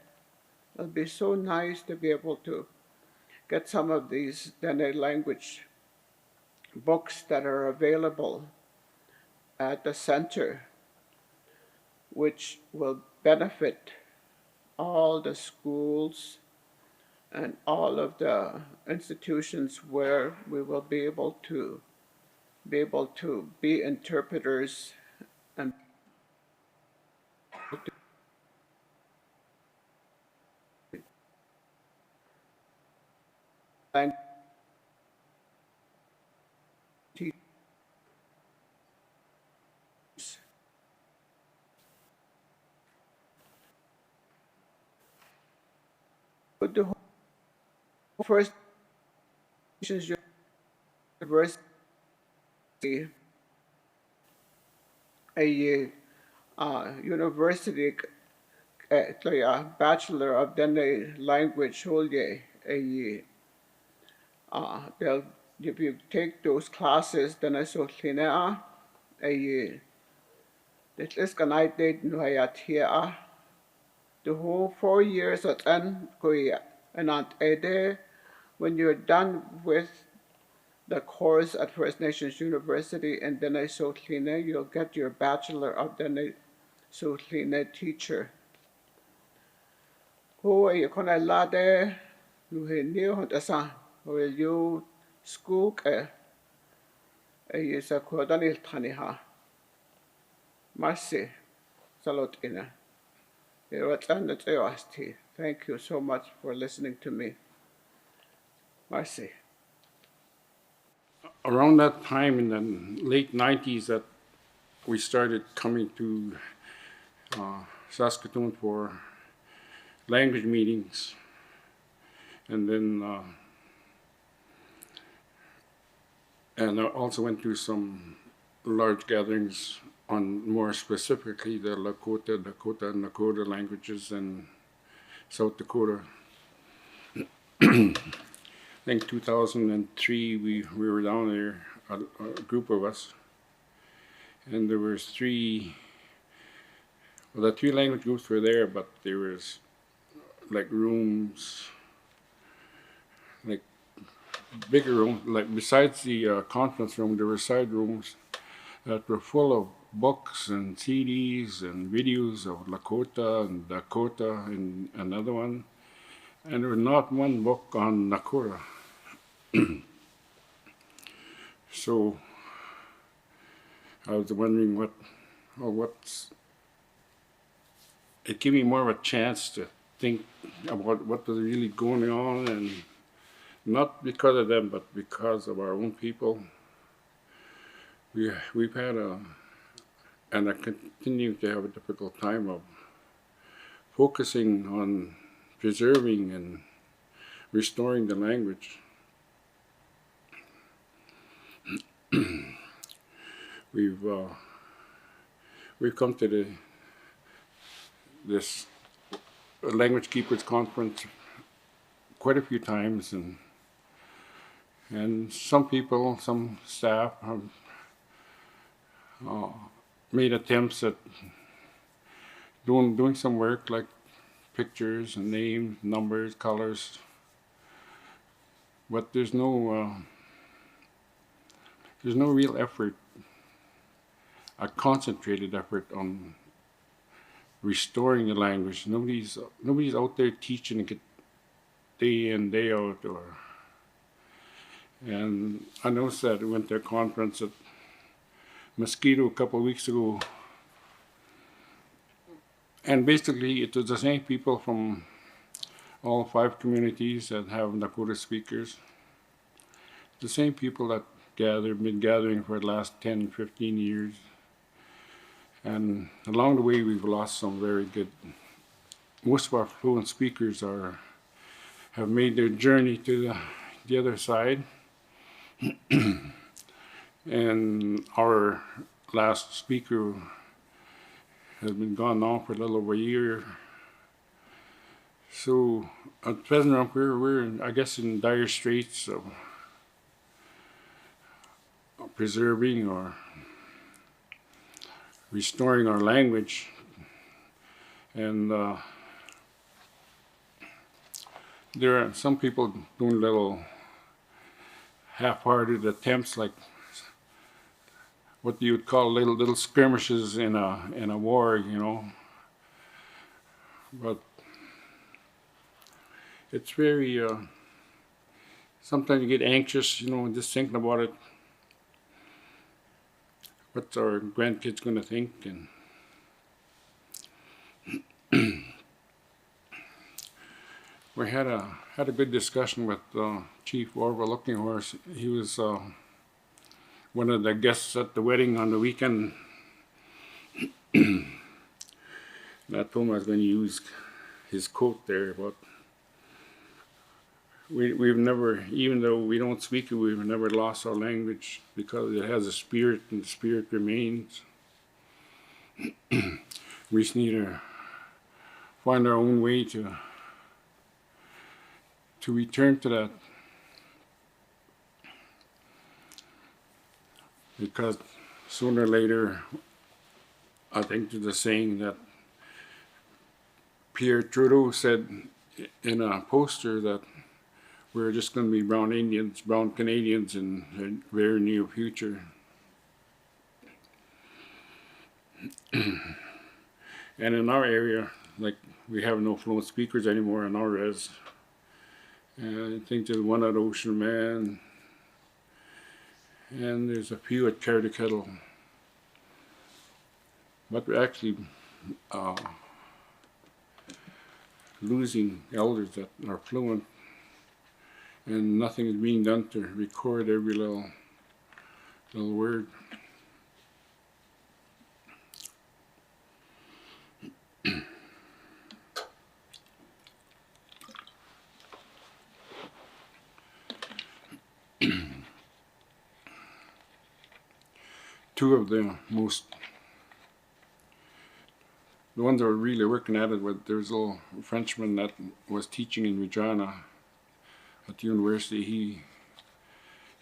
It'll be so nice to be able to get some of these Dene language books that are available at the center, which will benefit all the schools and all of the institutions where we will be able to be interpreters and language teachers. But the First Nations University, a university, a Bachelor of Dene Language, Holye, they'll, if you take those classes, then I saw Linea, a this is connected here. The whole 4 years at N Korea and at Ede, when you're done with the course at First Nations University and then I saw Linea, you'll get your Bachelor of Dene so Linea teacher. Who are you gonna lade? You knew what asa, will you school? Is a Kodanil Taniha. Mercy, Salotina. Thank you so much for listening to me. Mercy.
Around that time in the late 90s that we started coming to Saskatoon for language meetings, and then and I also went to some large gatherings on more specifically the Lakota, Dakota, and Nakota languages in South Dakota. I think 2003 we were down there, a group of us, and there was the 3 language groups were there, but there was like rooms, like bigger rooms, like besides the conference room, there were side rooms that were full of books and CDs and videos of Lakota and Dakota and another one. And there was not one book on Nakota. So I was wondering it gave me more of a chance to think about what was really going on, and not because of them, but because of our own people. We've had and I continue to have a difficult time of focusing on preserving and restoring the language. we've come to this language keepers conference quite a few times, and some people, some staff have made attempts at doing some work like pictures and names, numbers, colors, but there's no real effort, a concentrated effort on restoring the language. Nobody's out there teaching it day in, day out. And I noticed that I went to a conference at Mosquito a couple of weeks ago, and basically it was the same people from all 5 communities that have Nakota speakers, the same people that been gathering for the last 10, 15 years. And along the way, we've lost some very good, most of our fluent speakers have made their journey to the other side. And our last speaker has been gone now for a little over a year. So at present, we're I guess, in dire straits of preserving or restoring our language. And there are some people doing little half-hearted attempts, like what you would call little skirmishes in a war, you know. But it's very sometimes you get anxious, you know, just thinking about it. What's our grandkids going to think? And we had a good discussion with Chief Orville Looking Horse. He was one of the guests at the wedding on the weekend. And I told him I was going to use his quote there, but we've never, even though we don't speak it, we've never lost our language because it has a spirit, and the spirit remains. We just need to find our own way to return to that, because sooner or later, I think there's a saying that Pierre Trudeau said in a poster that we're just going to be brown Indians, brown Canadians in the very near future. And in our area, like, we have no fluent speakers anymore in our res. And I think there's one at Ocean Man, and there's a few at Carter Kettle. But we're actually losing elders that are fluent, and nothing is being done to record every little word. Two of the ones that were really working at it, there's a little Frenchman that was teaching in Regina at the university.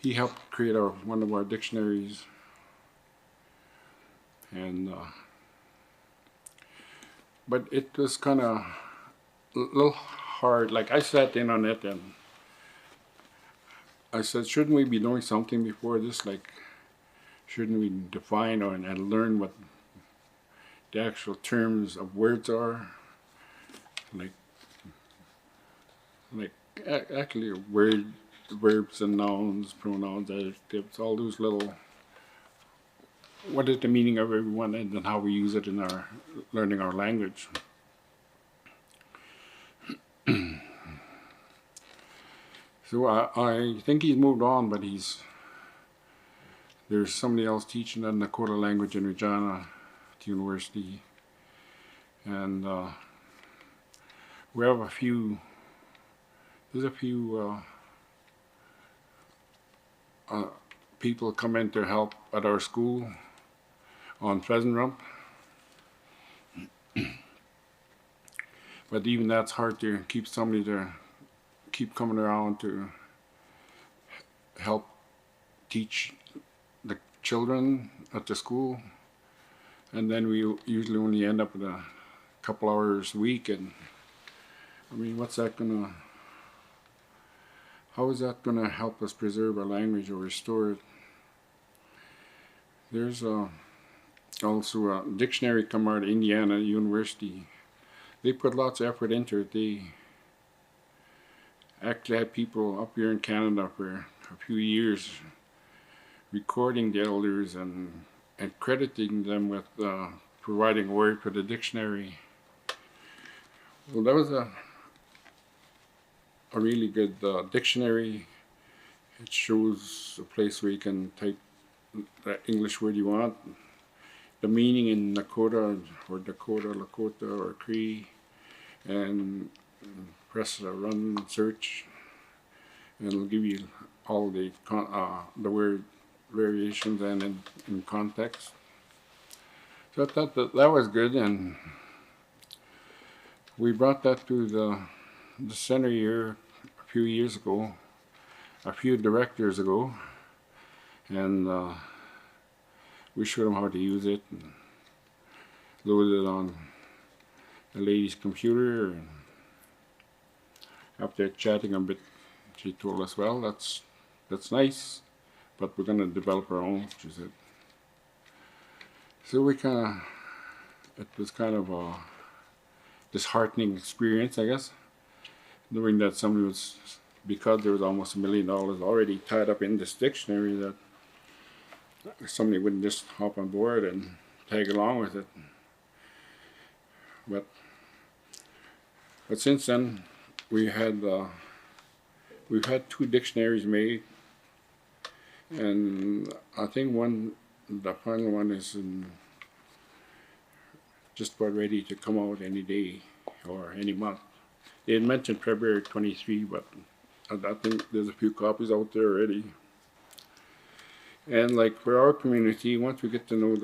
He helped create one of our dictionaries, and but it was kind of a little hard. Like, I sat in on it and I said, shouldn't we be doing something before this? Like, shouldn't we define and learn what the actual terms of words are? Like actually verbs and nouns, pronouns, adjectives, all those little, what is the meaning of everyone, and then how we use it in our learning our language. So I think he's moved on, but there's somebody else teaching the Nakota language in Regina at the university, and we have a few. There's a few people come in to help at our school, on Pheasant Rump. But even that's hard to keep somebody to keep coming around to help teach the children at the school. And then we usually only end up with a couple hours a week. And I mean, how is that gonna help us preserve our language or restore it? There's also a dictionary come out of Indiana University. They put lots of effort into it. They actually had people up here in Canada for a few years recording the elders and crediting them with providing a word for the dictionary. Well, that was a really good dictionary. It shows a place where you can type the English word you want, the meaning in Lakota or Lakota or Cree, and press a run search, and it'll give you all the word variations and in context. So I thought that was good, and we brought that to the center here a few years ago, a few directors ago, and we showed them how to use it, and loaded it on a lady's computer, and after chatting a bit, she told us, well, that's nice, but we're going to develop our own, she said. So it was kind of a disheartening experience, I guess, knowing that somebody was, because there was almost $1 million already tied up in this dictionary, that somebody wouldn't just hop on board and tag along with it. But since then, we've had 2 dictionaries made, and I think the final one is just about ready to come out any day or any month. They had mentioned February 23, but I think there's a few copies out there already. And like for our community, once we get to know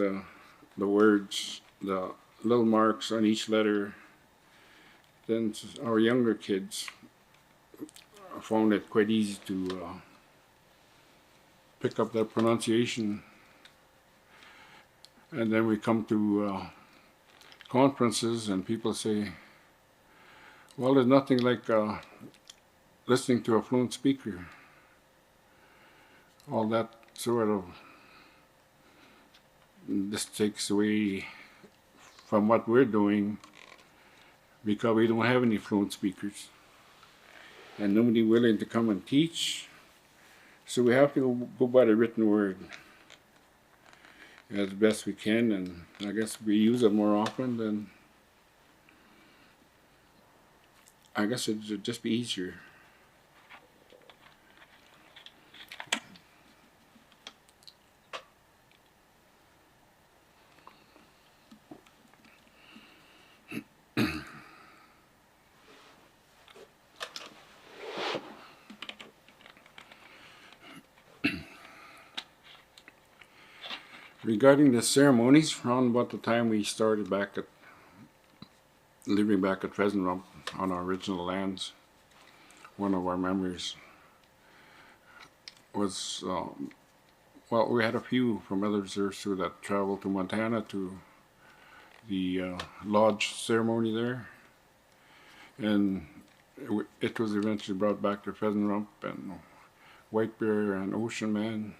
the words, the little marks on each letter, then our younger kids found it quite easy to pick up that pronunciation. And then we come to conferences and people say, well, there's nothing like listening to a fluent speaker. All that sort of just takes away from what we're doing, because we don't have any fluent speakers and nobody willing to come and teach. So we have to go by the written word as best we can, and I guess if we use it more often, then I guess it would just be easier. Regarding the ceremonies, around about the time we started living back at Pheasant Rump on our original lands, one of our memories was, well, we had a few from other reserves too that traveled to Montana to the lodge ceremony there, and it was eventually brought back to Pheasant Rump and White Bear and Ocean Man.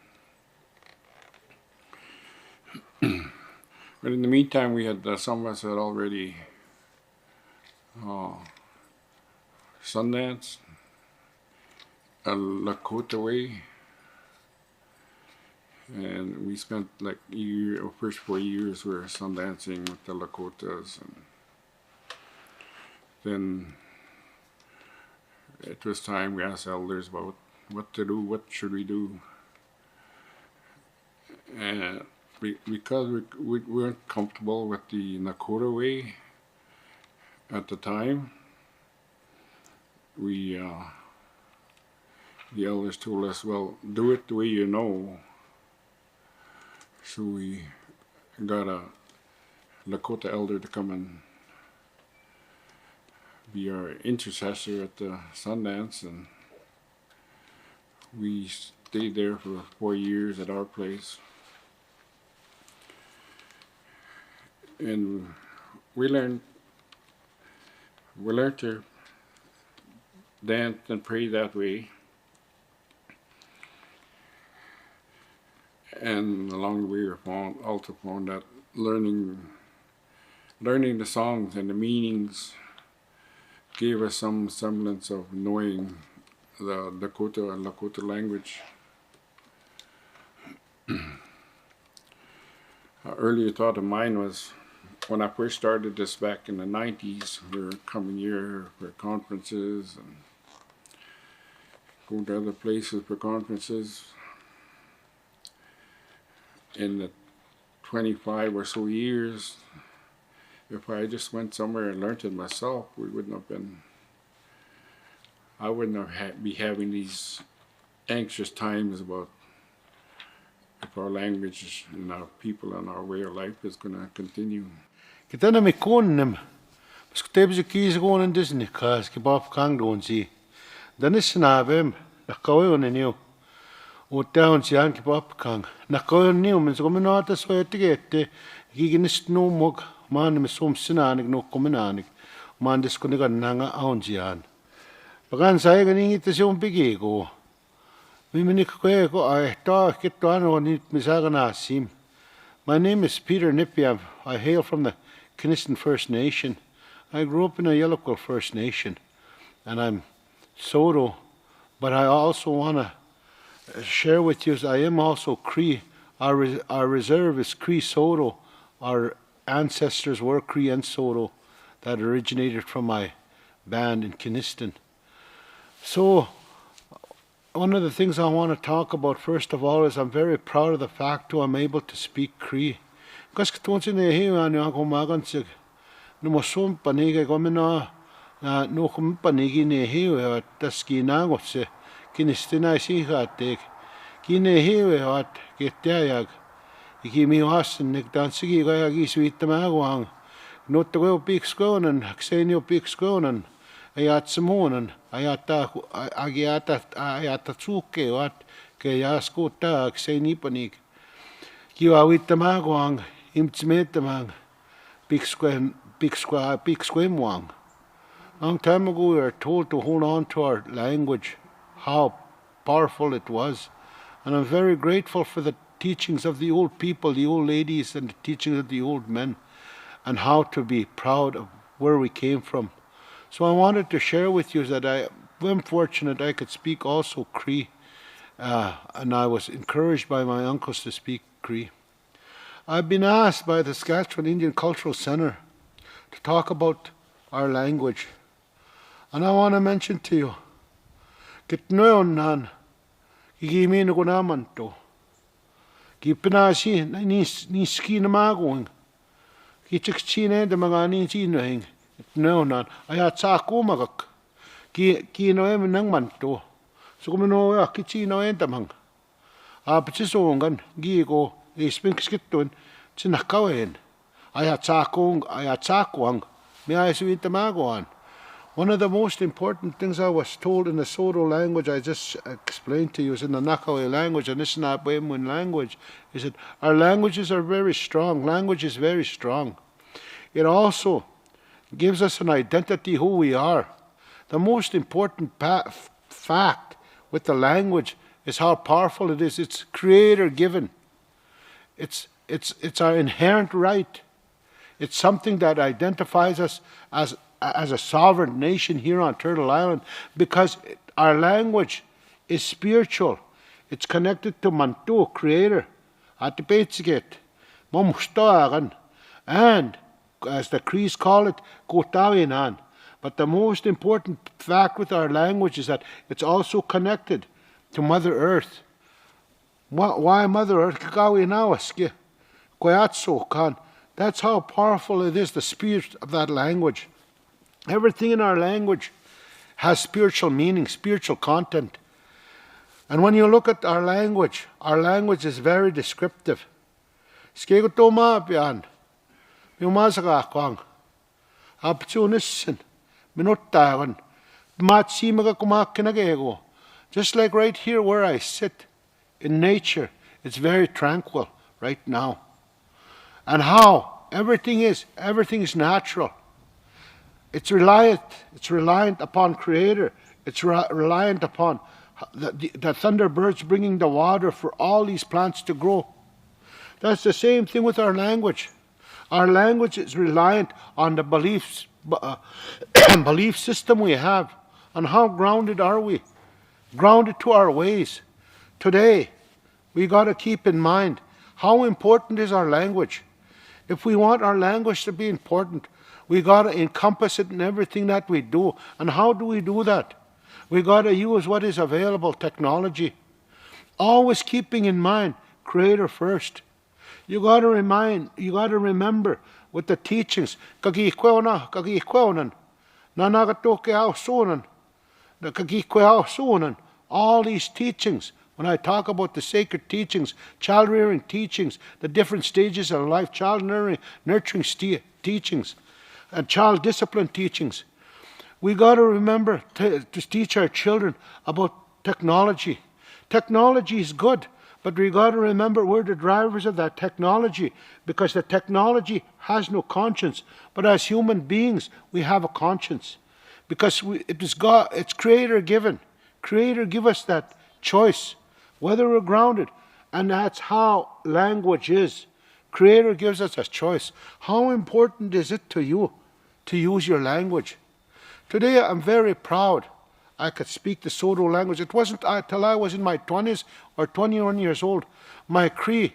But in the meantime, we had some of us had already Sundance, Lakota Way, and we spent like first 4 years we were sundancing with the Lakotas, and then it was time we asked elders about what to do, what should we do, and because we weren't comfortable with the Lakota way at the time, the elders told us, well, do it the way you know. So we got a Lakota elder to come and be our intercessor at the Sundance, and we stayed there for 4 years at our place. And we learned to dance and pray that way. And along the way, we also found that learning the songs and the meanings gave us some semblance of knowing the Dakota and Lakota language. An earlier thought of mine was, when I first started this back in the 90s, we were coming here for conferences and going to other places for conferences. In the 25 or so years, if I just went somewhere and learned it myself, I wouldn't be having these anxious times about if our language and our people and our way of life is going to continue.
Kita na may kunem, mas kutebs yung kis kunen Disney kas kibab kang doon si, danis sinabem nakawayon ninyo, utaon siyan kibab kang nakawayon niyo, men so kuminata so etikete, giginist no mog man me som sinanig no kuminanig, man diskunigan nanga aon siyan. Pagan saya ganing ito siya umpigi ko. Miminik ko ay ta kito ano nit misaga na sim. My name is Peter Nipiav. I hail from the Kiniston First Nation. I grew up in a Yellowquill First Nation, and I'm Soto, but I also want to share with you, I am also Cree. Our reserve is Cree Soto. Our ancestors were Cree and Soto that originated from my band in Kiniston. So, one of the things I want to talk about first of all is I'm very proud of the fact that I'm able to speak Cree. Because kung sinahiwa niyo ako magansig, numasum panigay ko na no kum panigi nehiwa at tas kinagot se kinistina sihatek kinehiwa at ketayag ikimiwasan nagdansigi kaya giswita magwang notago pikskonan haksenyo pikskonan ayat samonan ayata tsuke wat kaya skota hakseni panig kiwawita magwang imtsmetamang pikskwemwang. Long time ago we were told to hold on to our language, how powerful it was. And I'm very grateful for the teachings of the old people, the old ladies, and the teachings of the old men, and how to be proud of where we came from. So I wanted to share with you that I'm fortunate I could speak also Cree, and I was encouraged by my uncles to speak Cree. I've been asked by the Saskatchewan Indigenous Cultural Centre to talk about our language. And I want to mention to you, kitnoyon nan, kikimin ko naman to. Kipinasi, ni ski na magawing. Kichikchine de mga ninjinohing, kitnoyon nan, ayat sa ako magak. Kinoem nang manto. So kumino ya, kichinoen tamang. Apachisuongan, gigo, ispinkiskitun, sinakawen. Ayat sa akong, may I suit the magwan. One of the most important things I was told in the Soto language I just explained to you is in the Nakawe language, and this is not Wemun language, is that our languages are very strong. Language is very strong. It also gives us an identity who we are. The most important fact with the language is how powerful it is. It's creator given. It's our inherent right. It's something that identifies us as a sovereign nation here on Turtle Island, because our language is spiritual. It's connected to Mantu, Creator, Atipetsikit, Mamustagan, and, as the Crees call it, Kotawinan. But the most important fact with our language is that it's also connected to Mother Earth. Why Mother Earth? Kakawinawaski, Koyatso kan. That's how powerful it is, the spirit of that language. Everything in our language has spiritual meaning, spiritual content. And when you look at our language is very descriptive. Skego toma pian. Miumasa kwang. Opportunism. Minotagan. Matsimaga kumakinagego. Just like right here where I sit in nature, it's very tranquil right now. And how everything is natural. It's reliant upon Creator. It's reliant upon the thunderbirds bringing the water for all these plants to grow. That's the same thing with our language. Our language is reliant on the belief system we have. And how grounded are we? Grounded to our ways. Today, we got to keep in mind how important is our language. If we want our language to be important, we got to encompass it in everything that we do. And how do we do that? We got to use what is available, technology. Always keeping in mind, Creator first. You got to remember with the teachings, all these teachings. When I talk about the sacred teachings, child rearing teachings, the different stages of life, child nurturing teachings, and child discipline teachings, we got to remember to teach our children about technology. Technology is good, but we got to remember we're the drivers of that technology, because the technology has no conscience. But as human beings, we have a conscience, because it's Creator given. Creator give us that choice, whether we're grounded, and that's how language is. Creator gives us a choice. How important is it to you to use your language? Today I'm very proud I could speak the Soto language. It wasn't till I was in my 20s or 21 years old. My Cree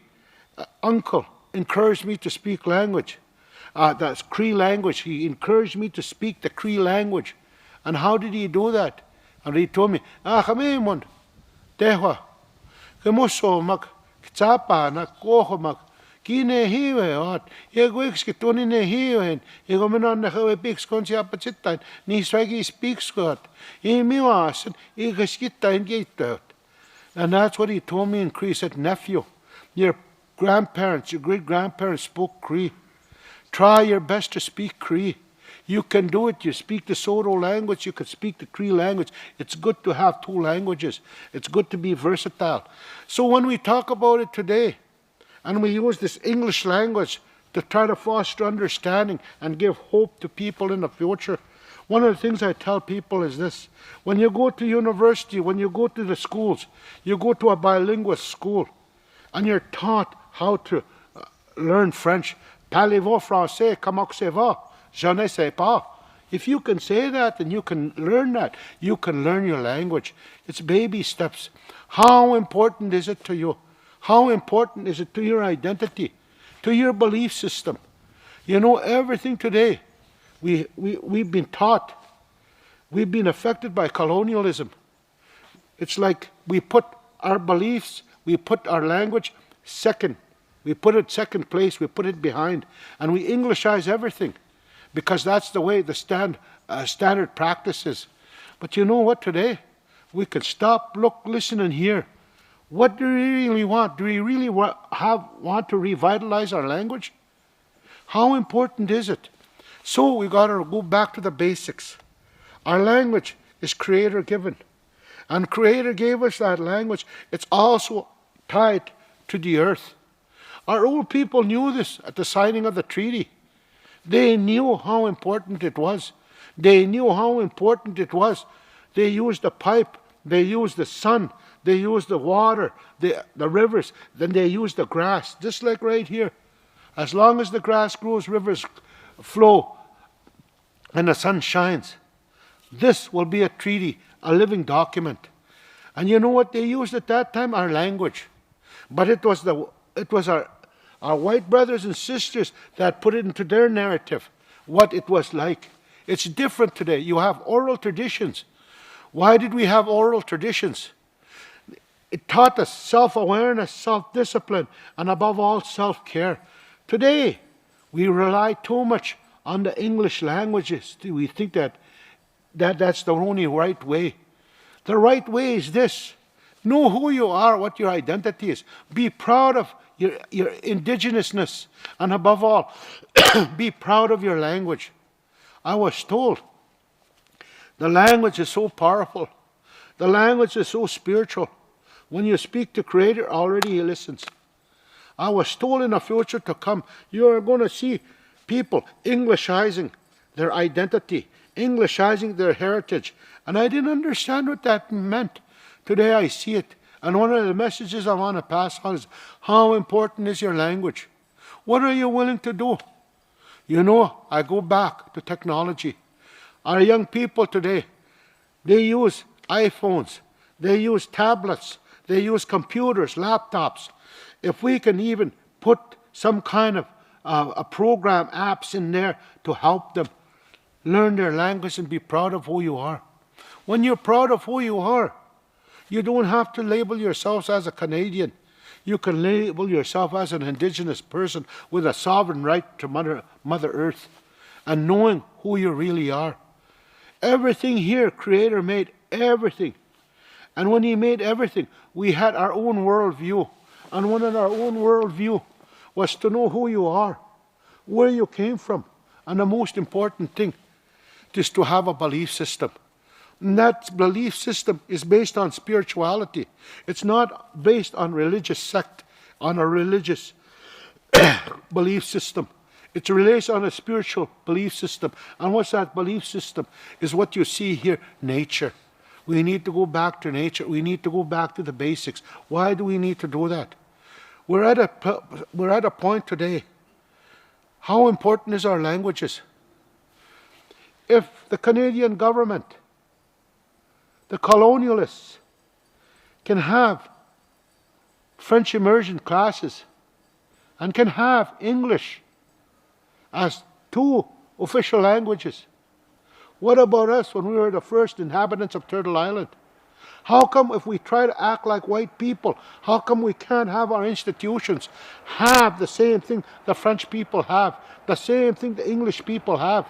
uncle encouraged me to speak language. That's Cree language. He encouraged me to speak the Cree language. And how did he do that? And he told me, Kamimon, Tehwa, Kemoso mag, Ktapa, na Koho mag, Kine hiwe, ot, Yeguix kituni ne hiwe, Yegomenon na Hawe Pix Consiapacitan, Niswagi speaks God, Emiwas, and Egaskita and Gate out. And that's what he told me in Cree. He said, nephew, your grandparents, your great grandparents spoke Cree. Try your best to speak Cree. You can do it. You speak the Soto language, you can speak the Cree language. It's good to have two languages. It's good to be versatile. So when we talk about it today, and we use this English language to try to foster understanding and give hope to people in the future, one of the things I tell people is this. When you go to university, when you go to the schools, you go to a bilingual school, and you're taught how to learn French. Parlez-vous français? Comment ça va? Je ne sais pas. If you can say that and you can learn that, you can learn your language. It's baby steps. How important is it to you? How important is it to your identity, to your belief system? You know, everything today, we've been taught, we've been affected by colonialism. It's like we put our beliefs, we put our language second. We put it second place, we put it behind, and we Englishize everything, because that's the way the standard practice is. But you know what, today? We can stop, look, listen, and hear. What do we really want? Do we really want to revitalize our language? How important is it? So we got to go back to the basics. Our language is Creator given. And Creator gave us that language. It's also tied to the earth. Our old people knew this at the signing of the treaty. They knew how important it was. They knew how important it was. They used the pipe, they used the sun, they used the water, the rivers, then they used the grass, just like right here. As long as the grass grows, rivers flow, and the sun shines. This will be a treaty, a living document. And you know what they used at that time? Our language. But it was our white brothers and sisters that put it into their narrative, what it was like. It's different today. You have oral traditions. Why did we have oral traditions? It taught us self-awareness, self-discipline, and above all, self-care. Today, we rely too much on the English languages. We think that's the only right way. The right way is this. Know who you are, what your identity is. Be proud of your indigenousness, and above all, be proud of your language. I was told the language is so powerful. The language is so spiritual. When you speak to Creator, already He listens. I was told in the future to come, you are going to see people Englishizing their identity, Englishizing their heritage. And I didn't understand what that meant. Today I see it. And one of the messages I want to pass on is, how important is your language? What are you willing to do? You know, I go back to technology. Our young people today, they use iPhones, they use tablets, they use computers, laptops. If we can even put some kind of a program, apps in there to help them learn their language and be proud of who you are. When you're proud of who you are, you don't have to label yourselves as a Canadian. You can label yourself as an Indigenous person with a sovereign right to Mother Earth and knowing who you really are. Everything here, Creator made everything. And when He made everything, we had our own worldview. And one of our own worldview was to know who you are, where you came from. And the most important thing is to have a belief system. And that belief system is based on spirituality. It's not based on religious sect, on a religious belief system. It's based on a spiritual belief system. And what's that belief system? Is what you see here, nature. We need to go back to nature. We need to go back to the basics. Why do we need to do that? We're at a point today. How important is our languages? If the Canadian government, the colonialists, can have French immersion classes and can have English as 2 official languages, what about us when we were the first inhabitants of Turtle Island? How come if we try to act like white people, how come we can't have our institutions have the same thing the French people have, the same thing the English people have,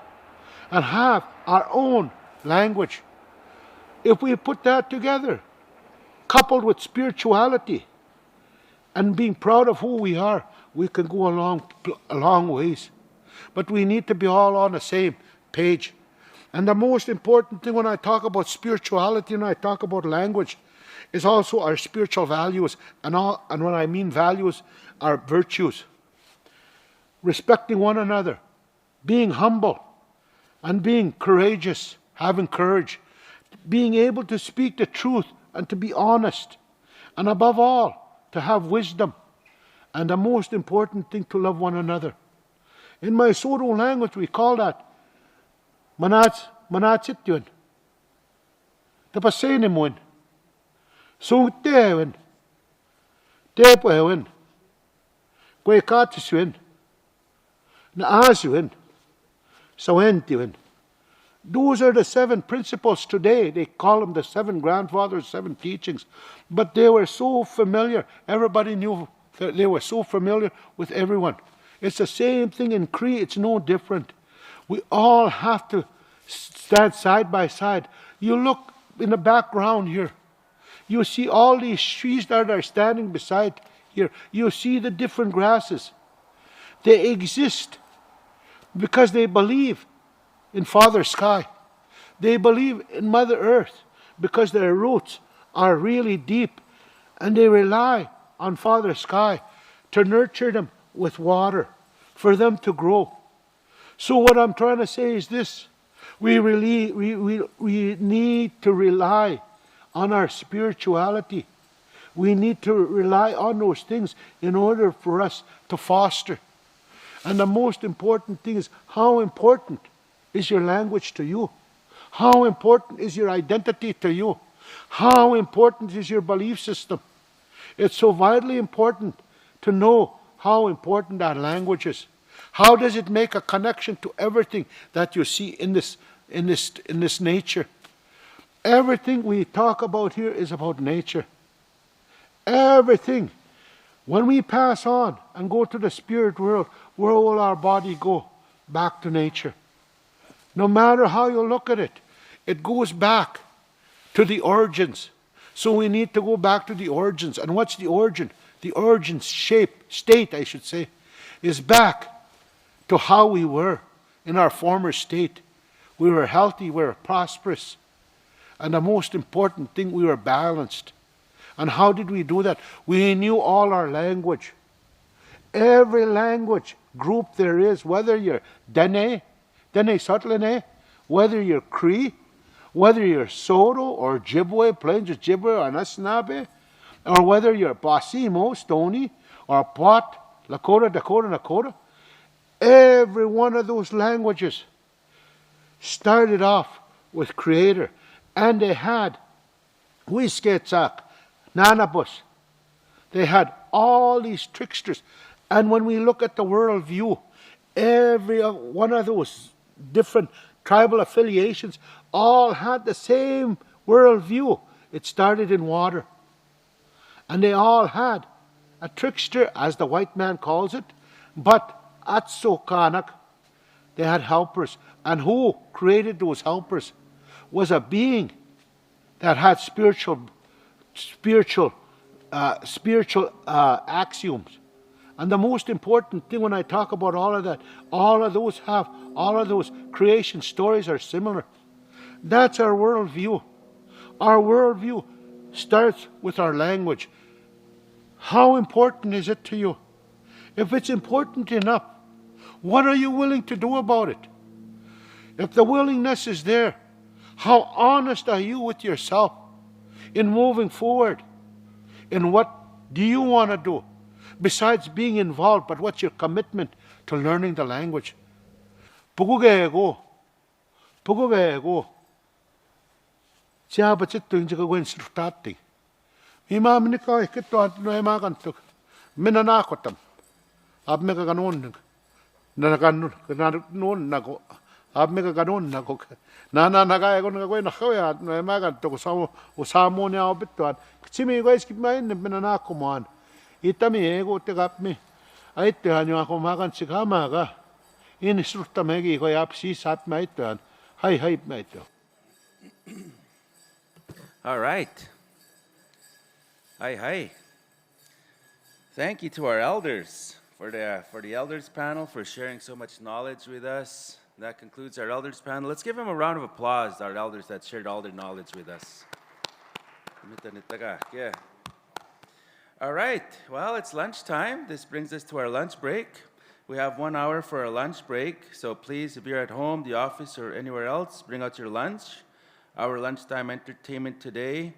and have our own language? If we put that together, coupled with spirituality and being proud of who we are, we can go a long ways. But we need to be all on the same page. And the most important thing when I talk about spirituality and I talk about language is also our spiritual values. And when I mean values, our virtues. Respecting one another, being humble, and being courageous, having courage, being able to speak the truth and to be honest, and above all, to have wisdom, and the most important thing, to love one another. In my Soro language, we call that manatsit yun. Tapasay ni mo yun. Sungte yun. Tepo yun. Kwe katis yun. Naas yun. Sawenti yun. Those are the 7 principles today. They call them the 7 grandfathers, 7 teachings. But they were so familiar. Everybody knew that they were so familiar with everyone. It's the same thing in Cree. It's no different. We all have to stand side by side. You look in the background here. You see all these trees that are standing beside here. You see the different grasses. They exist because they believe in Father Sky. They believe in Mother Earth because their roots are really deep, and they rely on Father Sky to nurture them with water for them to grow. So what I'm trying to say is this: we need to rely on our spirituality. We need to rely on those things in order for us to foster. And the most important thing is, how important is your language to you? How important is your identity to you? How important is your belief system? It's so vitally important to know how important that language is. How does it make a connection to everything that you see in this nature? Everything we talk about here is about nature. Everything. When we pass on and go to the spirit world, where will our body go? Back to nature. No matter how you look at it, it goes back to the origins. So we need to go back to the origins. And what's the origin? the origin state, I should say, is back to how we were in our former state. We were healthy, we were prosperous, and the most important thing, we were balanced. And how did we do that? We knew all our language. Every language group there is, whether you're Dene Sotlene, whether you're Cree, whether you're Soto or Ojibwe, Plains Ojibwe or Anishinaabe, or whether you're Basimo, Stony, or Pot, Lakota, Dakota, every one of those languages started off with Creator. And they had Wisketsak, Nanabus. They had all these tricksters. And when we look at the world view, every one of those different tribal affiliations all had the same world view. It started in water. And they all had a trickster, as the white man calls it, but Atso Kanak, they had helpers. And who created those helpers was a being that had spiritual axioms. And the most important thing when I talk about all of that, all of those creation stories are similar. That's our worldview. Our worldview starts with our language. How important is it to you? If it's important enough, what are you willing to do about it? If the willingness is there, how honest are you with yourself in moving forward? In what do you want to do? Besides being involved, but what's your commitment to learning the language? Pugugego. Siya ba chito yung jaga gwen srutati? Ima minika ikito at no ema kantuk. Minanakotam. Ab mega ganon. Naganon nako. Ab mega ganon nako. Nana nagaya ko nagawin nakawya at no ema kantuk. Usamo niya obito at simi ko iskip main minanako moan. Itami ego tegap mi. Ay tehan yung ako makan sikama ka. Inisruta megi ko yapsi sat maitoan. Hay maito.
All right. Hi. Thank you to our elders for the elders panel for sharing so much knowledge with us. That concludes our elders panel. Let's give them a round of applause, our elders that shared all their knowledge with us. Yeah. All right. Well, it's lunchtime. This brings us to our lunch break. We have 1 hour for our lunch break. So please, if you're at home, the office, or anywhere else, bring out your lunch. Our lunchtime entertainment today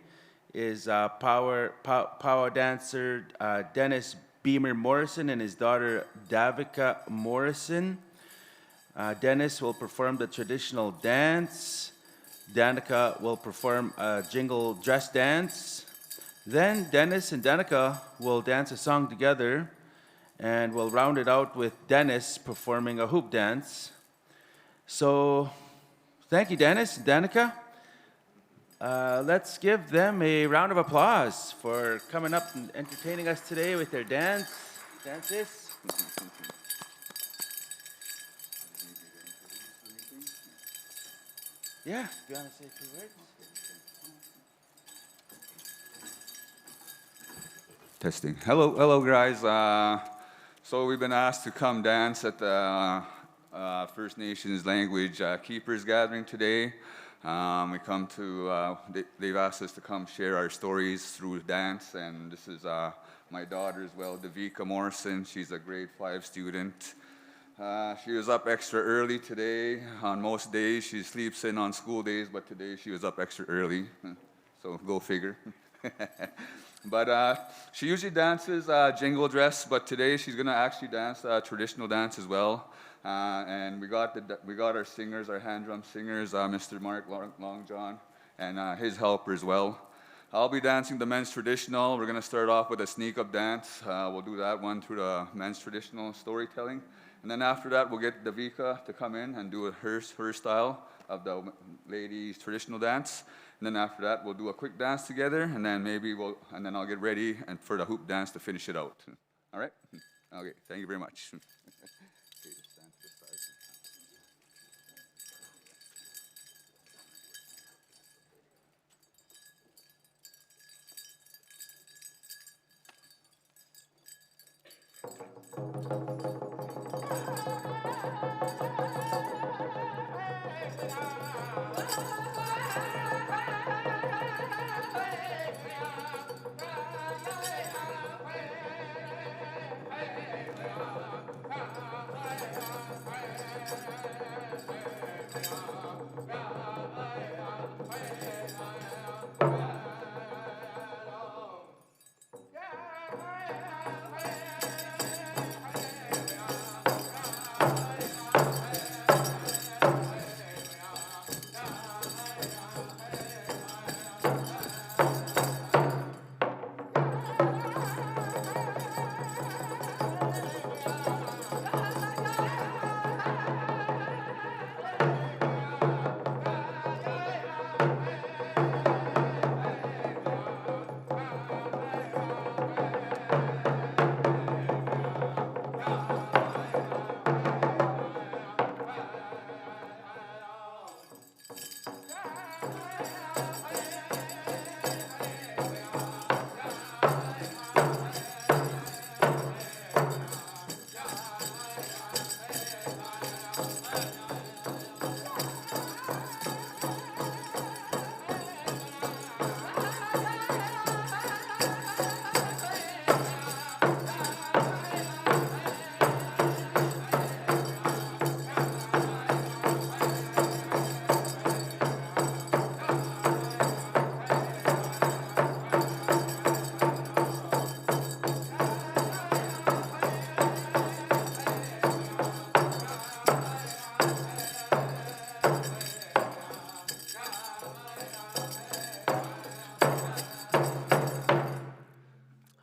is power dancer Dennis Beamer Morrison and his daughter Davika Morrison. Dennis will perform the traditional dance. Danica will perform a jingle dress dance. Then Dennis and Danica will dance a song together, and we'll round it out with Dennis performing a hoop dance. So thank you, Dennis and Danica. Let's give them a round of applause for coming up and entertaining us today with their dances. Yeah, do you want to say a few words?
Testing. Hello, guys. So we've been asked to come dance at the First Nations Language Keepers Gathering today. We come to, they've asked us to come share our stories through dance, and this is my daughter as well, Davika Morrison. She's a grade 5 student. She was up extra early today. On most days, she sleeps in on school days, but today she was up extra early, so go figure. But she usually dances jingle dress, but today she's gonna actually dance traditional dance as well. And we got our singers, our hand drum singers, Mr. Mark Long John, and his helper as well. I'll be dancing the men's traditional. We're gonna start off with a sneak up dance. We'll do that one through the men's traditional storytelling. And then after that, we'll get Davika to come in and do her style of the ladies' traditional dance. And then after that, we'll do a quick dance together, and then and then I'll get ready and for the hoop dance to finish it out. All right? Okay, thank you very much.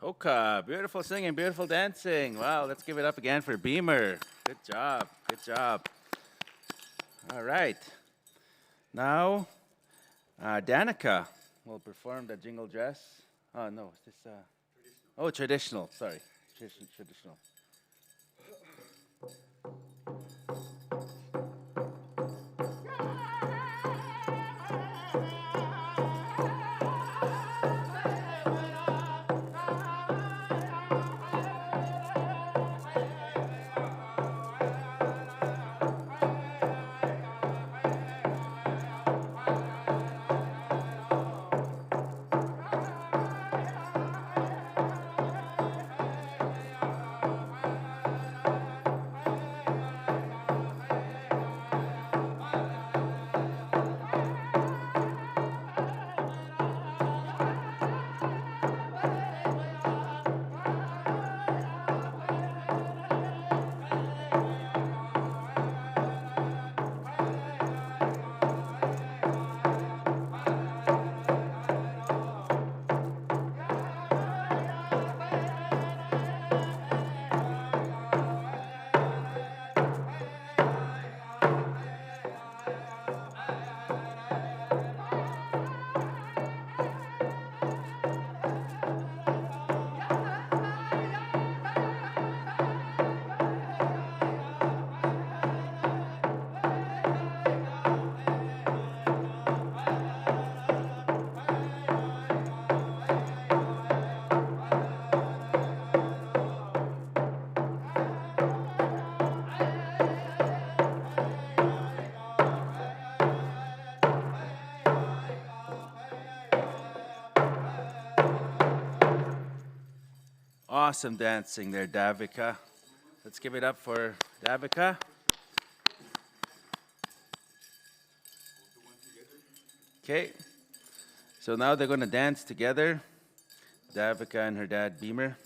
Oka, beautiful singing, beautiful dancing. Wow, let's give it up again for Beamer. Good job, good job. All right. Now, Danica will perform the jingle dress. Oh, no, is this, oh, traditional, sorry, traditional. Awesome dancing there, Davika. Let's give it up for Davika. Okay, so now they're going to dance together, Davika and her dad, Beamer.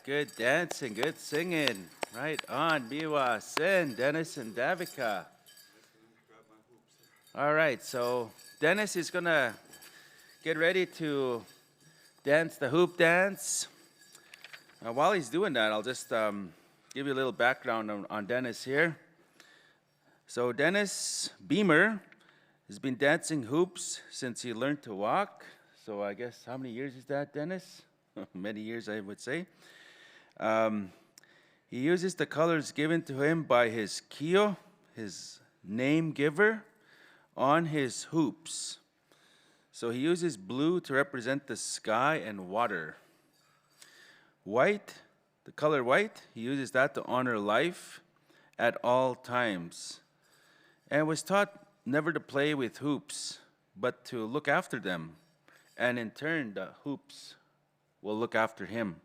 Good dancing, good singing. Right on, Biwa, Sin, Dennis, and Davika. All right, so Dennis is going to get ready to dance the hoop dance. While he's doing that, I'll just give you a little background on Dennis here. So Dennis Beamer has been dancing hoops since he learned to walk. So I guess, how many years is that, Dennis? Many years, I would say. He uses the colors given to him by his kio, his name giver, on his hoops. So he uses blue to represent the sky and water. White, the color white, he uses that to honor life at all times. And was taught never to play with hoops, but to look after them. And in turn, the hoops will look after him.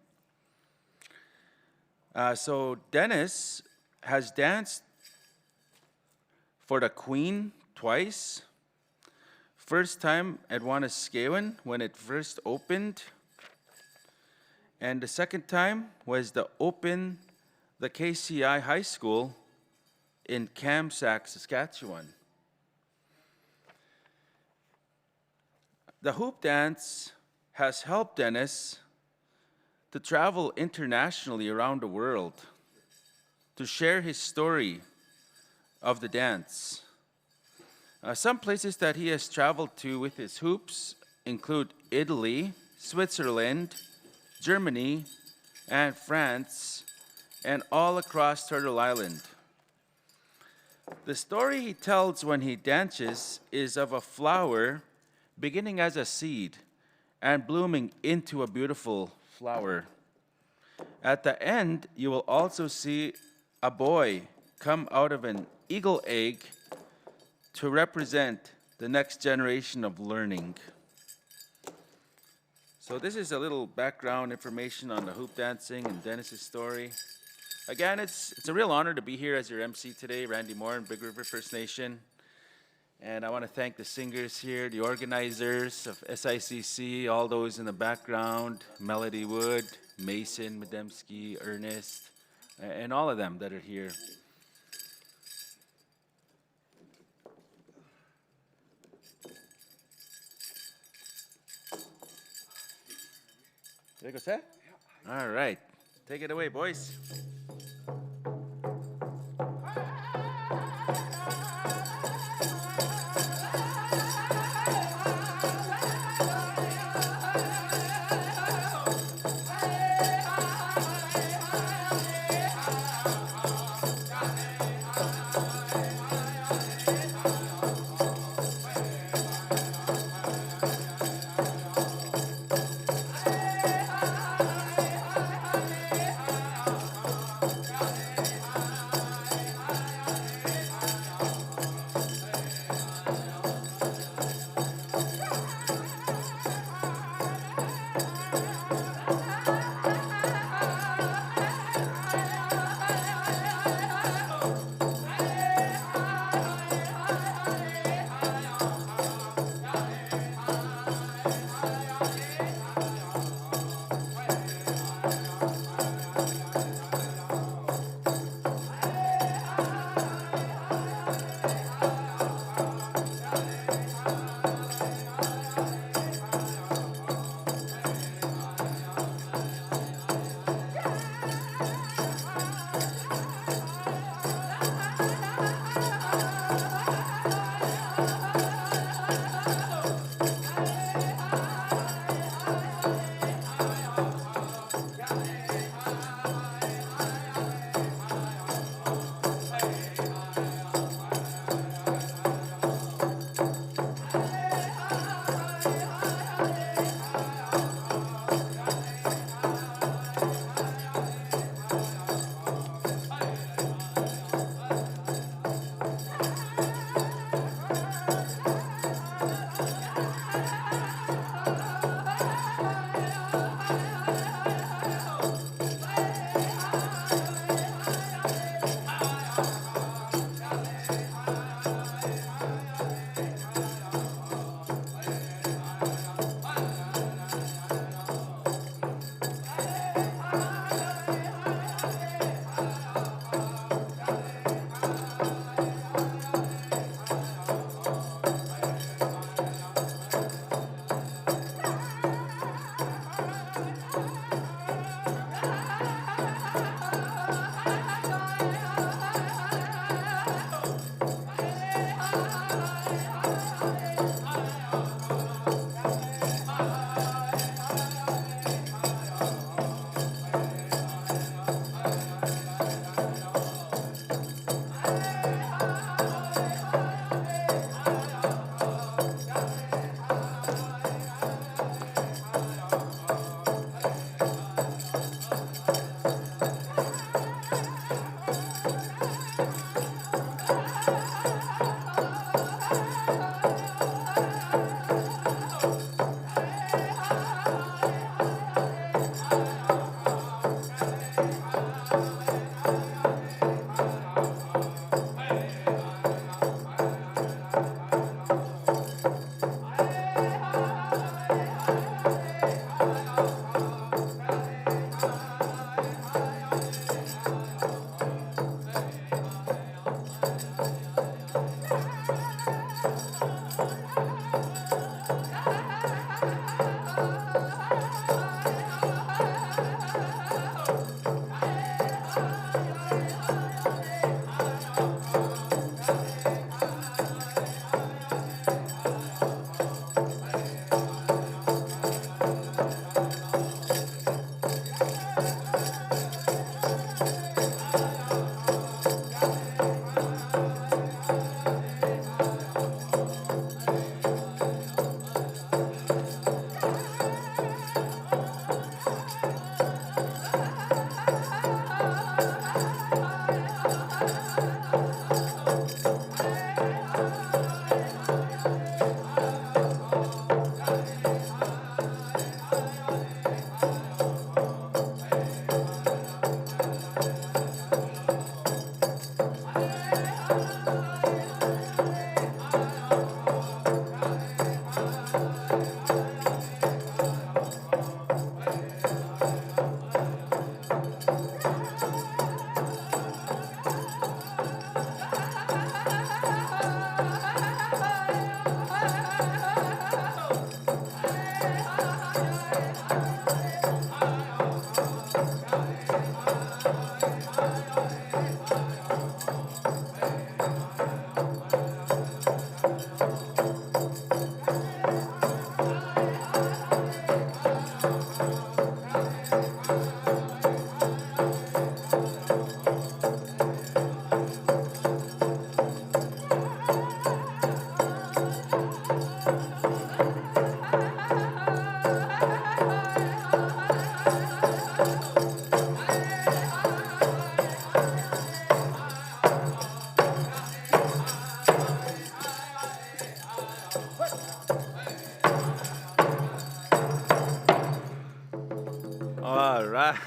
So Dennis has danced for the Queen twice, first time at Saskatchewan when it first opened. And the second time was to open the KCI High School in Kamsack, Saskatchewan. The hoop dance has helped Dennis to travel internationally around the world, to share his story of the dance. Some places that he has traveled to with his hoops include Italy, Switzerland, Germany, and France, and all across Turtle Island. The story he tells when he dances is of a flower beginning as a seed and blooming into a beautiful flower. At the end, you will also see a boy come out of an eagle egg to represent the next generation of learning. So this is a little background information on the hoop dancing and Dennis's story. Again, it's a real honor to be here as your MC today, Randy Moore and Big River First Nation. And I want to thank the singers here, the organizers of SICC, all those in the background, Melody Wood, Mason, Medemski, Ernest, and all of them that are here. There you go, set? All right. Take it away, boys.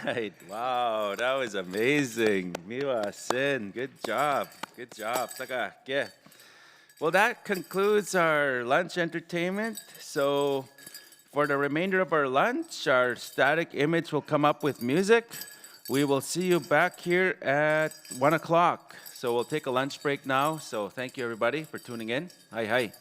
right. Wow, that was amazing. Miwa Sin, good job. Good job. Taka, yeah. Well, that concludes our lunch entertainment. So for the remainder of our lunch, our static image will come up with music. We will see you back here at 1 o'clock. So we'll take a lunch break now. So thank you, everybody, for tuning in. Hi, hi.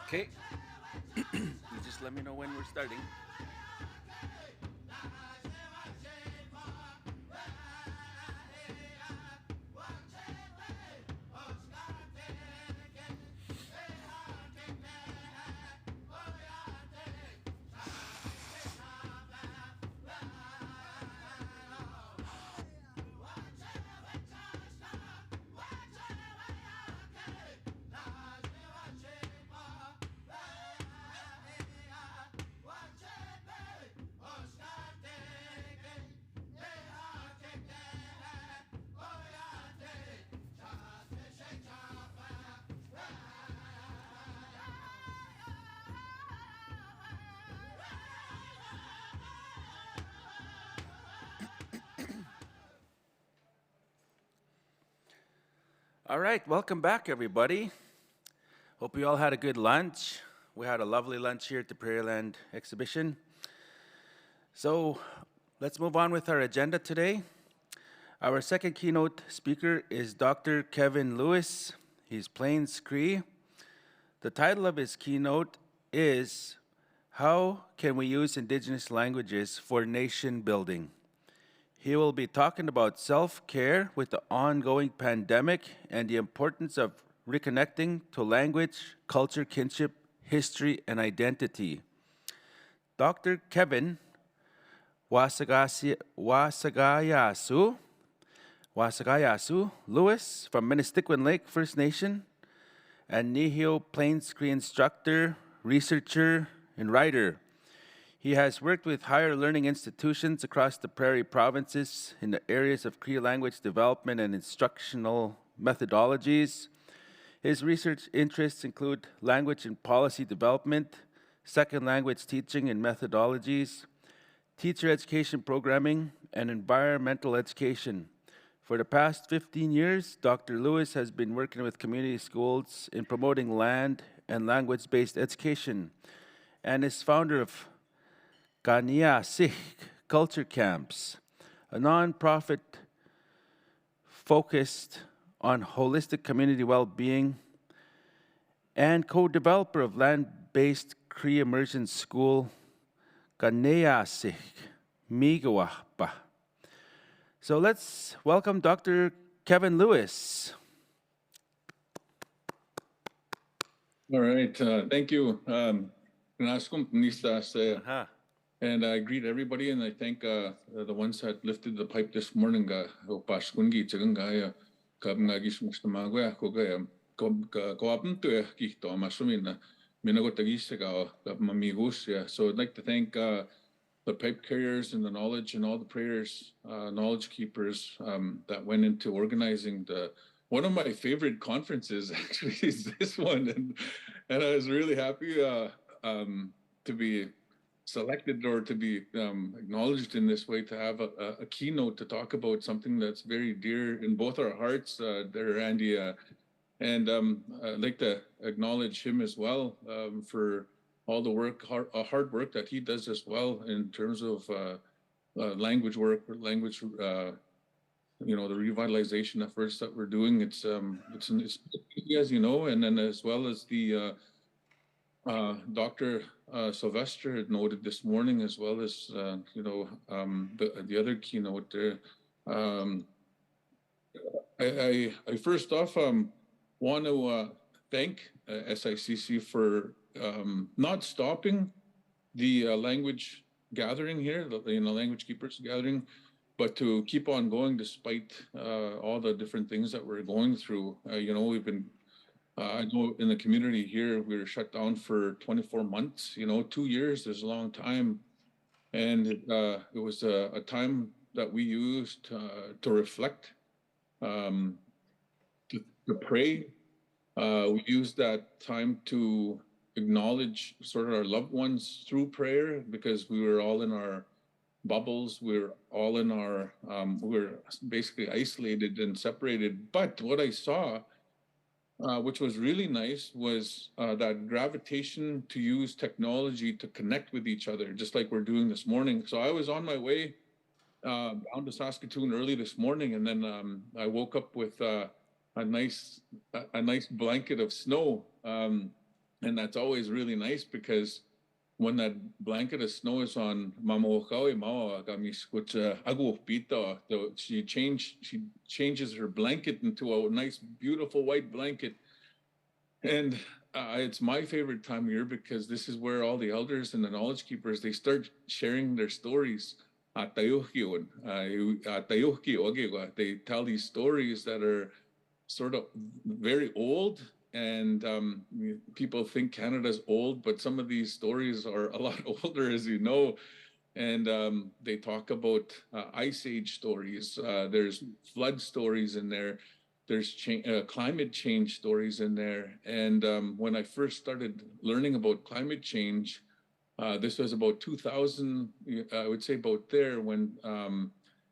Okay. You just let me know when we're starting. All right, welcome back, everybody. Hope you all had a good lunch. We had a lovely lunch here at the Prairieland exhibition. So let's move on with our agenda today. Our second keynote speaker is Dr. Kevin Lewis. He's Plains Cree. The title of his keynote is How Can We Use Indigenous Languages for Nation Building? He will be talking about self-care with the ongoing pandemic and the importance of reconnecting to language, culture, kinship, history, and identity. Dr. Kevin Wasagayasu Lewis from Ministiquin Lake First Nation and Nihio Plains Cree instructor, researcher, and writer. He has worked with higher learning institutions across the Prairie provinces in the areas of Cree language development and instructional methodologies. His research interests include language and policy development, second language teaching and methodologies, teacher education programming, and environmental education. For the past 15 years, Dr. Lewis has been working with community schools in promoting land and language-based education and is founder of SICC Culture Camps, a nonprofit focused on holistic community well-being, and co-developer of land-based Cree immersion school, SICC Migawahpa. So let's welcome Dr. Kevin Lewis.
All right, thank you. And I greet everybody, and I thank the ones that lifted the pipe this morning. So I'd like to thank the pipe carriers and the knowledge and all the prayers, knowledge keepers that went into organizing one of my favorite conferences actually is this one, and I was really happy to be selected or to be acknowledged in this way, to have a keynote to talk about something that's very dear in both our hearts, there, Randy. And I'd like to acknowledge him as well for all the hard work that he does as well in terms of language work, language, the revitalization efforts that we're doing. It's as you know, and then as well as the Dr. Sylvester had noted this morning, as well as the other keynote there. I first off want to thank SICC for not stopping the language gathering here, the language keepers gathering, but to keep on going despite all the different things that we're going through. We've been I know in the community here, we were shut down for 24 months. 2 years is a long time. And it was a time that we used to reflect, to pray. We used that time to acknowledge sort of our loved ones through prayer, because we were all in our bubbles. We were all in we were basically isolated and separated. But what I saw, which was really nice, was that gravitation to use technology to connect with each other, just like we're doing this morning. So I was on my way down to Saskatoon early this morning, and then I woke up with a nice blanket of snow. And that's always really nice because when that blanket of snow is on Mamokawi Mawa Gamis, which Agu Pita, she changes her blanket into a nice, beautiful white blanket. And it's my favorite time of year because this is where all the elders and the knowledge keepers, they start sharing their stories. They tell these stories that are sort of very old, and people think Canada's old, but some of these stories are a lot older, as you know. And they talk about ice age stories. There's flood stories in there. There's climate change stories in there. And when I first started learning about climate change, this was about 2000, I would say about there, when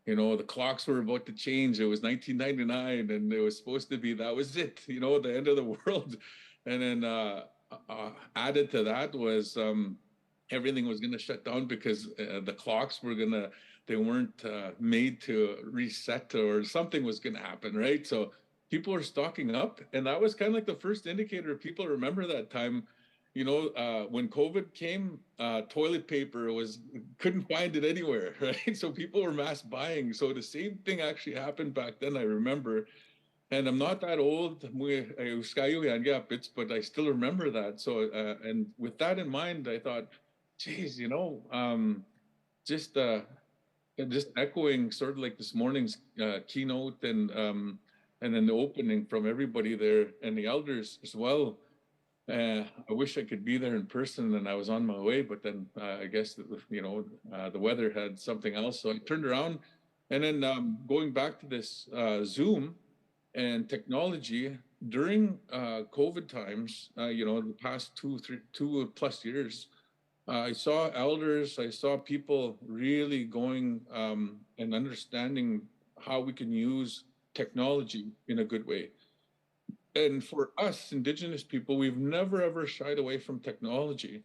the clocks were about to change. It was 1999, and it was supposed to be, that was it, the end of the world. And then added to that was everything was going to shut down because the clocks were they weren't made to reset, or something was going to happen, right? So people were stocking up, and that was kind of like the first indicator. People remember that time. When COVID came, toilet paper couldn't find it anywhere, right? So people were mass buying. So the same thing actually happened back then, I remember. And I'm not that old, but I still remember that. So, and with that in mind, I thought, geez, just echoing sort of like this morning's keynote, and then the opening from everybody there and the elders as well. I wish I could be there in person, and I was on my way, but then I guess the weather had something else. So I turned around, and then going back to this Zoom and technology during COVID times, the past 2+ years, I saw elders, I saw people really going and understanding how we can use technology in a good way. And for us Indigenous people, we've never ever shied away from technology.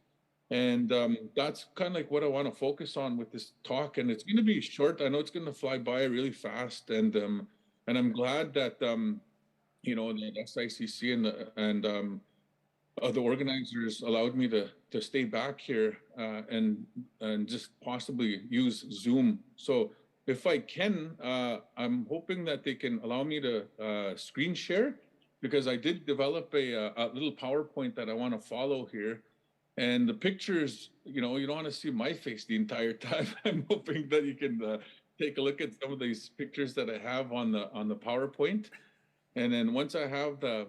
And that's kind of like what I want to focus on with this talk. And it's going to be short. I know it's going to fly by really fast. And I'm glad that, the SICC and the organizers allowed me to stay back here and just possibly use Zoom. So if I can, I'm hoping that they can allow me to screen share, because I did develop a little PowerPoint that I want to follow here. And the pictures, you don't want to see my face the entire time. I'm hoping that you can take a look at some of these pictures that I have on the PowerPoint. And then once I have the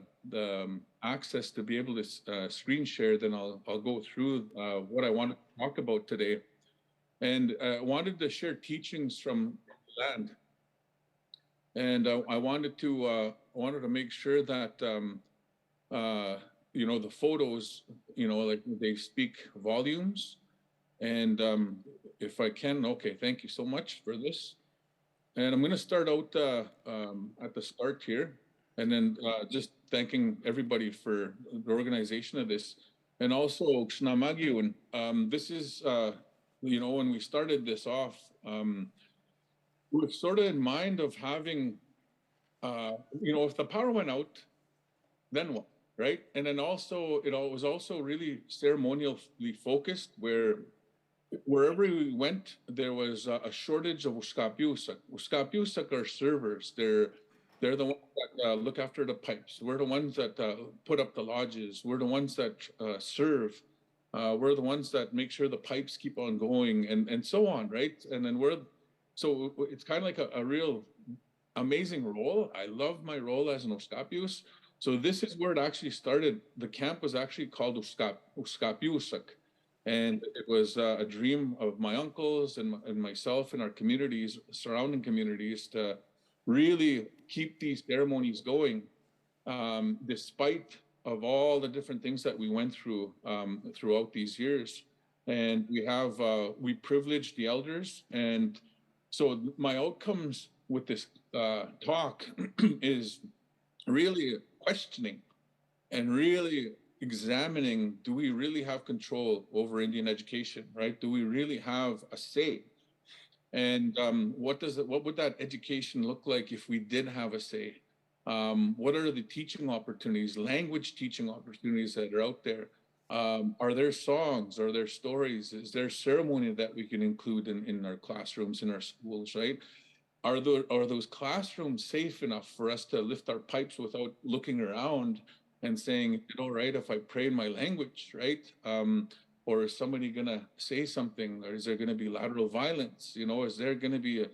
access to be able to screen share, then I'll go through what I want to talk about today. And I wanted to share teachings from land. And I wanted to make sure that the photos, like they speak volumes. And if I can, okay, thank you so much for this. And I'm going to start out at the start here, and then just thanking everybody for the organization of this, and also Xnamagiun. This is when we started this off, we're sort of in mind of having, if the power went out, then what, right? And then also, it was also really ceremonially focused, where wherever we went, there was a shortage of Uskapiusak. Uskapiusak are servers. They're the ones that look after the pipes. We're the ones that put up the lodges. We're the ones that serve. We're the ones that make sure the pipes keep on going, and so on, right? And then so it's kind of like a real amazing role. I love my role as an Uskapius. So this is where it actually started. The camp was actually called Uskapiusak. And it was a dream of my uncles and myself and our communities, surrounding communities, to really keep these ceremonies going, despite of all the different things that we went through throughout these years. And we privileged the elders. And so my outcomes with this talk is really questioning and really examining, do we really have control over Indian education, right? Do we really have a say? And what would that education look like if we did have a say? What are the teaching opportunities, language teaching opportunities that are out there? Are there songs? Are there stories? Is there ceremony that we can include in our classrooms, in our schools, right? Are those classrooms safe enough for us to lift our pipes without looking around and saying, you know, right, if I pray in my language, right? Or is somebody gonna say something? Or is there gonna be lateral violence? You know, is there gonna be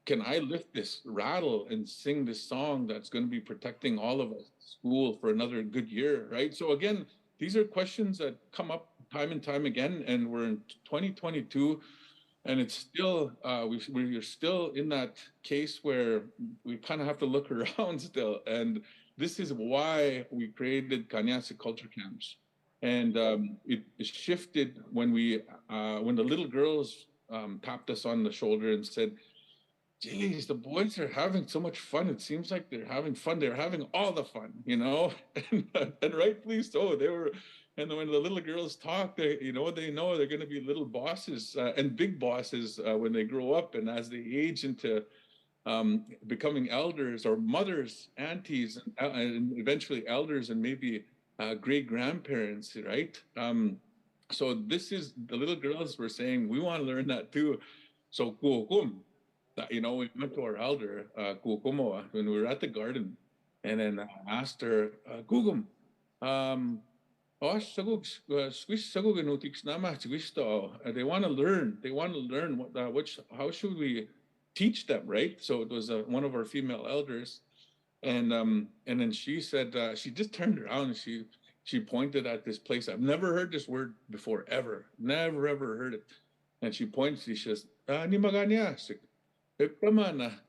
can I lift this rattle and sing this song that's gonna be protecting all of us at school for another good year, right? So again, these are questions that come up time and time again, and we're in 2022, and it's still, we're still in that case where we kind of have to look around still. And this is why we created Kanyasi Culture Camps. And it shifted when when the little girls tapped us on the shoulder and said, geez, the boys are having so much fun. It seems like they're having fun. They're having all the fun, you know, and rightfully so. They were, and when the little girls talk, they know they're going to be little bosses and big bosses when they grow up, and as they age into becoming elders or mothers, aunties, and eventually elders, and maybe great grandparents, right? So this is the little girls were saying, we want to learn that too. So you know, we went to our elder, Kukumoa, when we were at the garden, and then I asked her, Gugum, they want to learn. They want to learn how should we teach them, right? So it was one of our female elders, and then she said, she just turned around and she pointed at this place. I've never heard this word before, ever, never ever heard it. And she points. She says, "Ni maganya."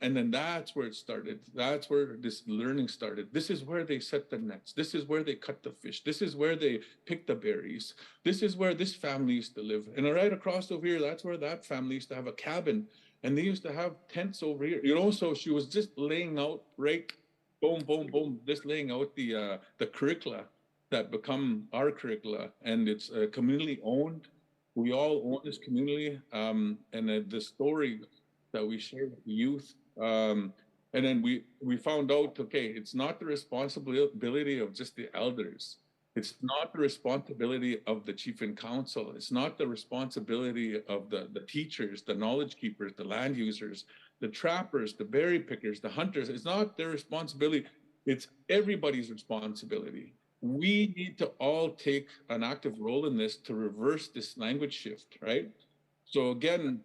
And then that's where it started. That's where this learning started. This is where they set the nets. This is where they cut the fish. This is where they pick the berries. This is where this family used to live. And right across over here, that's where that family used to have a cabin. And they used to have tents over here. You know, so she was just laying out, right, boom, boom, boom, just laying out the curricula that become our curricula. And it's community owned. We all own this community. And the story that we share with the youth. And then we found out, okay, it's not the responsibility of just the elders. It's not the responsibility of the chief and council. It's not the responsibility of the teachers, the knowledge keepers, the land users, the trappers, the berry pickers, the hunters. It's not their responsibility. It's everybody's responsibility. We need to all take an active role in this to reverse this language shift, right? So again,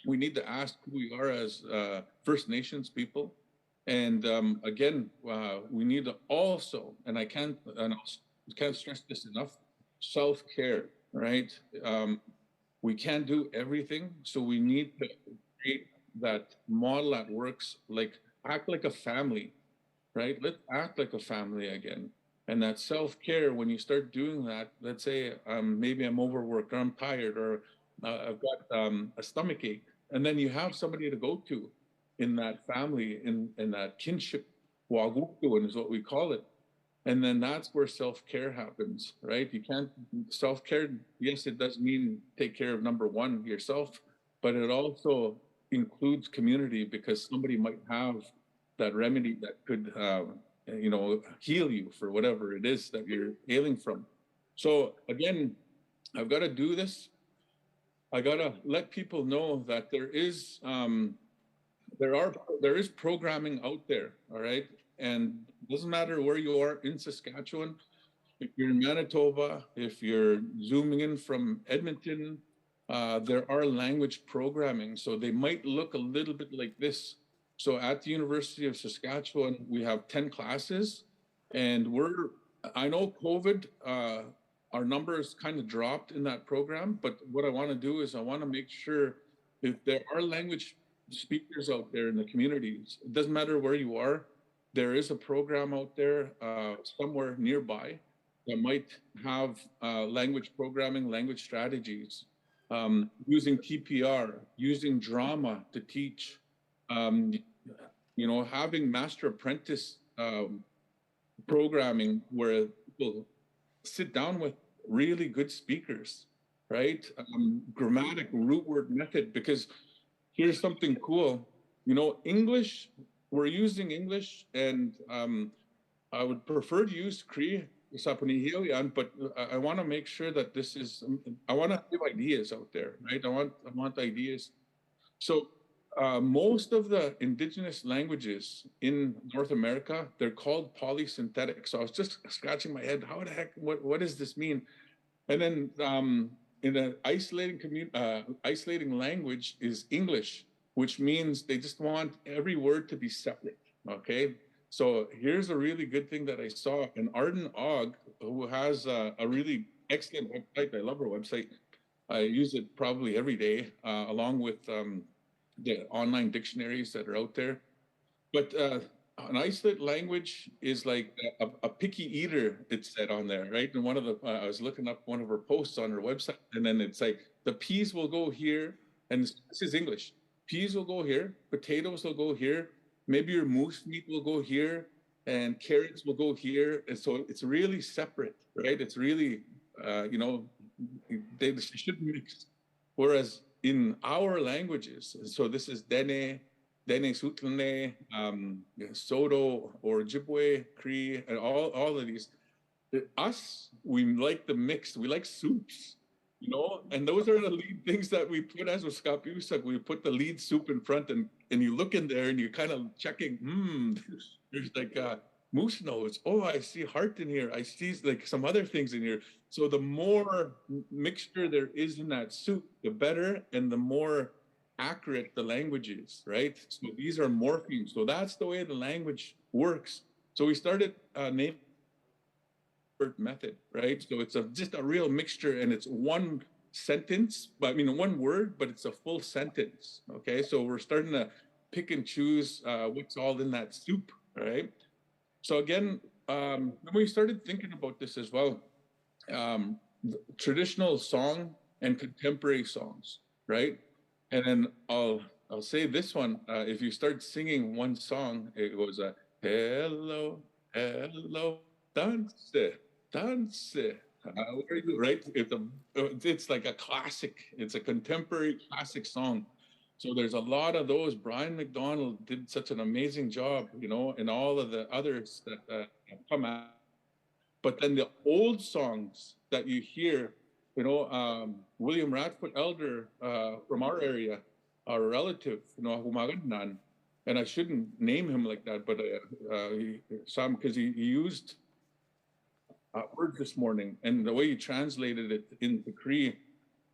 we need to ask who we are as First Nations people. And again, we need to also, and I can't stress this enough, self-care, right? We can't do everything, so we need to create that model that works, like act like a family, right? Let's act like a family again. And that self-care, when you start doing that, let's say maybe I'm overworked or I'm tired or I've got a stomach ache, and then you have somebody to go to in that family, in that kinship, waguktuan is what we call it. And then that's where self-care happens, right? You can't, self-care, yes, it does mean take care of number one, yourself, but it also includes community, because somebody might have that remedy that could, you know, heal you for whatever it is that you're ailing from. So again, I've got to do this. I gotta let people know that there is programming out there, all right? And it doesn't matter where you are in Saskatchewan, if you're in Manitoba, if you're zooming in from Edmonton, there are language programming. So they might look a little bit like this. So at the University of Saskatchewan, we have 10 classes, and I know COVID, our numbers kind of dropped in that program, but what I want to do is I want to make sure if there are language speakers out there in the communities, it doesn't matter where you are, there is a program out there somewhere nearby that might have language programming, language strategies, using TPR, using drama to teach, you know, having master apprentice programming where people sit down with really good speakers, right? Grammatic, root word method, because here's something cool. You know, English, we're using English, and I would prefer to use Cree sa panihil yan, but I want to make sure that this is, I want to give ideas out there, right? I want ideas. So most of the indigenous languages in North America, they're called polysynthetic. So I was just scratching my head, how the heck, what does this mean? And then in an isolating language is English, which means they just want every word to be separate, okay? So here's a really good thing that I saw. An Arden Og, who has a really excellent website, I love her website. I use it probably every day, along with the online dictionaries that are out there. But an isolate language is like a picky eater, it said on there, right? And one of the, I was looking up one of her posts on her website, and then it's like, the peas will go here, and this is English. Peas will go here, potatoes will go here, maybe your moose meat will go here, and carrots will go here. And so it's really separate, right? It's really, you know, they shouldn't mix. Whereas in our languages, so this is Dene Sutlane, Soto, or Ojibwe, Cree, and all of these. Us, we like the mixed. We like soups, you know, and those are the lead things that we put as Waskapiusak. We put the lead soup in front, and you look in there and you're kind of checking. There's like moose nose. Oh, I see heart in here. I see like some other things in here. So the more mixture there is in that soup, the better, and the more accurate the language is, right? So these are morphemes. So that's the way the language works. So we started naming method, right? So it's just a real mixture, and it's one sentence, but I mean one word, but it's a full sentence. Okay, so we're starting to pick and choose what's all in that soup, right? So again, when we started thinking about this as well, traditional song and contemporary songs, right? And then I'll say this one. If you start singing one song, it goes hello, hello, dance, dance. How are you? Right? It's like a classic. It's a contemporary classic song. So there's a lot of those. Brian McDonald did such an amazing job, you know, and all of the others that come out. But then the old songs that you hear, you know, William Radford Elder from our area, our relative, you know, Humagandnan, and I shouldn't name him like that, but because he used a word this morning, and the way he translated it into Cree,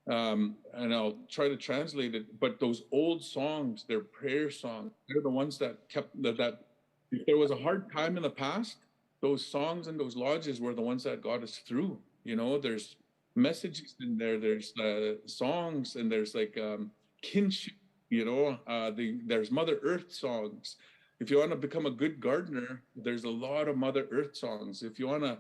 and I'll try to translate it, but those old songs, they're prayer songs. They're the ones that kept that if there was a hard time in the past, those songs and those lodges were the ones that got us through. You know, there's messages in there, there's songs, and there's like kinship, you know, there's Mother Earth songs. If you want to become a good gardener, there's a lot of Mother Earth songs. If you want to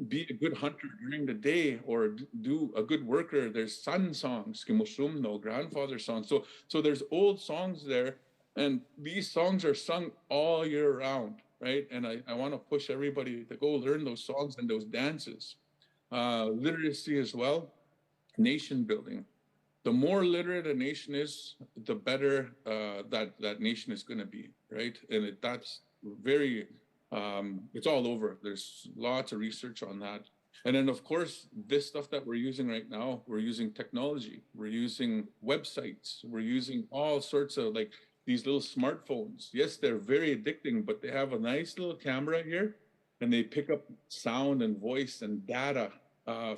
be a good hunter during the day or do a good worker, there's sun songs, no grandfather songs. So there's old songs there, and these songs are sung all year round, right? And I want to push everybody to go learn those songs and those dances. Literacy as well, nation building. The more literate a nation is, the better that nation is going to be, right? And that's very, it's all over. There's lots of research on that. And then, of course, this stuff that we're using right now, we're using technology, we're using websites, we're using all sorts of like these little smartphones. Yes, they're very addicting, but they have a nice little camera here, and they pick up sound and voice and data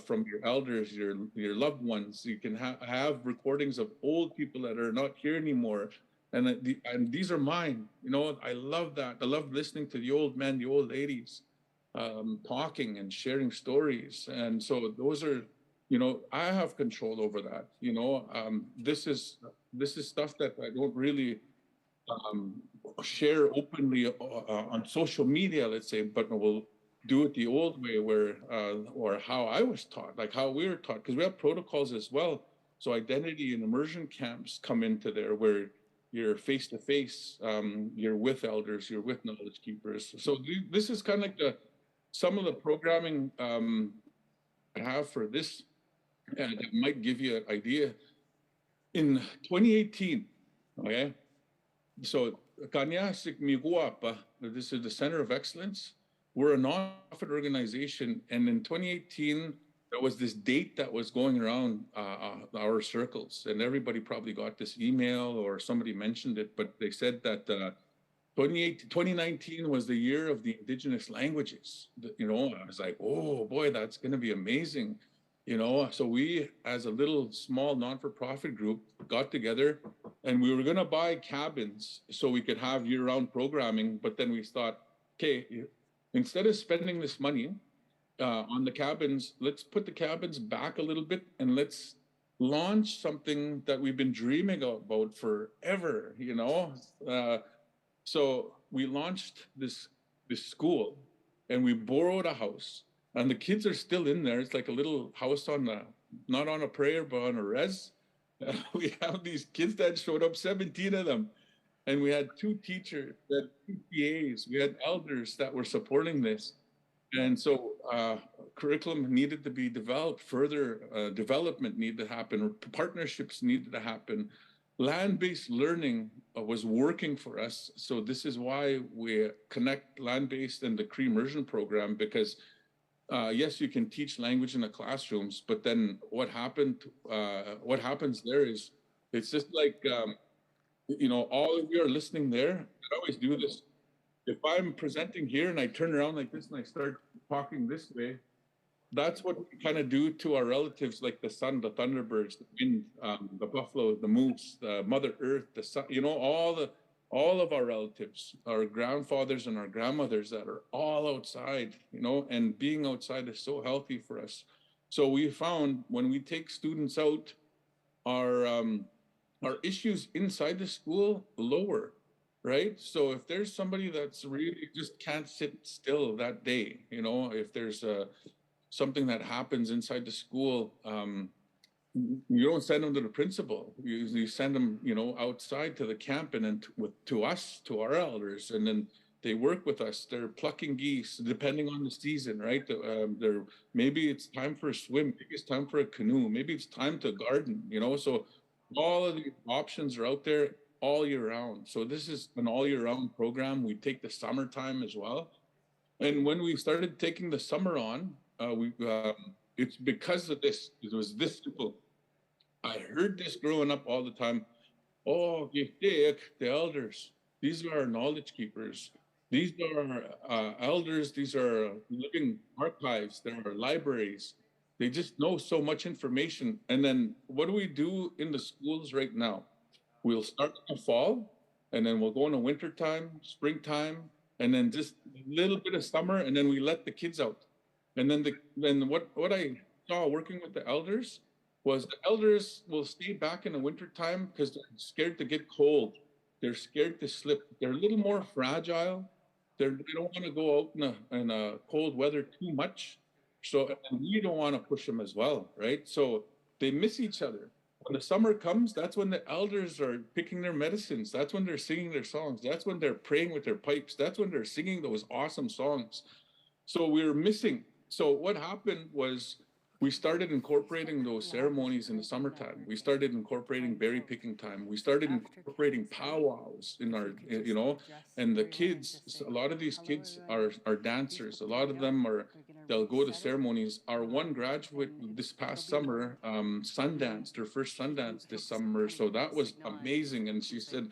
from your elders, your loved ones. You can have recordings of old people that are not here anymore. And these are mine. You know, I love that. I love listening to the old men, the old ladies talking and sharing stories. And so those are, you know, I have control over that. You know, this is stuff that I don't really share openly on social media, let's say, but we'll do it the old way, where or how I was taught, like how we were taught, because we have protocols as well. So identity and immersion camps come into there, where you're face to face, you're with elders, you're with knowledge keepers. So this is kind of like some of the programming I have for this, and that might give you an idea. In 2018, okay, so Kanya Sikmiguapa, this is the Center of Excellence. we're a nonprofit organization, and in 2018, there was this date that was going around our circles, and everybody probably got this email or somebody mentioned it, but they said that 2019 was the year of the Indigenous languages. You know, I was like, oh boy, that's going to be amazing. You know, so we, as a little small non-for-profit group, got together and we were going to buy cabins so we could have year-round programming. But then we thought, okay, instead of spending this money on the cabins, let's put the cabins back a little bit and let's launch something that we've been dreaming about forever, you know? So we launched this school and we borrowed a house and the kids are still in there. It's like a little house on not on a prayer, but on a res. We have these kids that showed up, 17 of them. And we had 2 teachers, we had 2 PAs, we had elders that were supporting this. And so curriculum needed to be developed, further development needed to happen, partnerships needed to happen. Land-based learning was working for us. So this is why we connect land-based and the Cree immersion program, because yes, you can teach language in the classrooms, but then what happens there is, it's just like, you know, all of you are listening there. I always do this. If I'm presenting here and I turn around like this and I start talking this way, that's what we kind of do to our relatives, like the sun, the thunderbirds, the wind, the buffalo, the moose, the Mother Earth, the sun, you know, all of our relatives, our grandfathers and our grandmothers that are all outside, you know, and being outside is so healthy for us. So we found when we take students out, our issues inside the school lower, right? So if there's somebody that's really just can't sit still that day, you know, if there's something that happens inside the school, you don't send them to the principal. You send them, you know, outside to the camp and then to us, to our elders, and then they work with us. They're plucking geese, depending on the season, right? Maybe it's time for a swim, maybe it's time for a canoe, maybe it's time to garden, you know. So all of the options are out there all year round. So this is an all year round program. We take the summertime as well. And when we started taking the summer on, it's because of this. It was this simple. I heard this growing up all the time. Oh, the elders. These are our knowledge keepers. These are elders. These are living archives. There are libraries. They just know so much information. And then what do we do in the schools right now? We'll start in the fall, and then we'll go into wintertime, springtime, and then just a little bit of summer, and then we let the kids out. And then what I saw working with the elders was the elders will stay back in the wintertime because they're scared to get cold. They're scared to slip. They're a little more fragile. They don't want to go out in a cold weather too much. So and we don't want to push them as well, right? So they miss each other. When the summer comes, that's when the elders are picking their medicines. That's when they're singing their songs. That's when they're praying with their pipes. That's when they're singing those awesome songs. So we were missing. So what happened was we started incorporating those ceremonies in the summertime. We started incorporating berry picking time. We started incorporating powwows in our, you know, and the kids, a lot of these kids are dancers. A lot of them they'll go to ceremonies. Our one graduate this past summer, Sundance, her first Sundance this summer. So that was amazing. And she said,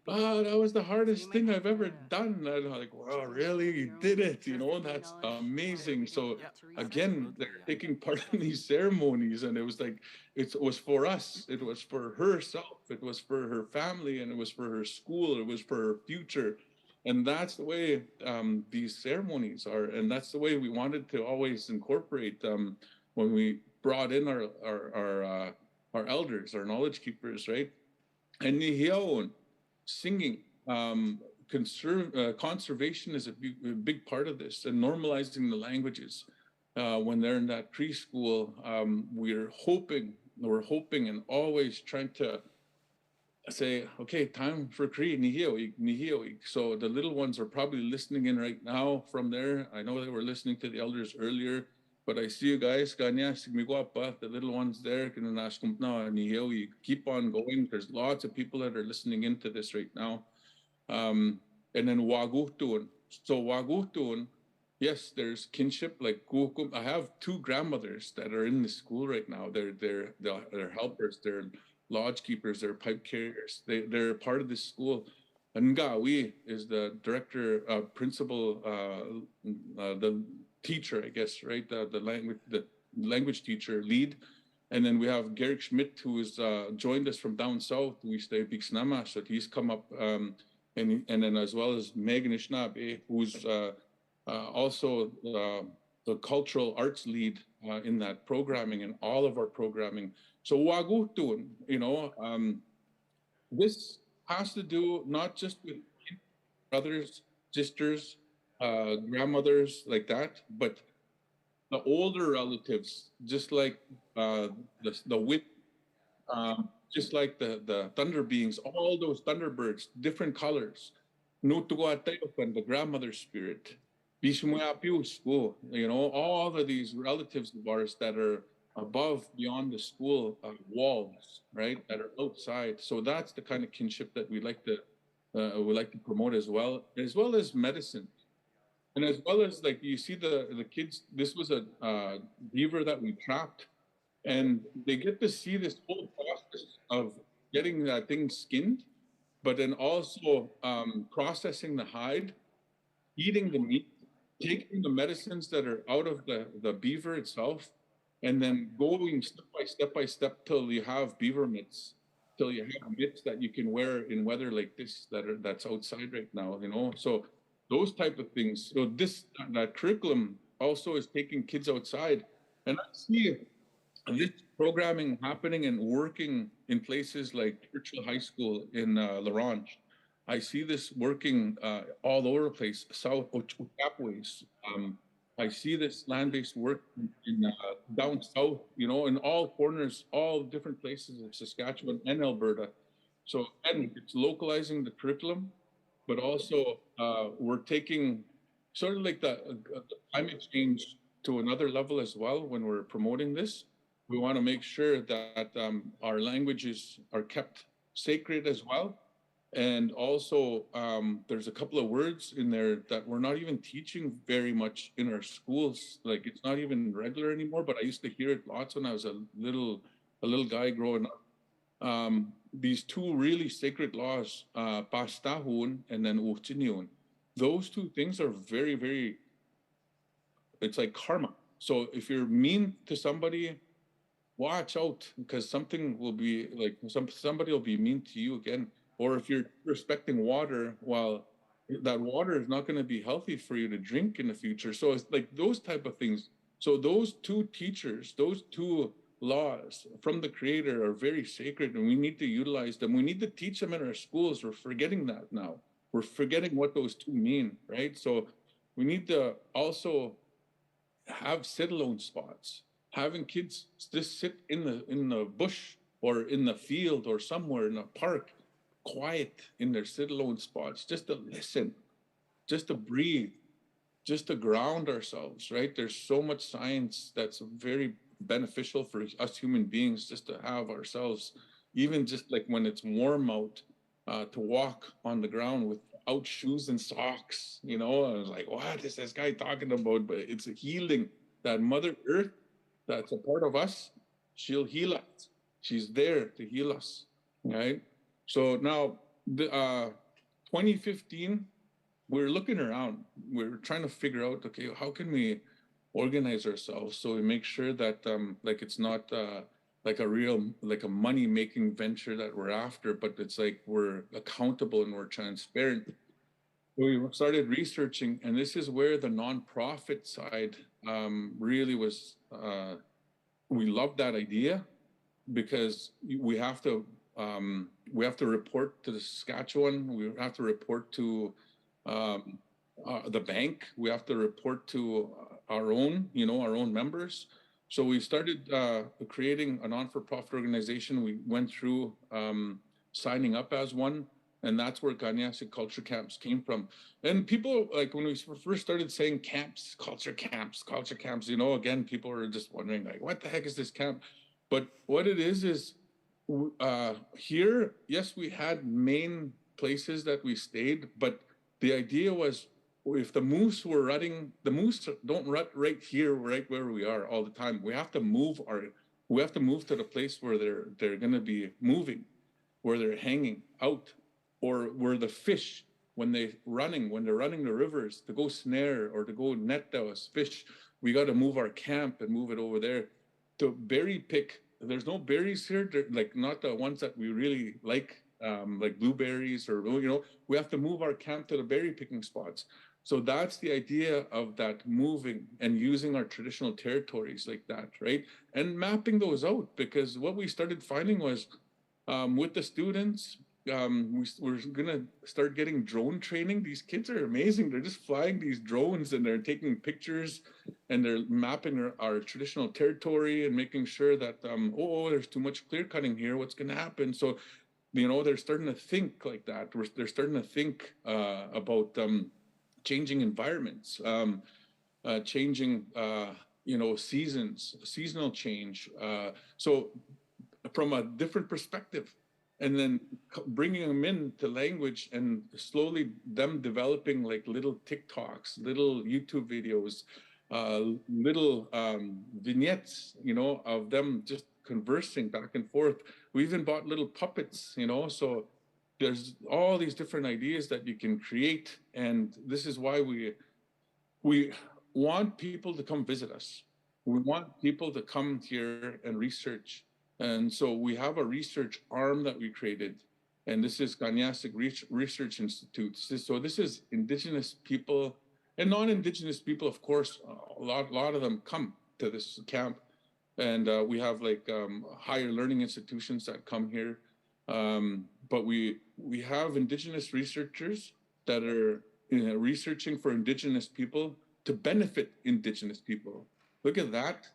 oh, that was the hardest thing I've ever done. And I'm like, wow, really? You did it? You know, that's amazing. So again, they're taking part in these ceremonies, and it was like, it was for us. It was for herself. It was for her family, and it was for her school. It was for her future. And that's the way these ceremonies are. And that's the way we wanted to always incorporate when we brought in our elders, our knowledge keepers, right? And Nihiaon, singing, conservation is a big part of this, and normalizing the languages. When they're in that preschool, we're hoping and always trying to say, okay, time for Cree, Nihiaoig. So the little ones are probably listening in right now from there. I know they were listening to the elders earlier, but I see you guys, the little ones there, keep on going. There's lots of people that are listening into this right now. And then Wagutun. So Wagutun yes, there's kinship. Like I have two grandmothers that are in the school right now. They're helpers. They're lodge keepers. They're pipe carriers. They're part of this school. Ngawi is the director, principal, the teacher, I guess, right? The language teacher lead. And then we have Garrick Schmidt, who has joined us from down south. We stay Bixnama, so he's come up, and then as well as Megan Ishnabe, who's also the cultural arts lead in that programming and all of our programming. So Wagutun, this has to do not just with brothers, sisters, grandmothers like that, but the older relatives, just like the wit, just like the thunder beings, all those thunderbirds, different colors. Nutuguatayopan, the grandmother spirit. Bishmuapiusku, all of these relatives of ours that are above, beyond the school walls, right? That are outside. So that's the kind of kinship that we like to promote as well as medicine. And as well as, like, you see the kids, this was a beaver that we trapped, and they get to see this whole process of getting that thing skinned, but then also processing the hide, eating the meat, taking the medicines that are out of the beaver itself, and then going step by step till you have beaver mitts, till you have mitts that you can wear in weather like this that's outside right now, So those type of things. So that curriculum also is taking kids outside, and I see this programming happening and working in places like Churchill High School in Larange. I see this working all over the place, south Ochapoways. I see this land-based work in down south, in all corners, all different places of Saskatchewan and Alberta. So, and it's localizing the curriculum, but also we're taking sort of like the climate change to another level as well when we're promoting this. We want to make sure that our languages are kept sacred as well. And also, there's a couple of words in there that we're not even teaching very much in our schools. Like, it's not even regular anymore, but I used to hear it lots when I was a little guy growing up. These two really sacred laws, pastahun and then uchiniun. Those two things are very, very, it's like karma. So if you're mean to somebody, watch out, because something will be like, somebody will be mean to you again. Or if you're respecting water, well, that water is not going to be healthy for you to drink in the future. So it's like those type of things. So those two teachers, those two laws from the Creator are very sacred, and we need to utilize them. We need to teach them in our schools. We're forgetting that now. We're forgetting what those two mean, right? So we need to also have sit-alone spots, having kids just sit in the bush or in the field or somewhere in a park, quiet in their sit-alone spots, just to listen, just to breathe, just to ground ourselves, right? There's so much science that's very beneficial for us human beings, just to have ourselves, even just like when it's warm out, to walk on the ground without shoes and socks, I was like, what is this guy talking about? But it's a healing. That Mother Earth, that's a part of us, she'll heal us. She's there to heal us, right? So now, 2015, we're looking around. We're trying to figure out, okay, how can we organize ourselves so we make sure that like it's not like a money-making venture that we're after, but it's like we're accountable and we're transparent. We started researching, and this is where the nonprofit side really was. We loved that idea because we have to report to the Saskatchewan. We have to report to the bank. We have to report to our own members. So we started creating a non-for-profit organization. We went through signing up as one, and that's where Ganyasik Culture Camps came from. And people, like, when we first started saying camps, again, people were just wondering, like, what the heck is this camp? But what it is here, yes, we had main places that we stayed, but the idea was if the moose were rutting, the moose don't rut right here, right where we are all the time. We have to move to the place where they're going to be moving, where they're hanging out, or where the fish, when they're running the rivers to go snare or to go net those fish, we got to move our camp and move it over there. To berry pick, there's no berries here, like not the ones that we really like blueberries or, we have to move our camp to the berry picking spots. So that's the idea of that, moving and using our traditional territories like that, right? And mapping those out, because what we started finding was with the students, we're gonna start getting drone training. These kids are amazing. They're just flying these drones and they're taking pictures and they're mapping our traditional territory and making sure that, there's too much clear cutting here. What's gonna happen? So, they're starting to think like that. They're starting to think about changing environments, changing, seasons, seasonal change. So from a different perspective, and then bringing them into language and slowly them developing like little TikToks, little YouTube videos, little vignettes, of them just conversing back and forth. We even bought little puppets, so there's all these different ideas that you can create. And this is why we want people to come visit us. We want people to come here and research. And so we have a research arm that we created, and this is Ganyasik Research Institute. So this is Indigenous people and non-Indigenous people, of course. A lot of them come to this camp, and we have higher learning institutions that come here. But we have Indigenous researchers that are researching for Indigenous people to benefit Indigenous people. Look at that,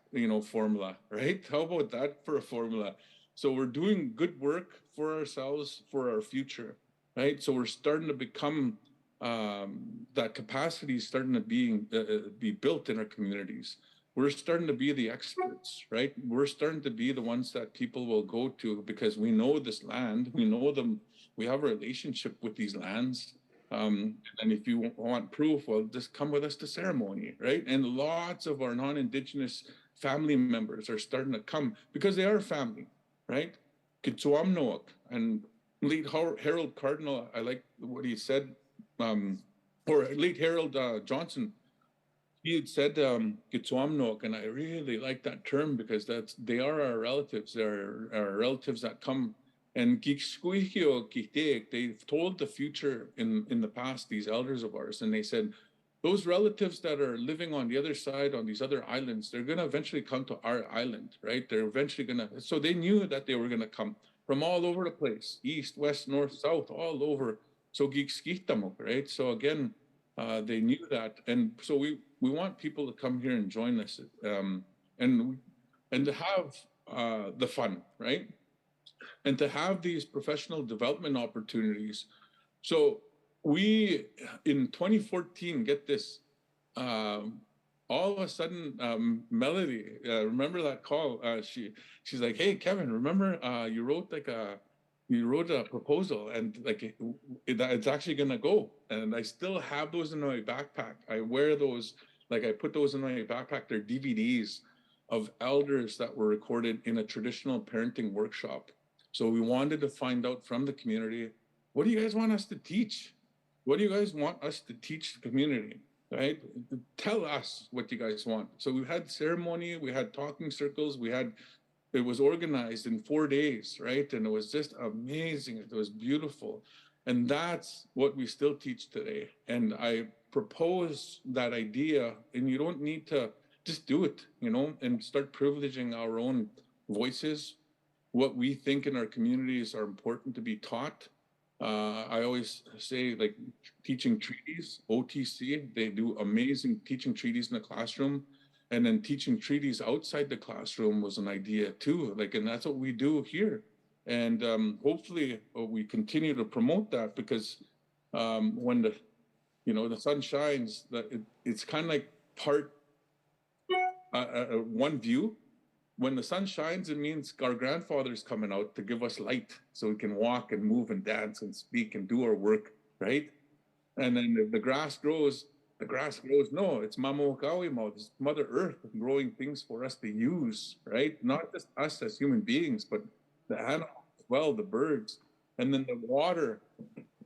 formula, right? How about that for a formula? So we're doing good work for ourselves, for our future, right? So we're starting to become, that capacity is starting to be built in our communities. We're starting to be the experts, right? We're starting to be the ones that people will go to because we know this land, we know them, we have a relationship with these lands. And if you want proof, well, just come with us to ceremony, right? And lots of our non-Indigenous family members are starting to come because they are family, right? Kitsuamnoak and late Harold Cardinal, I like what he said, or late Harold Johnson, he had said Kitsuamnoak, and I really like that term because they are our relatives. They're our relatives that come. And they've told the future in the past, these elders of ours, and they said, those relatives that are living on the other side, on these other islands, they're going to eventually come to our island, right? They're eventually going to, so they knew that they were going to come from all over the place, east, west, north, south, all over. So right? So again, they knew that. And so we want people to come here and join us and to have the fun, right? And to have these professional development opportunities. So we, in 2014, get this, all of a sudden, Melody, remember that call? She's like, hey, Kevin, remember you wrote a proposal and it's actually gonna go. And I still have those in my backpack. I wear those, I put those in my backpack. They're DVDs of elders that were recorded in a traditional parenting workshop. So we wanted to find out from the community, what do you guys want us to teach? What do you guys want us to teach the community, right? Tell us what you guys want. So we had ceremony, we had talking circles, it was organized in 4 days, right? And it was just amazing. It was beautiful. And that's what we still teach today. And I propose that idea, and you don't need to just do it, and start privileging our own voices, what we think in our communities are important to be taught. I always say, teaching treaties, OTC, they do amazing teaching treaties in the classroom. And then teaching treaties outside the classroom was an idea too. And that's what we do here. And hopefully we continue to promote that because when the sun shines, it's kind of like part one view. When the sun shines, it means our grandfather's coming out to give us light so we can walk and move and dance and speak and do our work, right? And then if the grass grows, the grass grows. No, it's Mamokawimo, it's Mother Earth growing things for us to use, right? Not just us as human beings, but the animals as well, the birds. And then the water,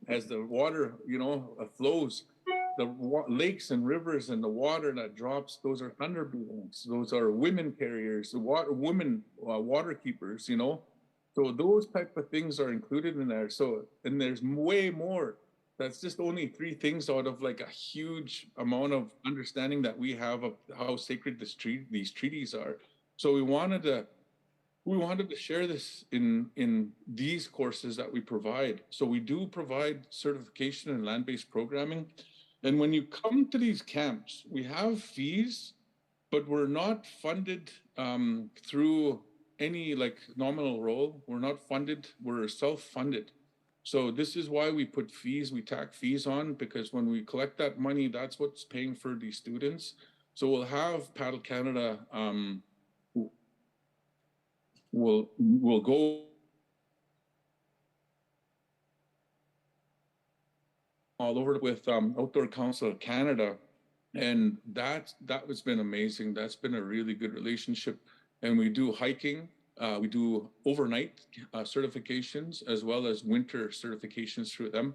as the water, flows, the lakes and rivers and the water that drops, those are thunder beings. Those are women carriers, the women water keepers, So those type of things are included in there. So, and there's way more. That's just only 3 things out of like a huge amount of understanding that we have of how sacred these treaties are. So we wanted to share this in these courses that we provide. So we do provide certification in land-based programming. And when you come to these camps, we have fees, but we're not funded through any like nominal role. We're not funded, we're self-funded. So this is why we put fees, we tack fees on, because when we collect that money, that's what's paying for these students. So we'll have Paddle Canada will go all over with Outdoor Council of Canada, and that has been amazing. That's been a really good relationship. And we do hiking, we do overnight certifications, as well as winter certifications through them,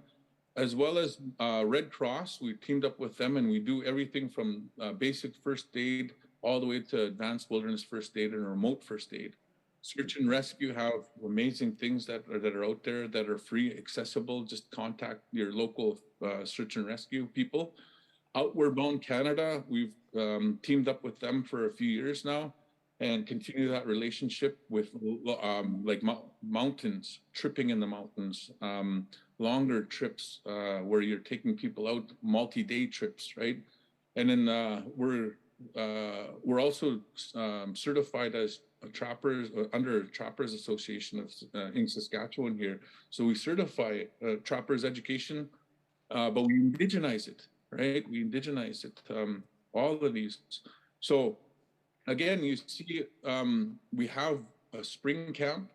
as well as Red Cross. We teamed up with them, and we do everything from basic first aid all the way to advanced wilderness first aid and remote first aid. Search and rescue have amazing things that are out there that are free, accessible. Just contact your local search and rescue people. Outward Bound Canada, we've teamed up with them for a few years now, and continue that relationship with like mountains, tripping in the mountains, longer trips where you're taking people out, multi-day trips, right? And then we're also certified as trappers under Trappers Association of in Saskatchewan here. So we certify trappers education, but we indigenize it, right? We indigenize it, all of these. So again, you see, we have a spring camp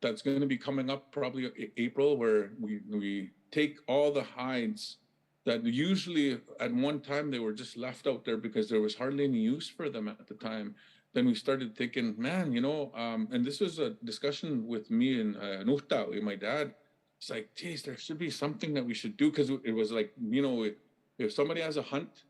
that's going to be coming up probably April, where we take all the hides that usually at one time they were just left out there because there was hardly any use for them at the time. Then we started thinking, man, and this was a discussion with me and Nuhta, my dad. It's like, geez, there should be something that we should do, because it was like, if somebody has a hunt,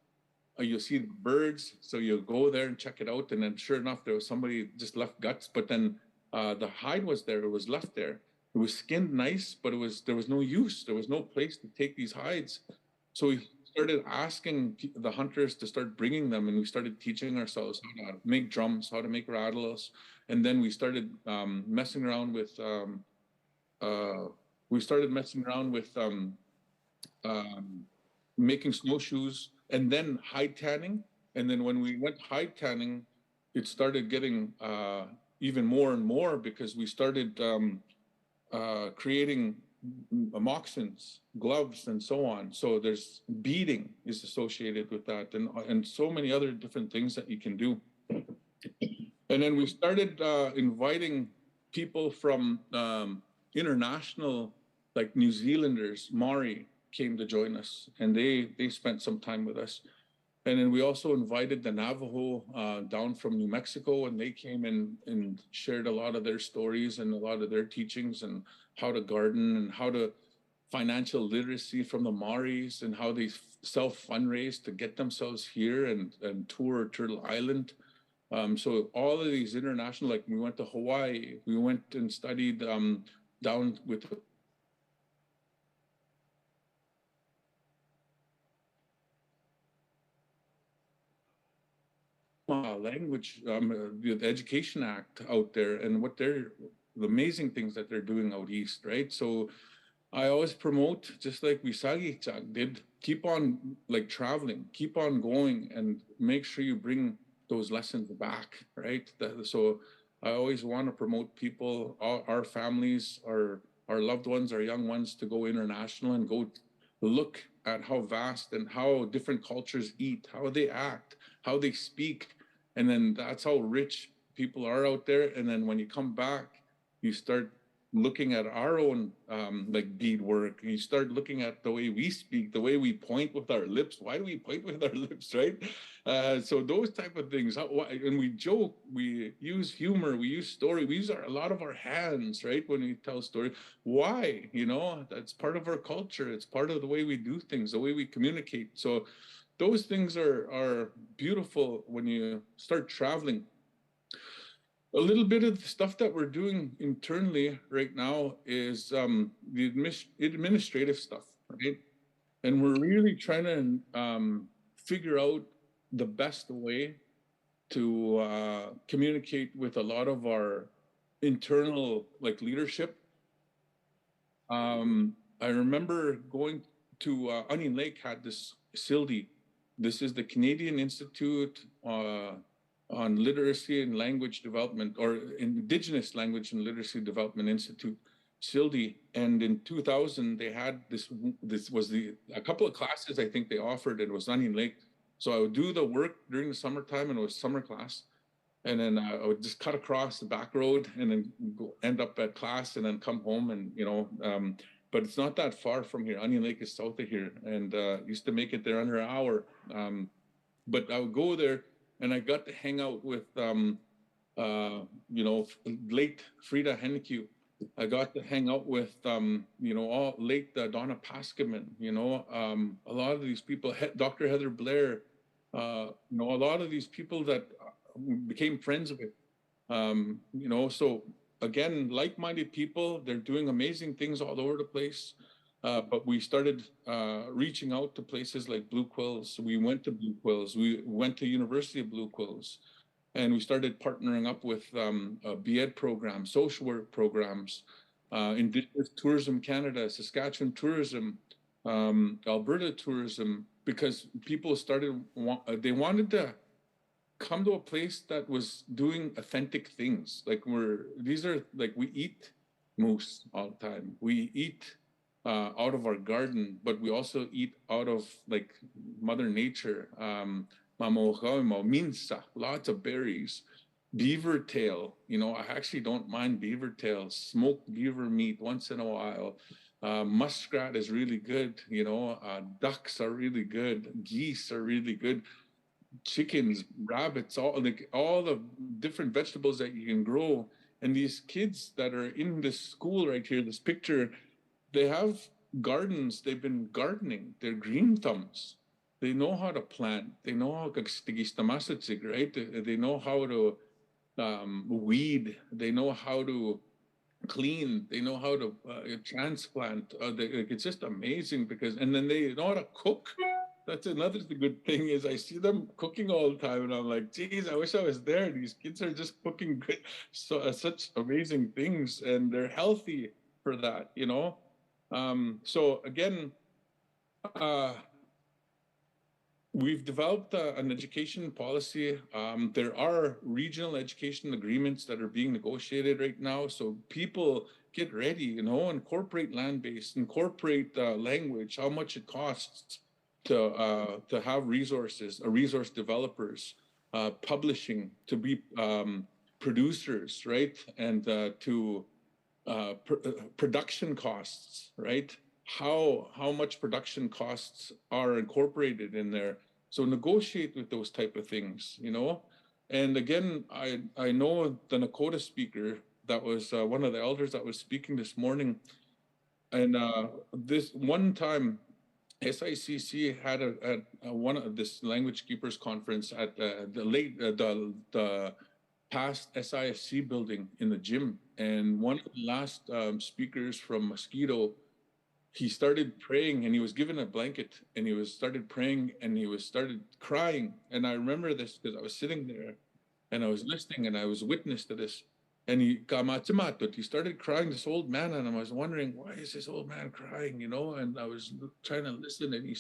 you'll see the birds, so you'll go there and check it out, and then sure enough, there was somebody just left guts, but then the hide was there, it was left there. It was skinned nice, but there was no use. There was no place to take these hides. So we started asking the hunters to start bringing them, and we started teaching ourselves how to make drums, how to make rattles, and then we started messing around with making snowshoes, and then hide tanning. And then when we went hide tanning, it started getting even more and more, because we started creating moccasins, gloves, and so on. So there's beading is associated with that, and so many other different things that you can do. And then we started inviting people from international, like New Zealanders, Maori came to join us, and they spent some time with us. And then we also invited the Navajo down from New Mexico, and they came and shared a lot of their stories and a lot of their teachings, and how to garden, and how to financial literacy from the Maoris, and how they self-fundraise to get themselves here and tour Turtle Island. So all of these international, like we went to Hawaii, we went and studied down with language, the Education Act out there, and the amazing things that they're doing out east, right? So I always promote, just like Visagi Chak did, keep on like traveling, keep on going, and make sure you bring those lessons back, right? So I always want to promote people, our families, our loved ones, our young ones, to go international and go look at how vast and how different cultures eat, how they act, how they speak. And then that's how rich people are out there. And then when you come back, you start looking at our own like beadwork. You start looking at the way we speak, the way we point with our lips. Why do we point with our lips, right? So those type of things. And we joke, we use humor, we use story, we use a lot of our hands, right, when we tell story. Why? You know, that's part of our culture. It's part of the way we do things, the way we communicate. So those things are beautiful when you start traveling. A little bit of the stuff that we're doing internally right now is the administrative stuff, right? And we're really trying to figure out the best way to communicate with a lot of our internal like leadership. I remember going to Onion Lake had this SILDI. This is the Canadian Institute on Literacy and Language Development, or Indigenous Language and Literacy Development Institute, SILDI. And in 2000, they had this was a couple of classes I think they offered. It was Onion Lake. So I would do the work during the summertime, and it was summer class. And then I would just cut across the back road and then end up at class and then come home. And, you know, but it's not that far from here. Onion Lake is south of here, and used to make it there under an hour. But I would go there, and I got to hang out with, you know, late Frida Henneque. I got to hang out with, you know, all late Donna Paskiman, you know, a lot of these people, Dr. Heather Blair, you know, a lot of these people that became friends with, you know, so again, like-minded people, they're doing amazing things all over the place. But we started reaching out to places like Blue Quills. We went to Blue Quills. We went to University of Blue Quills. And we started partnering up with BEd programs, social work programs, Indigenous Tourism Canada, Saskatchewan Tourism, Alberta Tourism, because people started, they wanted to come to a place that was doing authentic things. Like we eat moose all the time. We eat out of our garden, but we also eat out of like Mother Nature. Minsa, lots of berries. Beaver tail, you know, I actually don't mind beaver tail. Smoked beaver meat once in a while. Muskrat is really good, you know. Ducks are really good. Geese are really good. Chickens, rabbits, all the different vegetables that you can grow. And these kids that are in this school right here, this picture, they have gardens. They've been gardening. They're green thumbs. They know how to plant. They know how to, right? They know how to weed. They know how to clean. They know how to transplant. It's just amazing because, and then they know how to cook. That's another good thing is I see them cooking all the time, and I'm like, geez, I wish I was there. These kids are just cooking good, such amazing things, and they're healthy for that, you know. So again, we've developed an education policy. There are regional education agreements that are being negotiated right now. So people get ready, you know, incorporate land-based, incorporate language, how much it costs to have resources, resource developers, publishing, to be producers, right? And to production costs, right? How much production costs are incorporated in there. So negotiate with those type of things, you know. And again, I know the Nakota speaker that was one of the elders that was speaking this morning. And this one time, SICC had one of this language keepers conference at the past SIFC building in the gym. And one of the last speakers from Mosquito, he started praying, and he was given a blanket, and he started praying, and he started crying. And I remember this because I was sitting there and I was listening, and I was witness to this. And he started crying, this old man, and I was wondering, why is this old man crying, you know? And I was trying to listen, and he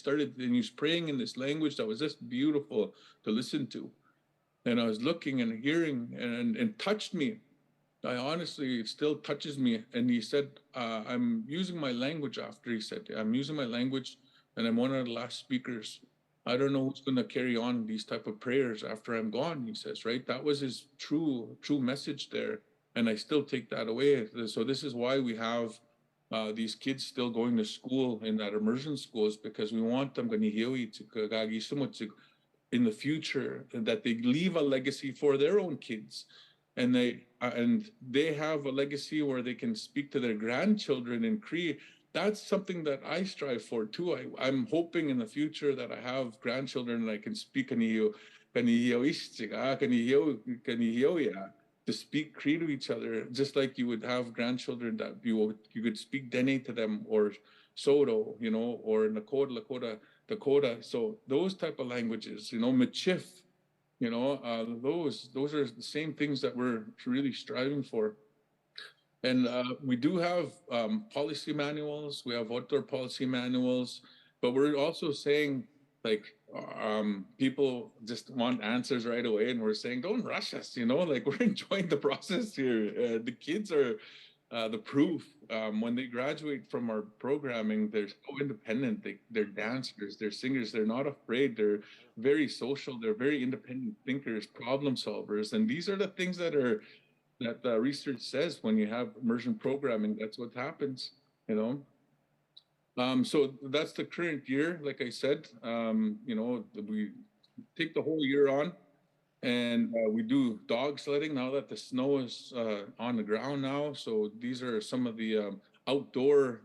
was praying in this language that was just beautiful to listen to. And I was looking and hearing, and touched me. I honestly, it still touches me. And he said, I'm using my language after. He said, I'm using my language, and I'm one of the last speakers. I don't know who's going to carry on these type of prayers after I'm gone, he says, right? That was his true message there. and I still take that away. So this is why we have these kids still going to school in that immersion schools, because we want them in the future, that they leave a legacy for their own kids, and they have a legacy where they can speak to their grandchildren in Cree. That's something that I strive for too. I'm hoping in the future that I have grandchildren and I can speak to speak Cree to each other, just like you would have grandchildren that you could speak Dene to them, or Soto, or Dakota. So those type of languages, Michif, those are the same things that we're really striving for. And we do have policy manuals, we have outdoor policy manuals, but we're also saying, like, people just want answers right away, and we're saying, don't rush us, like, we're enjoying the process here. The kids are the proof. When they graduate from our programming, they're so independent. They're dancers, they're singers, they're not afraid, they're very social, they're very independent thinkers, problem solvers. And these are the things that research says when you have immersion programming, that's what happens, So that's the current year. Like I said, we take the whole year on, and we do dog sledding now that the snow is on the ground now. So these are some of the outdoor,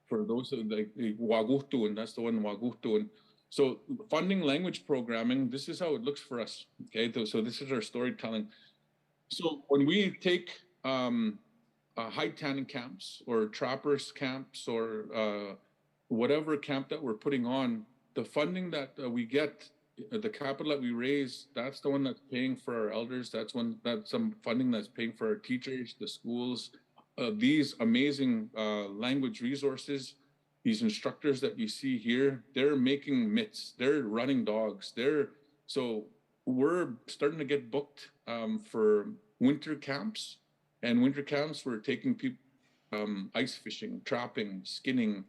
for those like Wagutun, that's the one, Wagutun. So funding language programming, this is how it looks for us. Okay, so this is our storytelling. So when we take high tanning camps or trappers camps or whatever camp that we're putting on, the funding that we get, the capital that we raise, that's the one that's paying for our elders. That's some funding that's paying for our teachers, the schools, these amazing language resources. These instructors that you see here, they're making mitts, they're running dogs. So we're starting to get booked for winter camps. And winter camps, we're taking people ice fishing, trapping, skinning,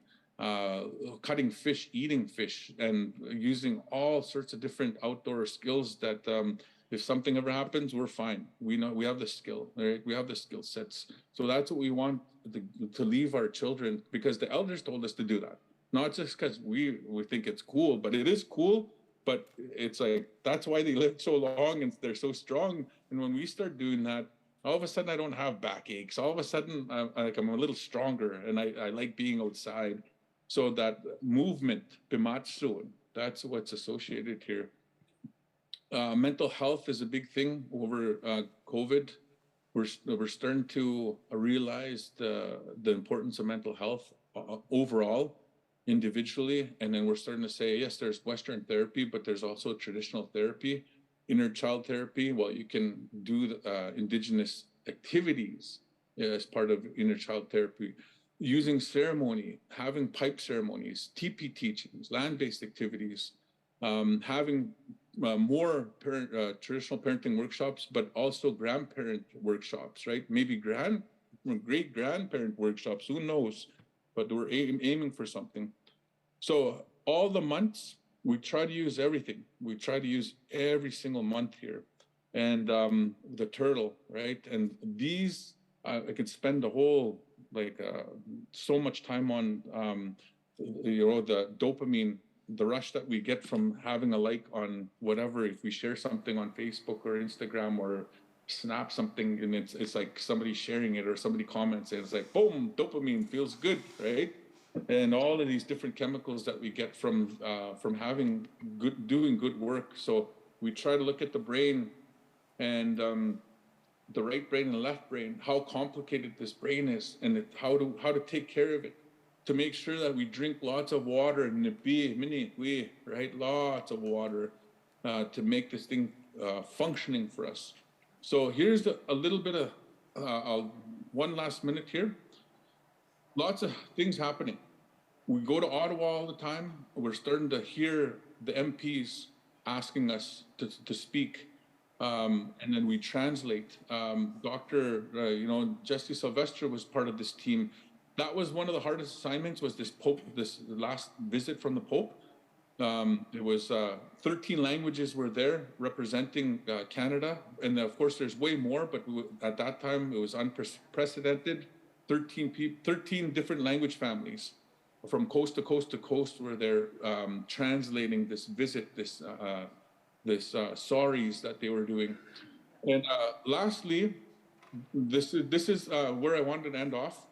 cutting fish, eating fish, and using all sorts of different outdoor skills that if something ever happens, we're fine. We know we have the skill, right? We have the skill sets. So that's what we want to leave our children, because the elders told us to do that. Not just because we think it's cool, but it is cool. But it's like, that's why they live so long and they're so strong. And when we start doing that, all of a sudden I don't have backaches. All of a sudden I'm a little stronger, and I like being outside. So that movement, bimatsuan, that's what's associated here. Mental health is a big thing over COVID. We're starting to realize the importance of mental health overall, individually, and then we're starting to say, yes, there's Western therapy, but there's also traditional therapy, inner child therapy. Well, you can do Indigenous activities as part of inner child therapy, using ceremony, having pipe ceremonies, teepee teachings, land-based activities, having more traditional parenting workshops, but also grandparent workshops, right? Maybe great-grandparent workshops, who knows? But we're aiming for something. So all the months, we try to use everything. We try to use every single month here. And the turtle, right? And these, I could spend the whole, so much time on, the dopamine, the rush that we get from having a like on whatever. If we share something on Facebook or Instagram or snap something, and it's like somebody sharing it or somebody comments, and it's like, boom, dopamine, feels good, right? And all of these different chemicals that we get from having doing good work. So we try to look at the brain and the right brain and the left brain, how complicated this brain is, and how to take care of it, to make sure that we drink lots of water, right? Lots of water to make this thing functioning for us. So here's a little bit of one last minute here. Lots of things happening. We go to Ottawa all the time. We're starting to hear the MPs asking us to speak, and then we translate. Dr. Jesse Sylvester was part of this team. That was one of the hardest assignments, was this last visit from the Pope. It was 13 languages were there representing Canada. And of course, there's way more, but at that time, it was unprecedented. 13 different language families from coast to coast to coast were there translating this visit, this sorries that they were doing. And lastly, this is where I wanted to end off.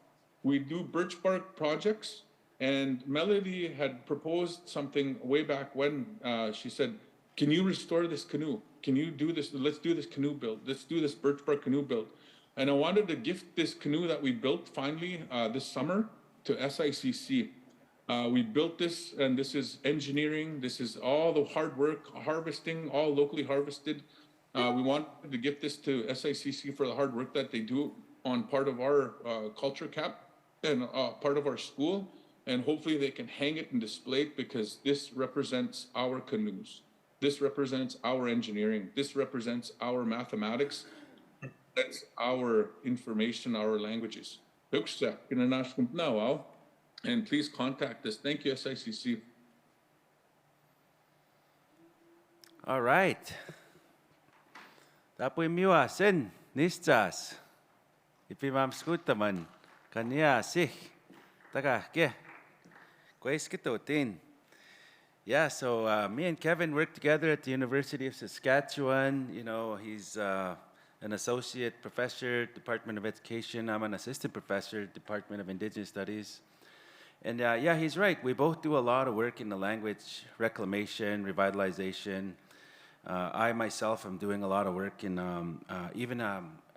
We do birch bark projects, and Melody had proposed something way back when. She said, "Can you restore this canoe? Can you do this? Let's do this canoe build. Let's do this birch bark canoe build." And I wanted to gift this canoe that we built finally this summer to SICC. We built this, and this is engineering. This is all the hard work, harvesting, all locally harvested. We wanted to gift this to SICC for the hard work that they do on part of our culture cap and part of our school. And hopefully they can hang it and display it, because this represents our canoes. This represents our engineering. This represents our mathematics. That's our information, our languages. And please contact us. Thank you, SICC.
All right. Tapoy miwa sen nistas. Ipimam skutaman kanya sich. Taga ke. Kwais kitotin. Yeah, so me and Kevin worked together at the University of Saskatchewan. You know, he's an associate professor, Department of Education. I'm an assistant professor, Department of Indigenous Studies. And yeah, he's right. We both do a lot of work in the language reclamation, revitalization. I myself am doing a lot of work in even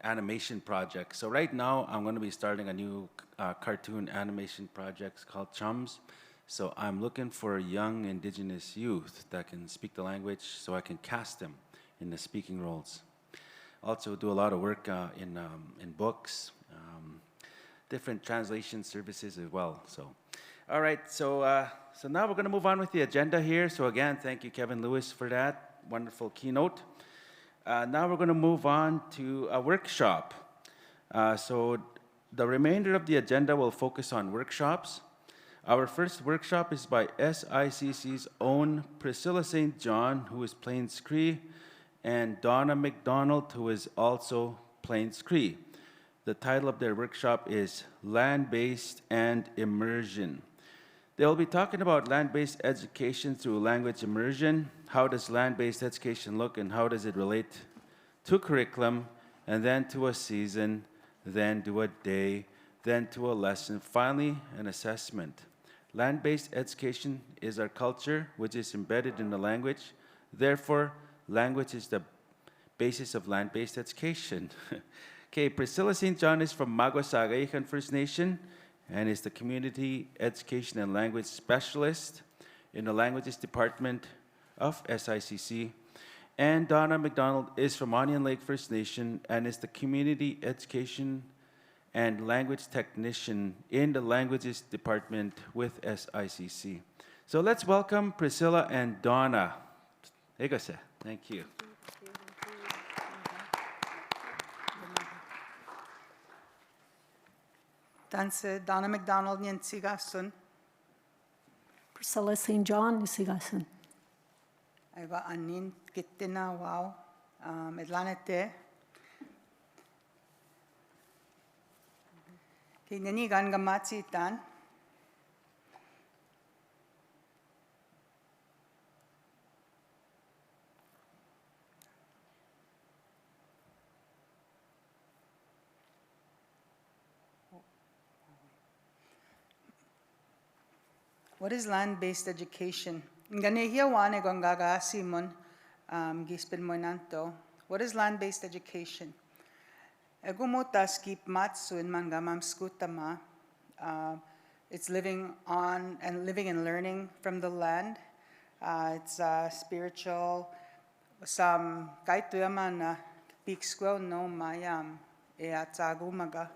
animation projects. So right now, I'm going to be starting a new cartoon animation project called Chums. So I'm looking for young Indigenous youth that can speak the language, so I can cast them in the speaking roles. Also do a lot of work in books, different translation services as well. So, all right. So now we're going to move on with the agenda here. So again, thank you, Kevin Lewis, for that wonderful keynote. Now we're going to move on to a workshop. So the remainder of the agenda will focus on workshops. Our first workshop is by SICC's own Priscilla St. John, who is Plains Cree, and Donna McDonald, who is also Plains Cree. The title of their workshop is Land-Based and Immersion. They'll be talking about land-based education through language immersion. How does land-based education look, and how does it relate to curriculum, and then to a season, then to a day, then to a lesson, finally an assessment. Land-based education is our culture, which is embedded in the language. Therefore, language is the basis of land-based education. Okay, Priscilla St. John is from Magua-Sagayakan First Nation and is the Community Education and Language Specialist in the Languages Department of SICC. And Donna McDonald is from Onion Lake First Nation and is the Community Education and Language Technician in the Languages Department with SICC. So let's welcome Priscilla and Donna. Thank you.
Danse Donna McDonald Nyensigasun.
Priscilla St. John Nisigasun.
Aiba anin kittina wow. Edlanete. Kinani gan gamatsi tan. What is land-based education? Nganehiya wane gongaga simon gispin moinanto. What is land-based education? Egumotas keep matsu in mangamam skutama. It's living on and living and learning from the land. It's spiritual. Some kaituyaman pikskwo no mayam eatsagumaga.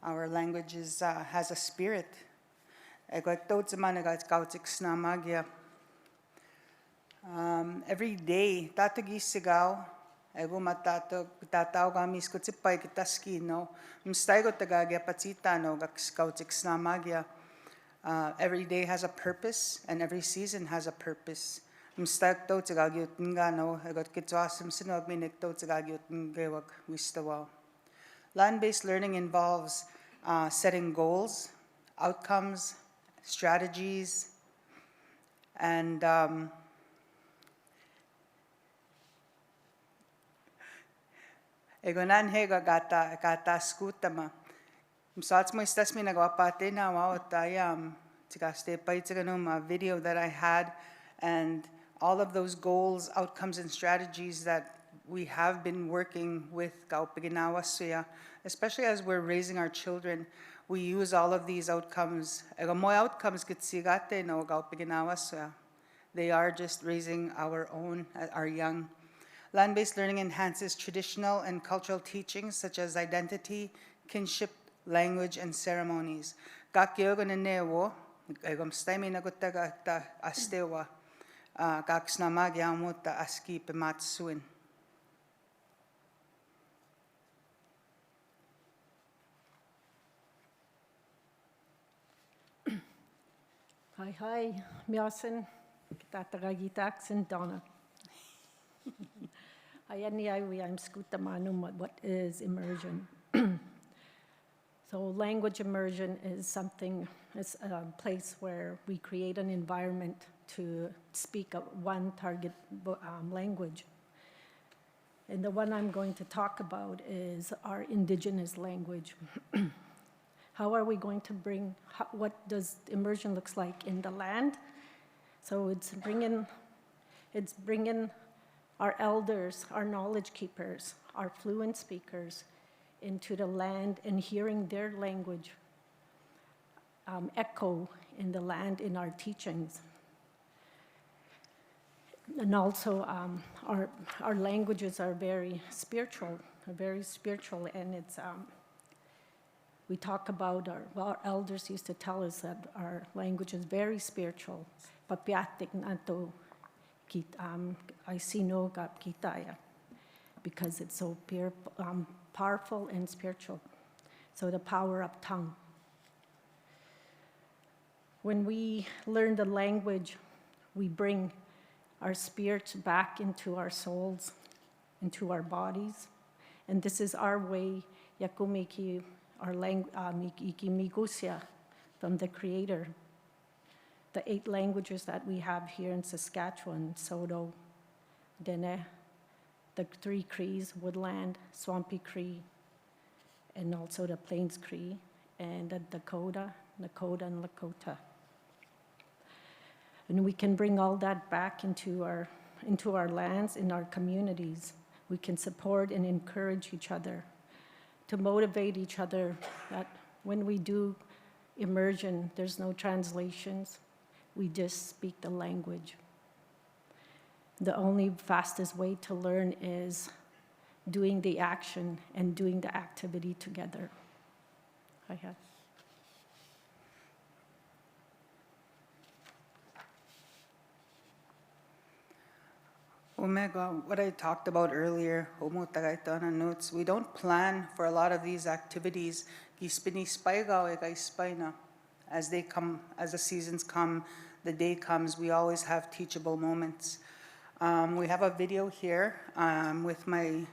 Our language has a spirit. Every day, tatagisigaw, ego matatao gamis ko tsipay kitaskino, mstay ko tagagya patsita no gakskautsik snamagya. Every day has a purpose, and every season has a purpose. Mstak daw tsagagyut nga no, egot kitwasim sinog minik daw tsagagyut ngewag wistawa. Land-based learning involves setting goals, outcomes, strategies, and egonan hega gata skutama. Msats mo istas mi nagwapate na wawatayam tikaste paitsaganum video that I had, and all of those goals, outcomes, and strategies that we have been working with Kaupiginawa, especially as we're raising our children. We use all of these outcomes. Outcomes kitsigate no Kaupiginawa. They are just raising our own, our young. Land-based learning enhances traditional and cultural teachings such as identity, kinship, language, and ceremonies. Kakyogo nenewo, egom stemi nagutaga ta astewa, kaksnamagyamuta aski pematsuin.
Hi, miasen, tatagagitaksen Donna. I'm Scutamanum, what is immersion? So language immersion is something, it's a place where we create an environment to speak one target language. And the one I'm going to talk about is our indigenous language. How are we going to bring, what does immersion looks like in the land? So it's bringing our elders, our knowledge keepers, our fluent speakers into the land and hearing their language echo in the land in our teachings. And also our languages are very spiritual, and it's, we talk about our elders used to tell us that our language is very spiritual. Papiatik nato I see no gap kitaya, because it's so powerful and spiritual. So the power of tongue. When we learn the language, we bring our spirits back into our souls, into our bodies. And this is our way, yakumiki, our iki migusia, from the Creator. The 8 languages that we have here in Saskatchewan, Soto, Dene, the 3 Crees, Woodland, Swampy Cree, and also the Plains Cree, and the Dakota, Nakota, and Lakota. And we can bring all that back into our lands, in our communities. We can support and encourage each other, to motivate each other that when we do immersion, there's no translations. We just speak the language. The only fastest way to learn is doing the action and doing the activity together.
Omega, what I talked about earlier, notes, we don't plan for a lot of these activities. As they come, as the seasons come, the day comes, we always have teachable moments. We have a video here with my,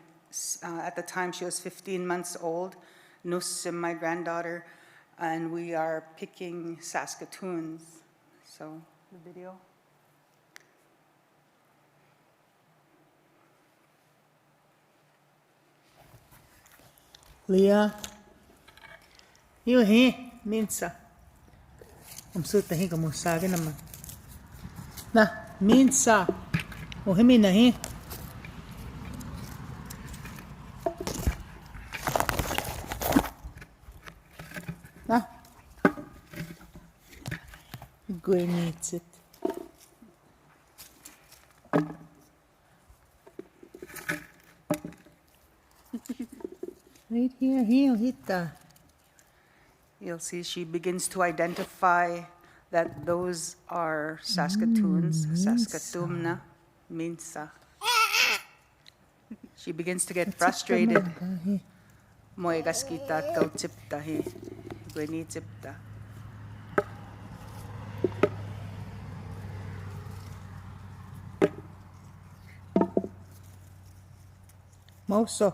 at the time she was 15 months old, Nussim, my granddaughter, and we are picking Saskatoons. So, the video.
Leah, you here, Minsa. Umsuta hi kamu sabi naman. Na, Minsa. O himi na hi. Na. Good needs it. Right here, Hita.
You'll see she begins to identify that those are Saskatoons, Saskatumna, Minsa. She begins to get frustrated. Moegas kita tau tsipta hi, gweni tsipta.
Moso.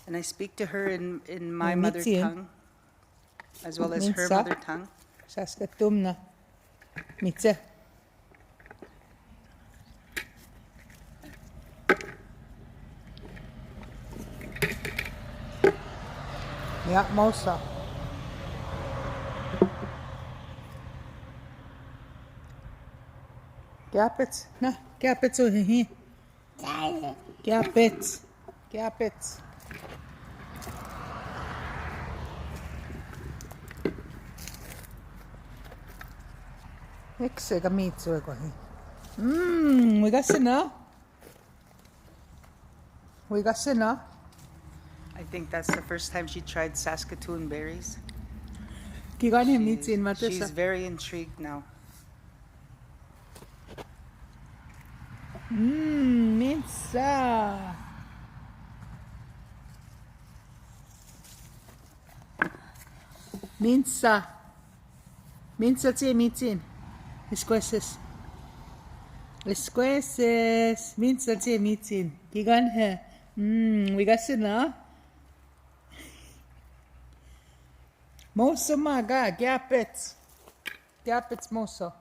And I speak to her in my
Me
mother
too.
tongue, as well as her
Minsa.
mother tongue.
Saskatoon na. Mitse. Ja, Mosa. Capets. Na, capets over here. Capets. Capets. Miksi kamitsu ko hi. We got sina. We got sina.
I think that's the first time she tried Saskatoon berries.
Kigani mitsin
She's
matesa.
very intrigued now.
Minsa. Minsa. Minsa tse mitsin. Esqueses. Esqueses. Minsa tse mitsin. Kigan he. We got sina. Moso maga. Gapets. Gapets moso.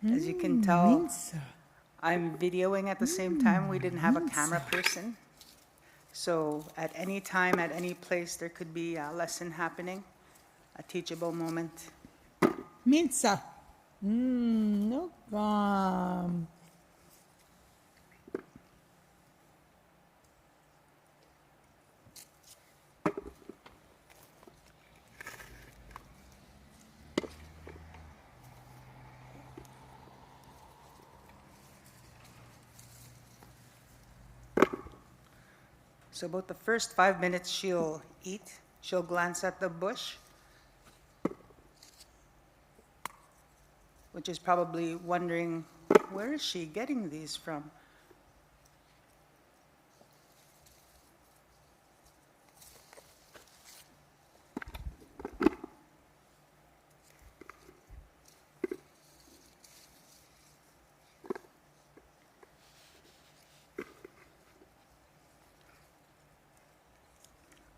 As you can tell,
Minsa.
I'm videoing at the same time. We didn't have a camera person. So at any time, at any place, there could be a lesson happening, a teachable moment.
Minsa. No problem.
So about the first 5 minutes she'll eat, she'll glance at the bush, which is probably wondering, where is she getting these from?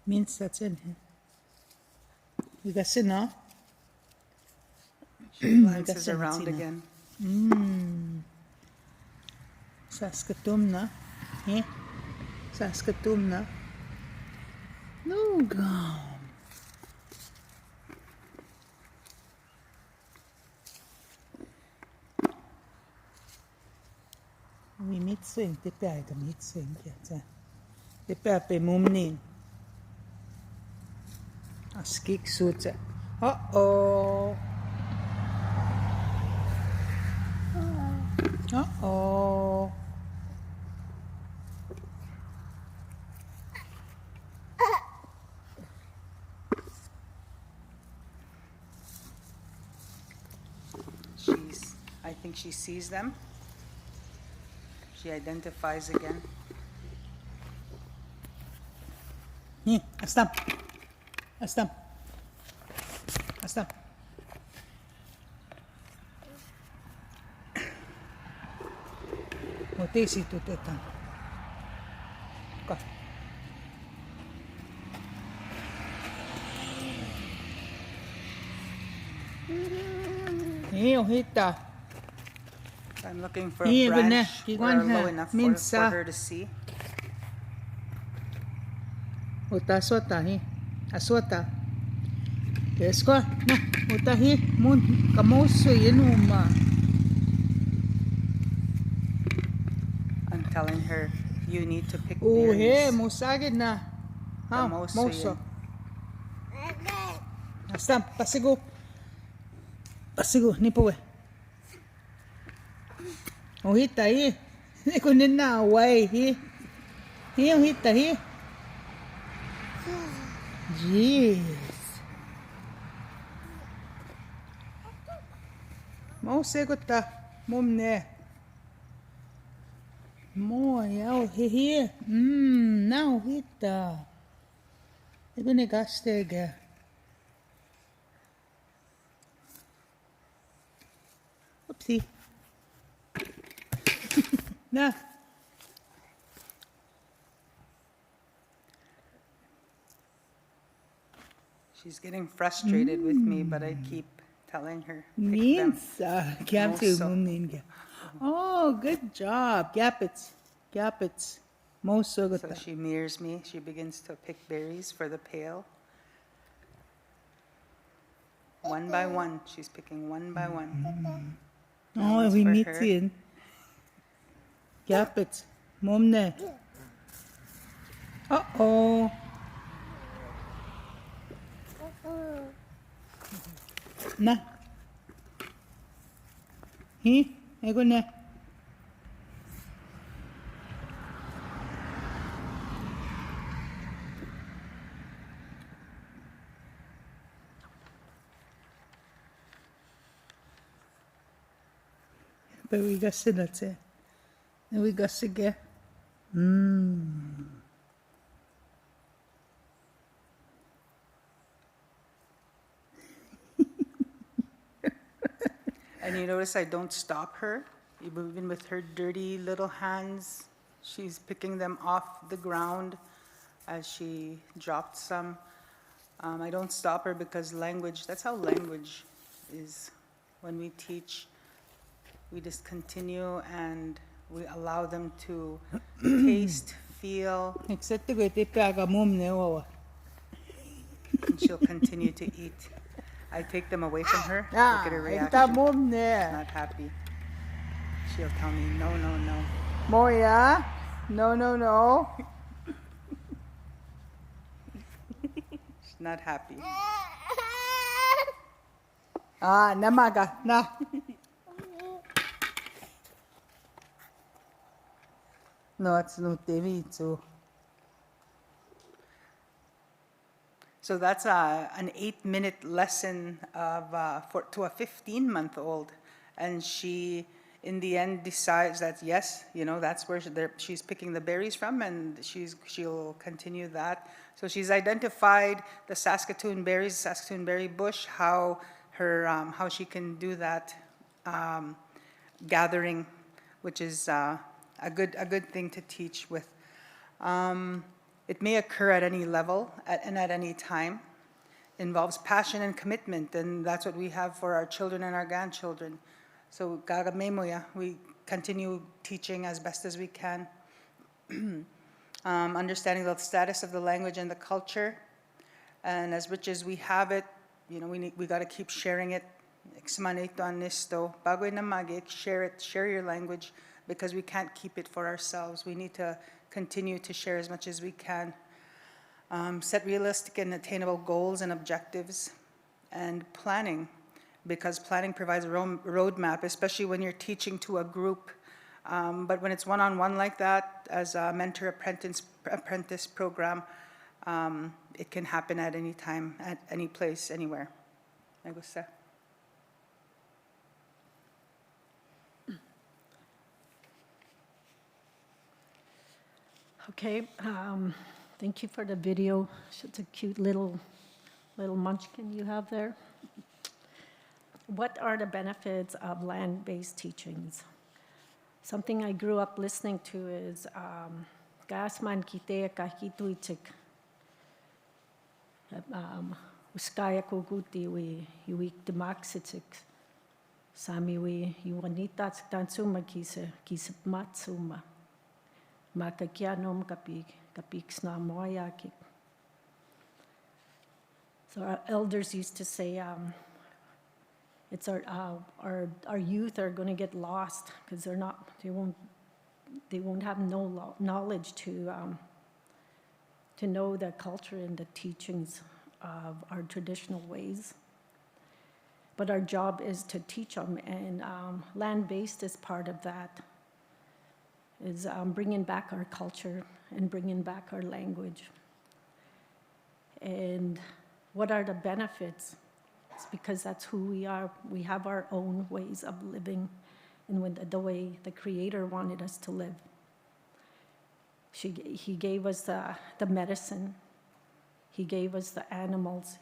Means that's in here. You got sina.
She glances around again.
Saskatoon na. Eh? Saskatoon na. No gum. Vi mitt sving, det bär inte mitt sving. Det bär på mumnin. Skik suce. Uh-oh. Uh-oh.
I think she sees them. She identifies again.
Astam. Astam. Astam. Motesi tutetan. Ka. Ohita.
I'm looking for a branch where low enough for her to see.
Utasota hi. Asota. Esko na utahi mun kamoso yenuma.
I'm telling her you need to pick
Oh he
berries.
musagid na. Ha moso. Astam pasigo. Pasigo ni po. Ohita hi. Ni kunin na away hi. Hi ohita hi. Jeez. Mau segota mumne. Mo yao he. Now hita. Ibune gastega. See? Na.
She's getting frustrated with me, but I keep telling her, pick them.
Means, Gap to
Moso.
mum. Oh, good job. Gapits. Gapits. Most so good.
So she mirrors me. She begins to pick berries for the pail. One by one. She's picking one by one.
Oh, we meet in. Gapits. Mom ne. Uh-oh. Na. Hi, ego na. But we got to that it. And we got to get.
And you notice I don't stop her. Even with her dirty little hands, she's picking them off the ground as she dropped some. I don't stop her because language, that's how language is. When we teach, we just continue and we allow them to taste, feel,
Except the way they pack a mom ne.
and she'll continue to eat. I take them away from her. Look at her
Ito
reaction.
mom
She's
ne.
not happy. She'll tell me, no, no, no.
Moya. No, no, no.
She's not happy.
Namaga. Na. No, it's not David, so.
So that's an 8-minute lesson of, to a 15-month-old. And she, in the end, decides that, yes, you know, that's where she's picking the berries from, and she'll continue that. So she's identified the Saskatoon berries, Saskatoon berry bush, how she can do that gathering, which is a good thing to teach with. It may occur at any level and at any time. Involves passion and commitment, and that's what we have for our children and our grandchildren. So gagamemoya, we continue teaching as best as we can. Understanding the status of the language and the culture, and as rich as we have it, you know, we got to keep sharing it. Share it, share your language, because we can't keep it for ourselves. We need to continue to share as much as we can. Set realistic and attainable goals and objectives, and planning, because planning provides a roadmap, especially when you're teaching to a group. But when it's one-on-one like that, as a mentor-apprentice program, it can happen at any time, at any place, anywhere. Me gusta.
Okay, thank you for the video. It's a cute little munchkin you have there. What are the benefits of land-based teachings? Something I grew up listening to is Gasman kitea kahituitik. Uskaya koguti we yuik demaxitik. Sami we yuanitats tansuma kisa matsuma. Makakianom kapik snamoyaki. So our elders used to say, it's our youth are going to get lost because they won't have no knowledge to know the culture and the teachings of our traditional ways. But our job is to teach them, and land-based is part of that. Is bringing back our culture and bringing back our language. And what are the benefits? It's because that's who we are. We have our own ways of living, and the way the Creator wanted us to live. He gave us the medicine. He gave us the animals.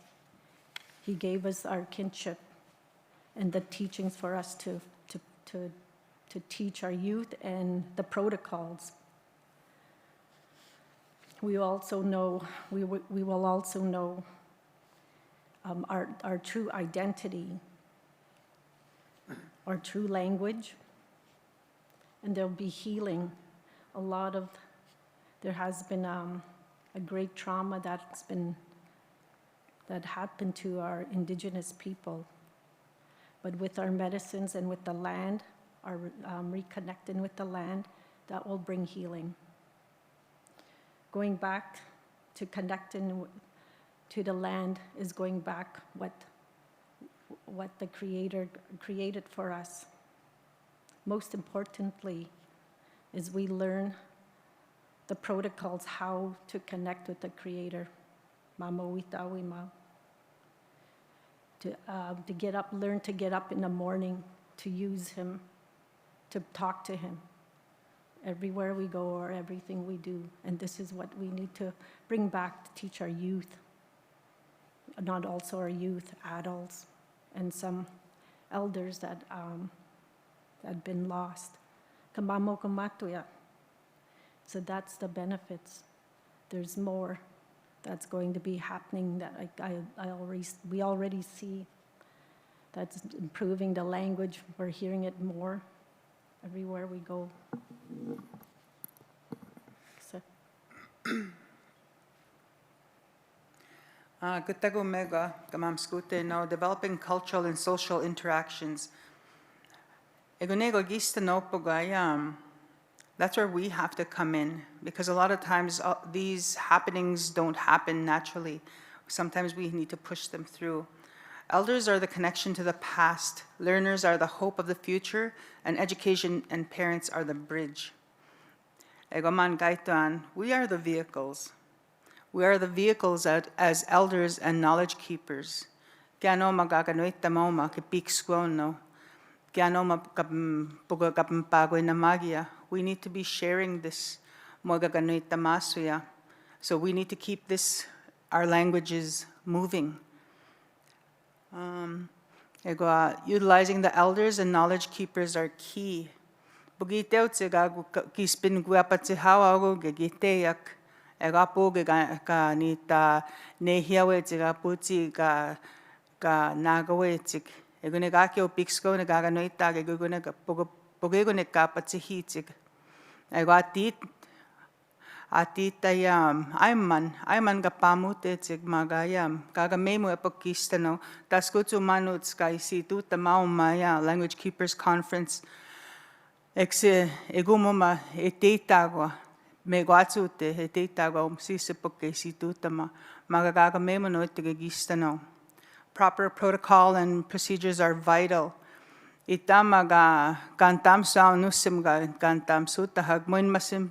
He gave us our kinship and the teachings for us to to teach our youth and the protocols. We will also know our true identity, our true language, and there'll be healing. There has been a great trauma that happened to our Indigenous people. But with our medicines and with the land, our reconnecting with the land, that will bring healing. Going back to connecting to the land is going back what the Creator created for us. Most importantly is we learn the protocols how to connect with the Creator. To get up, learn to get up in the morning, to use Him, to talk to Him everywhere we go or everything we do. And this is what we need to bring back to teach our youth, not also our youth, adults, and some elders that had been lost. Kamamo kamatuya. So that's the benefits. There's more that's going to be happening that we already see. That's improving the language. We're hearing it more everywhere we go. So.
Gutago mega kamam skute no developing cultural and social interactions. Egonego gista no pogayam. That's where we have to come in, because a lot of times these happenings don't happen naturally. Sometimes we need to push them through. Elders are the connection to the past, learners are the hope of the future, and education and parents are the bridge. Egoman gaituan, we are the vehicles. We are the vehicles as elders and knowledge keepers. Kiano magaganoita moma kipik squono. Kiano mapuga kapampagoy na magia. We need to be sharing this mogaganoita masuya. So we need to keep our languages moving. Utilizing the elders and knowledge keepers are key. Bugiteo tsiga kispin guapatihawa gagiteyak. Egapo ga nita nehiawe tsiga puti ga nagawe tsik. Egunegakio pixco negaganoita gagunega pogegunekapatihitik. Egatit atitayam ayman gapamute tsic magayam gagamemu epokistano taskutu manuts kaisitu tamaumaya language keepers conference exe egumoma eteitagwa meguatsute eteitagwa sisipokeisitu tama magagamemu no etegistano. Proper protocol and procedures are vital. Itamaga kantam sa nusim ga kantam sutahag moin masin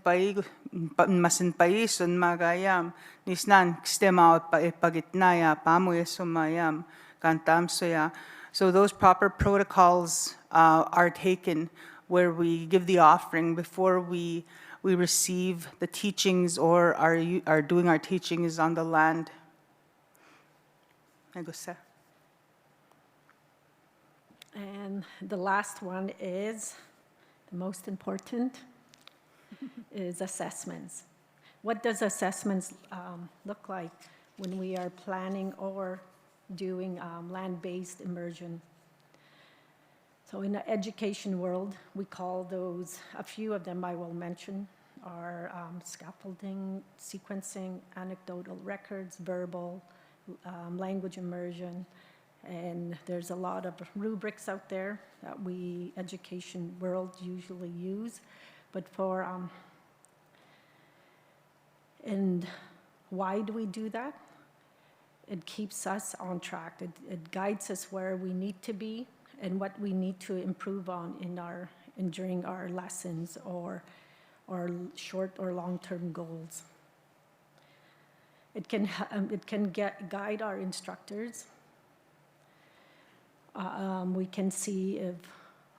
paison magayam nisnan kstema pagitnaya pamuya sumayam kantam soya. So those proper protocols are taken where we give the offering before we receive the teachings or are doing our teachings on the land.
And the last one is, the most important, is assessments. What does assessments look like when we are planning or doing land-based immersion? So in the education world, we call those, a few of them I will mention, are scaffolding, sequencing, anecdotal records, verbal, language immersion, and there's a lot of rubrics out there that we, education world, usually use. But and why do we do that? It keeps us on track. It guides us where we need to be and what we need to improve on during our lessons or short or long-term goals. It can guide our instructors. We can see if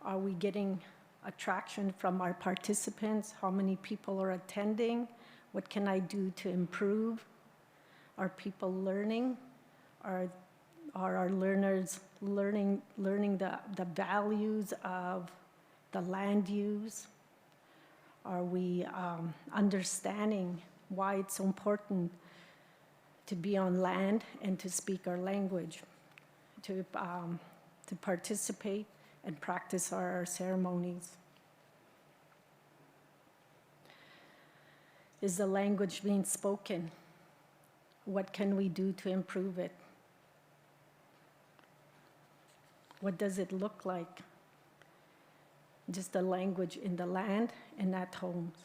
are we getting attraction from our participants, how many people are attending, what can I do to improve? Are people learning? Are our learners learning the values of the land use? Are we understanding why it's so important to be on land and to speak our language, to participate and practice our ceremonies? Is the language being spoken? What can we do to improve it? What does it look like? Just the language in the land and at homes.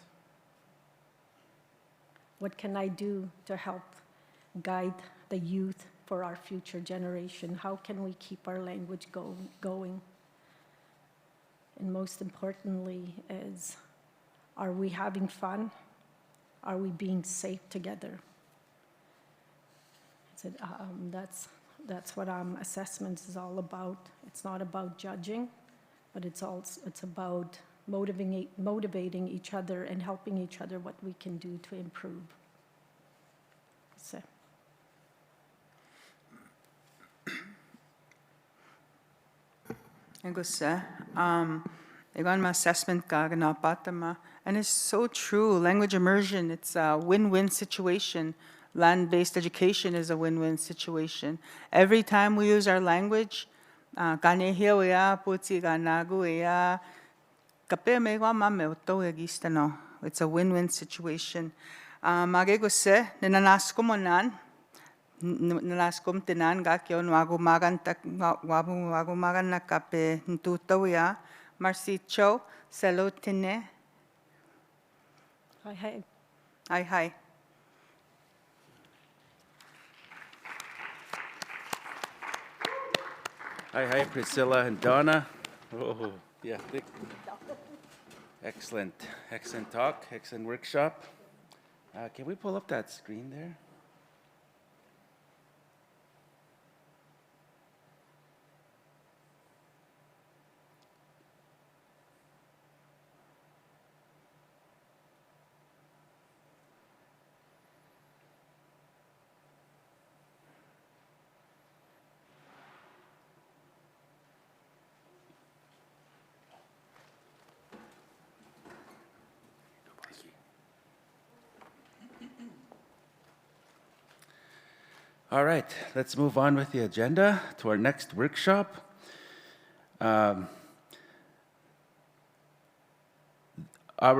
What can I do to help guide the youth for our future generation? How can we keep our language going? And most importantly is, are we having fun? Are we being safe together? So, that's what assessments is all about. It's not about judging, but it's about motivating each other and helping each other what we can do to improve. So.
I got my assessment and it's so true. Language immersion, it's a win-win situation. Land-based education is a win-win situation. Every time we use our language, it's a win-win situation. Nalaskom tenan gakyon wago magan na kape ntutawya Marcicho Salotine.
Hi.
Hi.
Hi, Priscilla and Donna. Oh, yeah. Excellent talk, excellent workshop. Can we pull up that screen there? All right, let's move on with the agenda to our next workshop. Our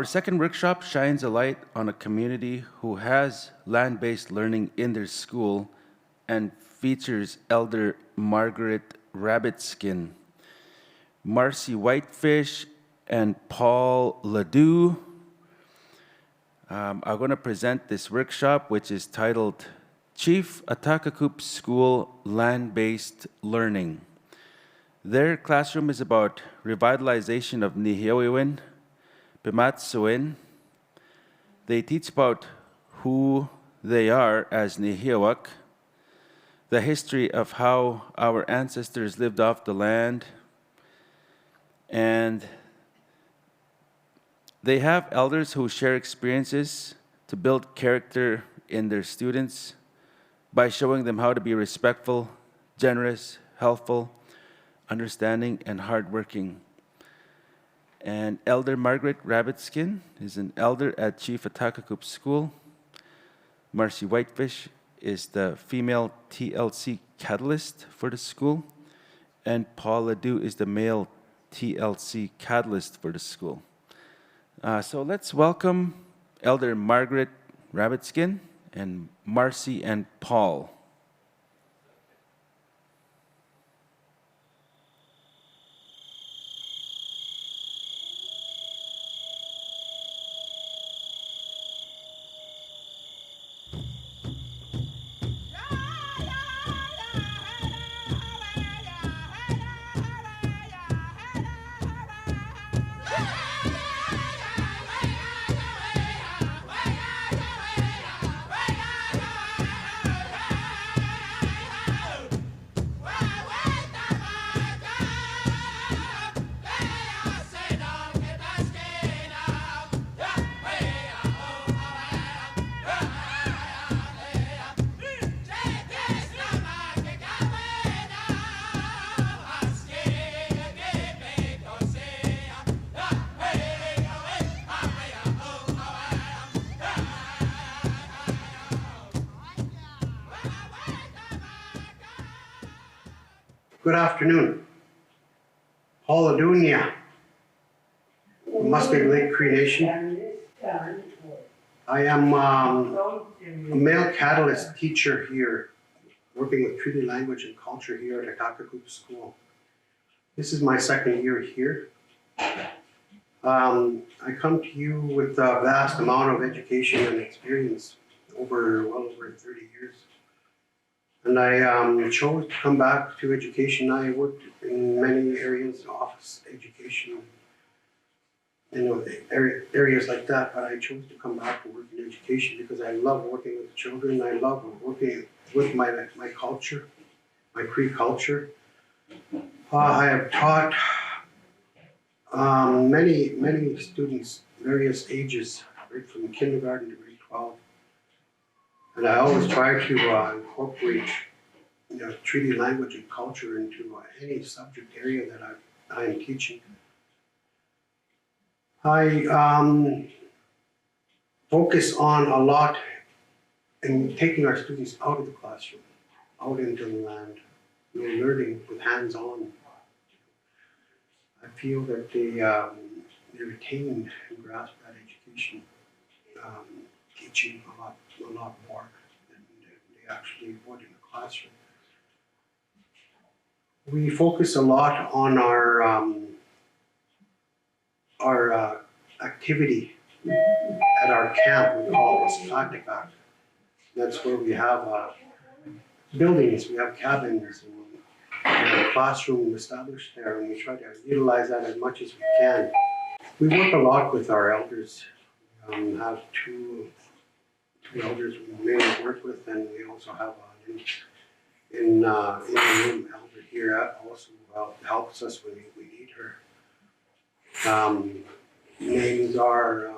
second workshop shines a light on a community who has land-based learning in their school and features Elder Margaret Rabbitskin, Marcy Whitefish, and Paul Ledoux are going to present this workshop, which is titled Chief Atakakup School Land-Based Learning. Their classroom is about revitalization of Nihiawiwin, Pimatsuin. They teach about who they are as Nihiawak, the history of how our ancestors lived off the land, and they have elders who share experiences to build character in their students by showing them how to be respectful, generous, helpful, understanding, and hardworking. And Elder Margaret Rabbitskin is an elder at Chief Atakakup School. Marcy Whitefish is the female TLC catalyst for the school. And Paul Ledoux is the male TLC catalyst for the school. So let's welcome Elder Margaret Rabbitskin and Marcy and Paul.
Good afternoon. Paula Dunya, Musqueam Lake Cree Nation. I am a male catalyst teacher here, working with Treaty Language and Culture here at Akakakup School. This is my second year here. I come to you with a vast amount of education and experience well over 30 years. And I chose to come back to education. I worked in many areas, office education, areas like that, but I chose to come back to work in education because I love working with children. I love working with my culture, my Cree culture. I have taught many students, various ages, right from kindergarten to grade 12. And I always try to incorporate treaty language and culture into any subject area that I am teaching. I focus on a lot in taking our students out of the classroom, out into the land, learning with hands-on. I feel that they retain and grasp that education, teaching a lot more than they actually would in the classroom. We focus a lot on our activity at our camp. We call it Saskatchewan. That's where we have buildings, we have cabins, and a classroom established there, and we try to utilize that as much as we can. We work a lot with our elders. We have two elders we mainly work with, and we also have in the room elder here also helps us when we need her. Names are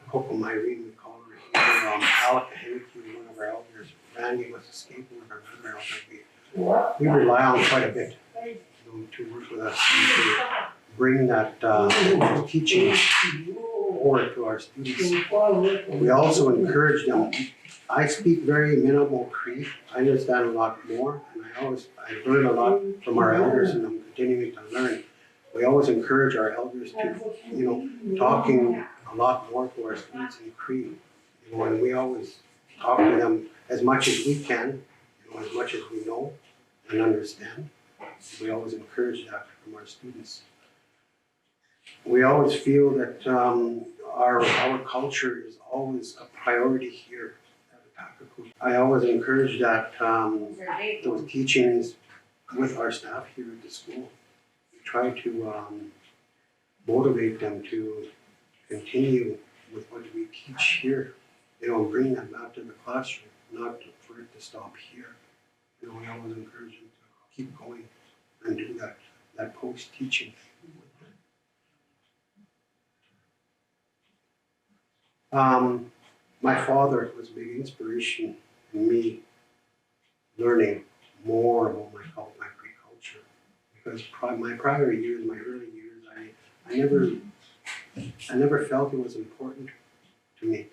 Coco Myrene, we call her here, Alec Hennicky, one of our elders. Randy was escaping with our other elder. We rely on quite a bit to work with us and to bring that teaching forward to our students. We also encourage them. I speak very minimal Cree. I understand a lot more, and I learn a lot from our elders, and I'm continuing to learn. We always encourage our elders to, talking a lot more to our students in Cree. And we always talk to them as much as we can, as much as we know and understand. We always encourage that from our students. We always feel that our culture is always a priority here at Akakakup. I always encourage that those teachings with our staff here at the school. We try to motivate them to continue with what we teach here, bring them back to the classroom, not for it to stop here. We always encourage them to keep going and do that post-teaching. My father was a big inspiration in me learning more about my Cree culture, because my prior years, my early years, I never felt it was important to me.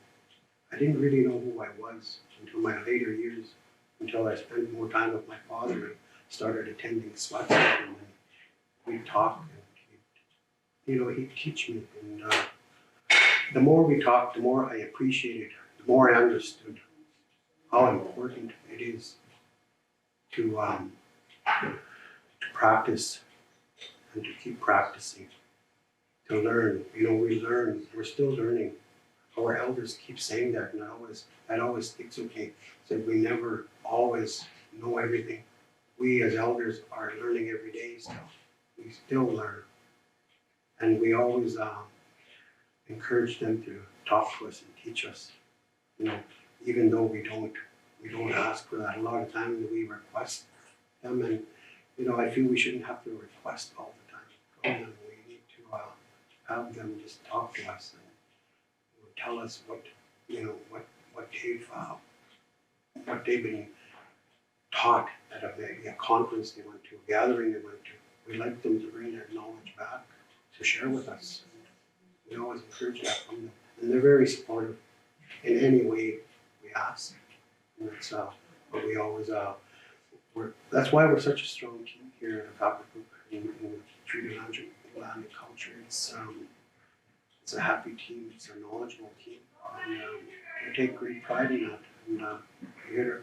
I didn't really know who I was until my later years, until I spent more time with my father and started attending SWAT and we'd talk and he'd teach me. And the more we talked, the more I appreciated, the more I understood how important it is to practice and to keep practicing, to learn. We learn, we're still learning. Our elders keep saying that, and I'd always think, okay, said we never always know everything. We as elders are learning every day still. We still learn. And we always encourage them to talk to us and teach us. Even though we don't ask for that. A lot of times we request them, and I feel we shouldn't have to request all the time from them. We need to have them just talk to us and tell us what they've been taught at maybe a conference they went to, a gathering they went to. We like them to bring their knowledge back to share with us. We always encourage that from them, and they're very supportive in any way we ask. And that's what we always. That's why we're such a strong team here it's a happy team, it's a knowledgeable team. And, we take great pride in that. And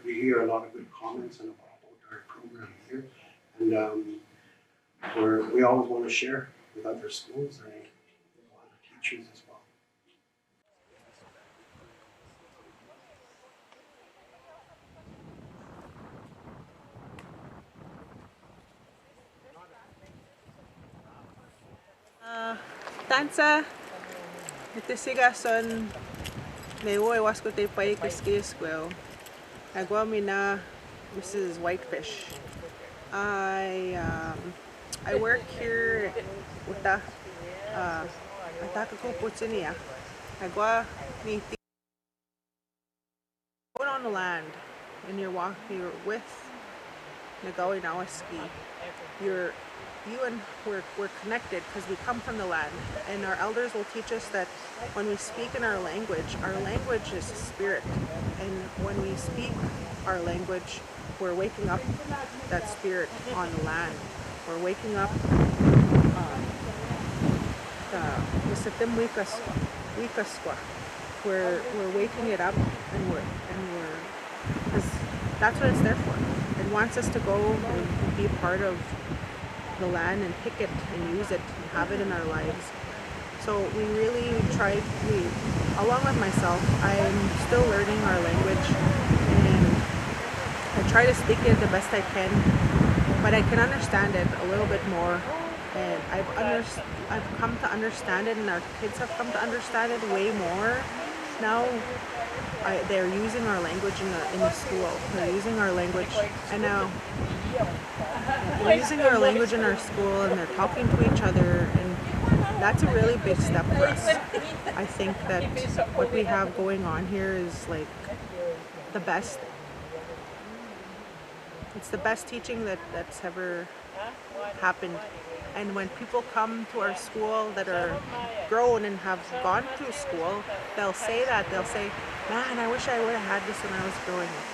we hear a lot of good comments and about our program here. And we always want to share with other schools and other teachers as well.
Tansa, ito siga son Newo wasko te pai kiskis well. Agwa mina Mrs. Whitefish. I work here uta ataka ko putsinia. Agwa ni going on the land and you're with Nagawi Nawaski. We're connected because we come from the land, and our elders will teach us that when we speak in our language is spirit, and when we speak our language, we're waking up that spirit on the land. We're waking up we're waking it up, and we're because that's what it's there for. It wants us to go and be part of the land and pick it and use it and have it in our lives. So we really tried, along with myself, I'm still learning our language, and I try to speak it the best I can, but I can understand it a little bit more, and I've come to understand it, and our kids have come to understand it way more. Now they're using our language in the school. They're using our language, and now they're using our language in our school, and they're talking to each other, and that's a really big step for us. I think that what we have going on here is like the best. It's the best teaching that's ever happened. And when people come to our school that are grown and have gone through school, they'll say that. They'll say, man, I wish I would have had this when I was growing up.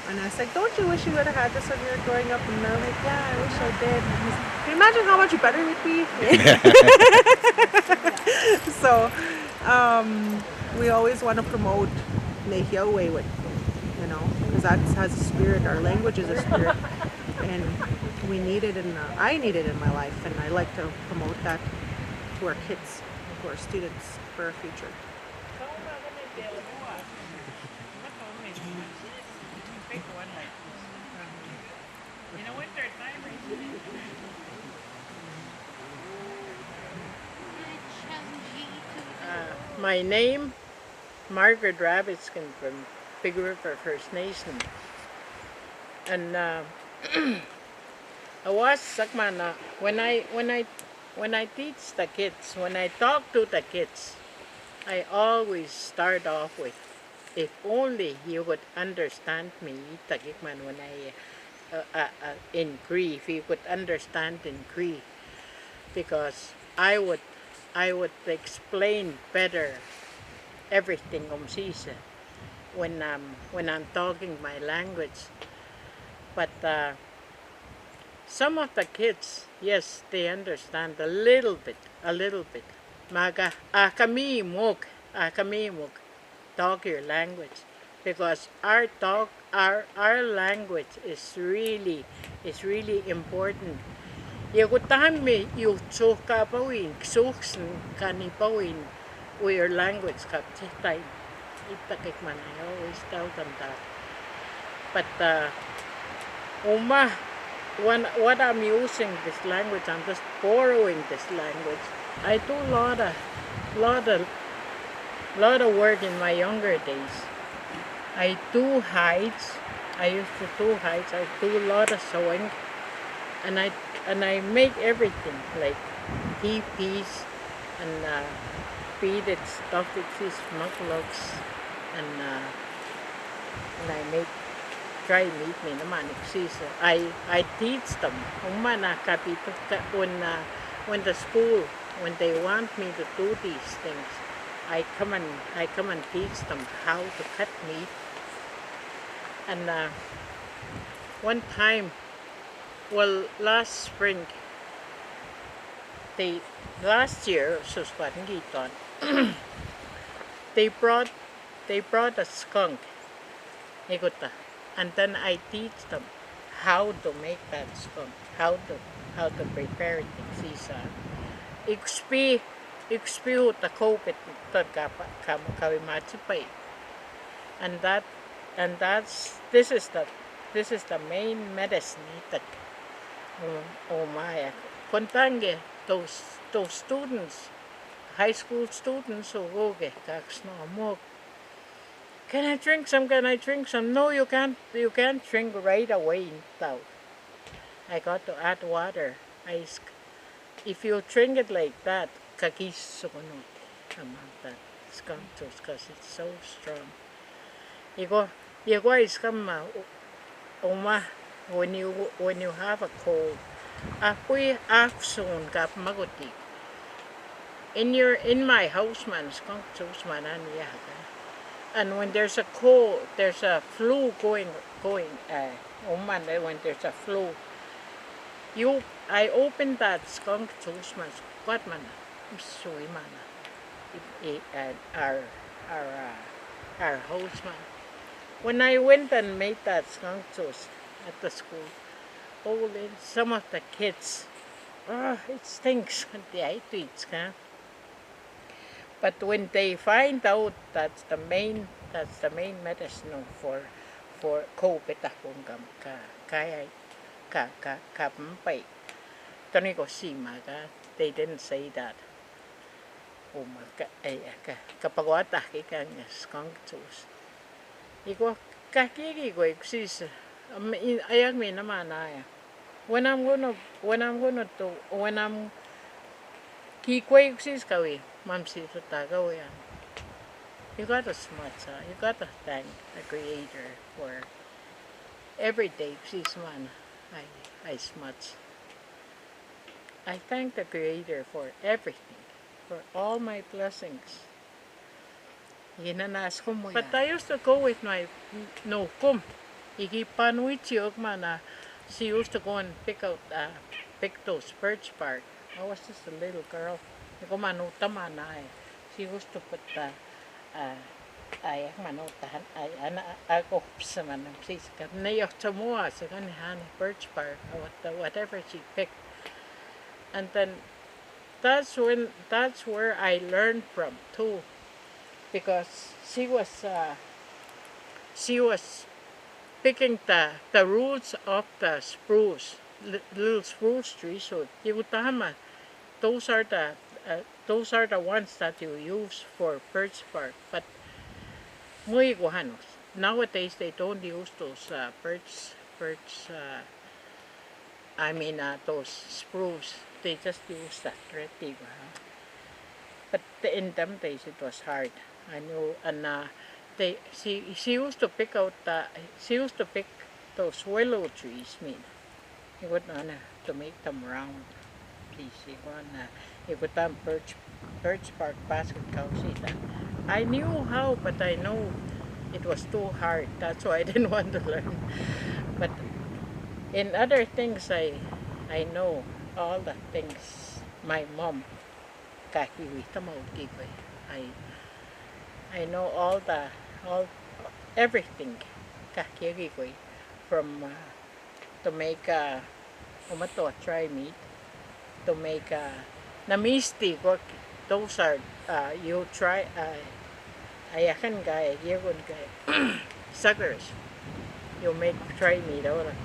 And I was like, don't you wish you would have had this when you were growing up? And they're like, yeah, I wish I did. Can you imagine how much better we'd be? So we always want to promote Nehia Wayward, because that has a spirit. Our language is a spirit. And we need it, I need it in my life, and I like to promote that to our kids, to our students, for our future.
My name, Margaret Rabbitskin from Big River First Nation, and I was Sakmana when I teach the kids, when I talk to the kids, I always start off with, if only you would understand me, Tagikman, when I in Cree, if you could understand in Cree, because I would explain better everything umsisa when I'm talking my language. But some of the kids, yes, they understand a little bit. Maga akamimuk, talk your language, because our language is really important. Yagutami yu tsoka pawin, ksuksen kani pawin, your language kap time. Itakikman, I always tell them that. But what I'm using this language, I'm just borrowing this language. I do a lot of work in my younger days. I do hides. I used to do hides. I do a lot of sewing, and I make everything like teepees and beaded stuffed fish mucklucks, and I make dry meat me naman exisa. I teach them. When the school, when they want me to do these things, I come and teach them how to cut meat. And one time, well, last year, they brought a skunk, iguta, and then I teach them how to make that skunk, how to prepare it. XP who the COVID kawimachipai, and this is the main medicine that my kontange those students, high school students who go get more. Can I drink some? Can I drink some? No, you can't. You can't drink right away now. I got to add water. If you drink it like that, kakis sumunod among that skunk juice because it's so strong. You go is come uma when you have a cold. Apoy afsoon kap maguti. In my house man skunk juice man aniyaga. And when there's a cold, there's a flu going when there's a flu, I open that skunk juice man, what man, soy man, our house man. When I went and made that skunk juice at the school, some of the kids, it stinks. But when they find out that's the main medicine for COVID they didn't say that. Kapagwata kikang skunk juice. Iko kakiki ko exist. Ayak mi naman aya. When I'm kikway exist kawi. Mamsi Sutagawa. You gotta smart, you gotta thank the Creator for every day. She's man, I smart. I thank the Creator for everything, for all my blessings. But I used to go with my no kum. She used to go and pick those birch bark. I was just a little girl. She used to put birch bark or whatever she picked. And then that's where I learned from too, because she was picking the roots of the spruce, little spruce trees. So those are the ones that you use for birch bark. But nowadays they don't use those those spruce. They just use that red tea. But in them days it was hard. I know, and she used to pick those willow trees. You would to make them round. You would birch bark basket that. I knew how, but I know it was too hard. That's why I didn't want to learn. But in other things, I know all the things my mom I know everything from to make try meat, to make namisti. Those are you try ayakan guy suckers. You make try meat out of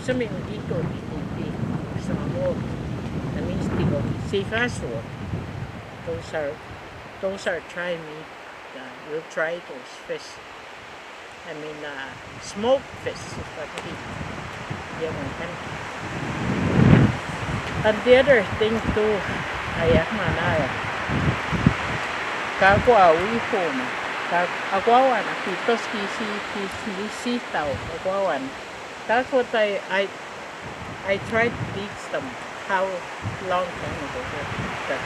something those are try meat. We'll try those fish. Smoked fish is what we eat. And the other thing too, ayak manaya. Kagwa wifo na. Agwawan, kitos kisi tao, agwawan. That's what I tried to teach them how long time ago. But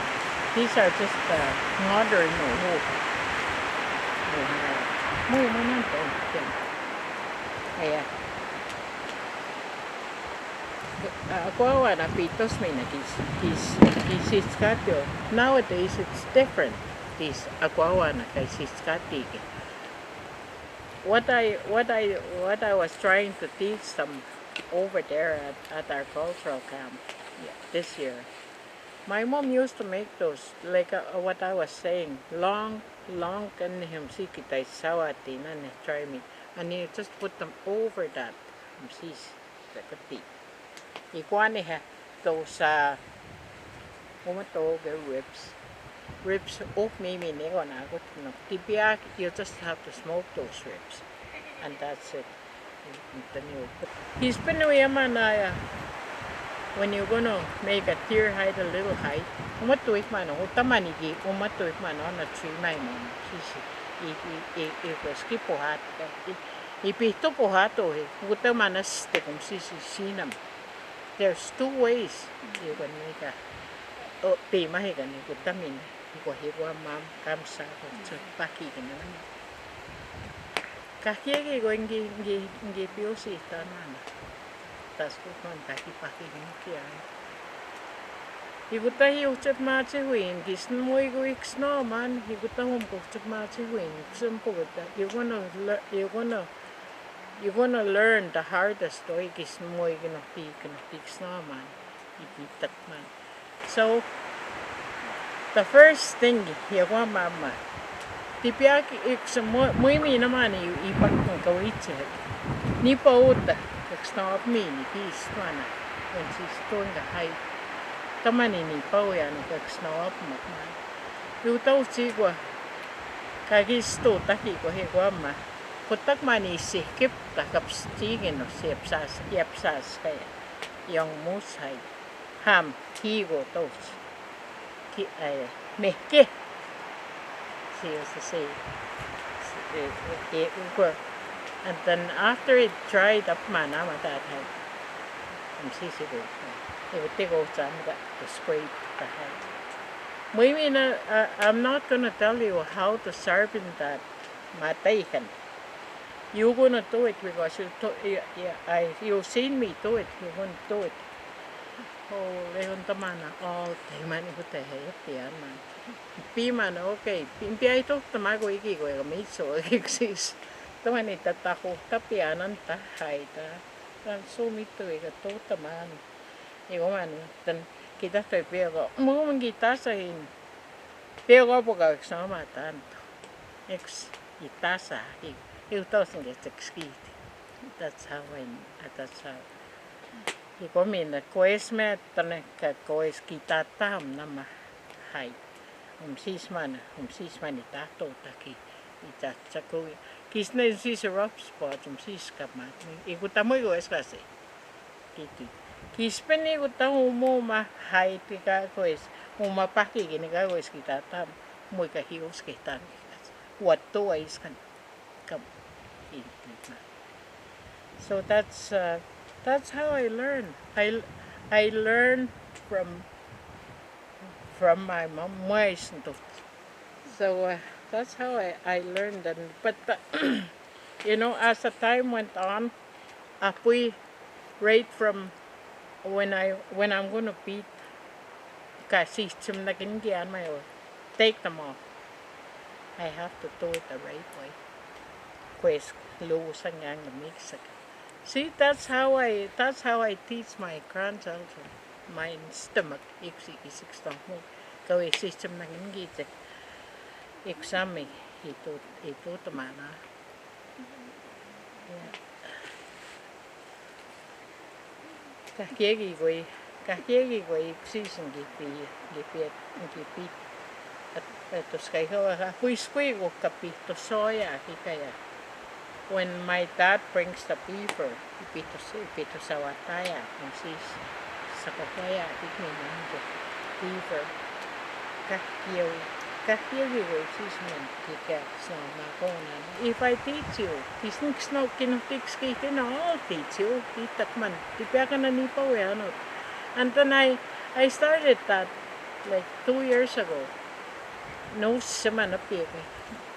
these are just modern Aquawa na pitos may Saskatchewan. Nowadays it's different. This Aquawa na kay Saskatchewan. What I was trying to teach them over there at our cultural camp this year. My mom used to make those, like what I was saying, long kan emcee kita sawati na try me, and you just put them over that emcees the Ikuan ha those ribs of mimi nego na gut no. Tibiak you just have to smoke those ribs, and that's it. He's been when you're gonna make a tier height a little height, umatuik man o tamanigi umatuik man on a tree my mom. It was kipohat. Ipito pohato he utamanas te kum sinam. There's two ways you can make a tima he can utamin ko hiwa mam kamsa ko paki can Kakiegi go ngi piosi tanana. Tas ko man taki paki ngi ai. Iguta hi uchat ma che huin gisn moi go iksno man iguta hom ko uchat ma che huin sim ko gata you're gonna learn the hardest way gisn moi gino iksno man ipitat man. So the first thing you want mama Tipiak ik muy mi naman ipak ng kawitse. Ni pa uta, stop me ni pis mana. When she's doing the height. Tamani ni pa yan stop mo. Utaw sigwa. Kagisto taki ko higwa ma. Kutak mani sikip takap stigin o yapsas kaya. Yung musay. Ham higo tos. Ki ay mehke. She used to say and then after it dried up manama that had it would take off some to scrape the head. I'm not gonna tell you how to sharpen that matakan. You're gonna do it because you've seen me do it, you're gonna do it. Oh, lehon tamana all day man man. Piman okay. Pimpia ito tamago iki ko kami so exist. Taman itatako tapianan ta hay ta. Tan so mito to taman. Iko man tan kita toy pero mo mangita sa hin. Pero po ka sama tanto. Ex itasa ito sing exquisite. That's how Iko min koesme tan ka koes kita tam nama hay. Umsisman itato taki itatsaku kisne sis rough spot umsis kamat ikutamoy go esklase kiti kispen ikutamu mo ma hai tika ko es umapaki gini ka ko es kitata moy ka hios kitan what to is kan kam so that's how I learn. I learn from my mom. So that's how I learned. But you know, as the time went on, right from when I'm gonna beat, kasi take them off. I have to do it the right way. See, that's how I teach my grandchildren. My stomach Kawai system na ngiti exam ito tamana. Kakiegi ko season gipit at to sky ko puis ko kapito soya kaya. When my dad brings the beaver, ipito sa wataya, sis sa kapaya, beaver, kakiyaw sis man, kika sa makonan. If I teach you, kisniks na kinutiks kiti na, I'll teach you, titak man, tipya ka na nipaw yan. And then I started that like 2 years ago. No siman apik.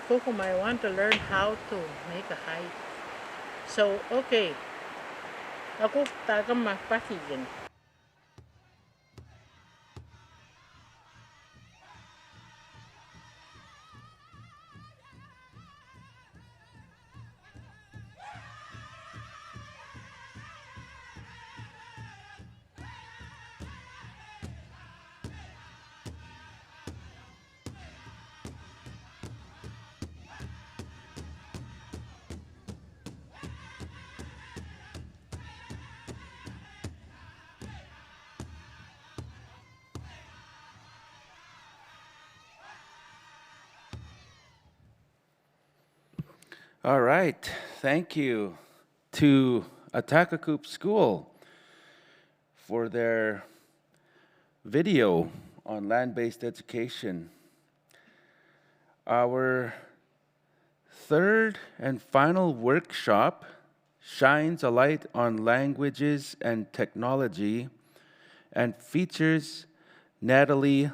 Kokum, I want to learn how to make a height. So, okay, Ako taga mapahigan.
All right, thank you to Atakakup School for their video on land-based education. Our third and final workshop shines a light on languages and technology and features Natalie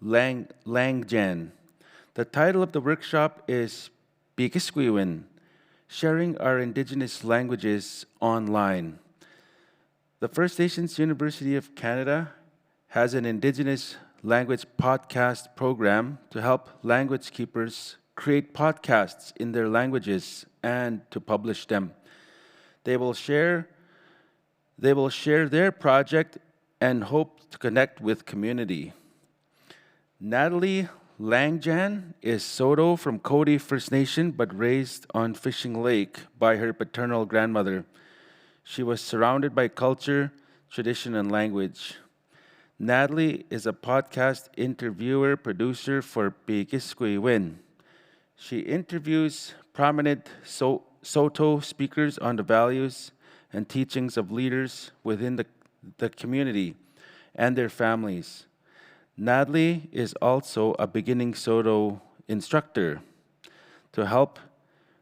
Langjan. The title of the workshop is Bikisquiwin, Sharing Our Indigenous Languages Online. The First Nations University of Canada has an Indigenous language podcast program to help language keepers create podcasts in their languages and to publish them. They will share their project and hope to connect with community. Natalie Langjan is Soto from Cody First Nation, but raised on Fishing Lake by her paternal grandmother. She was surrounded by culture, tradition, and language. Natalie is a podcast interviewer, producer for Bikisquiwin. She interviews prominent Soto speakers on the values and teachings of leaders within the community and their families. Natalie is also a beginning Soto instructor to help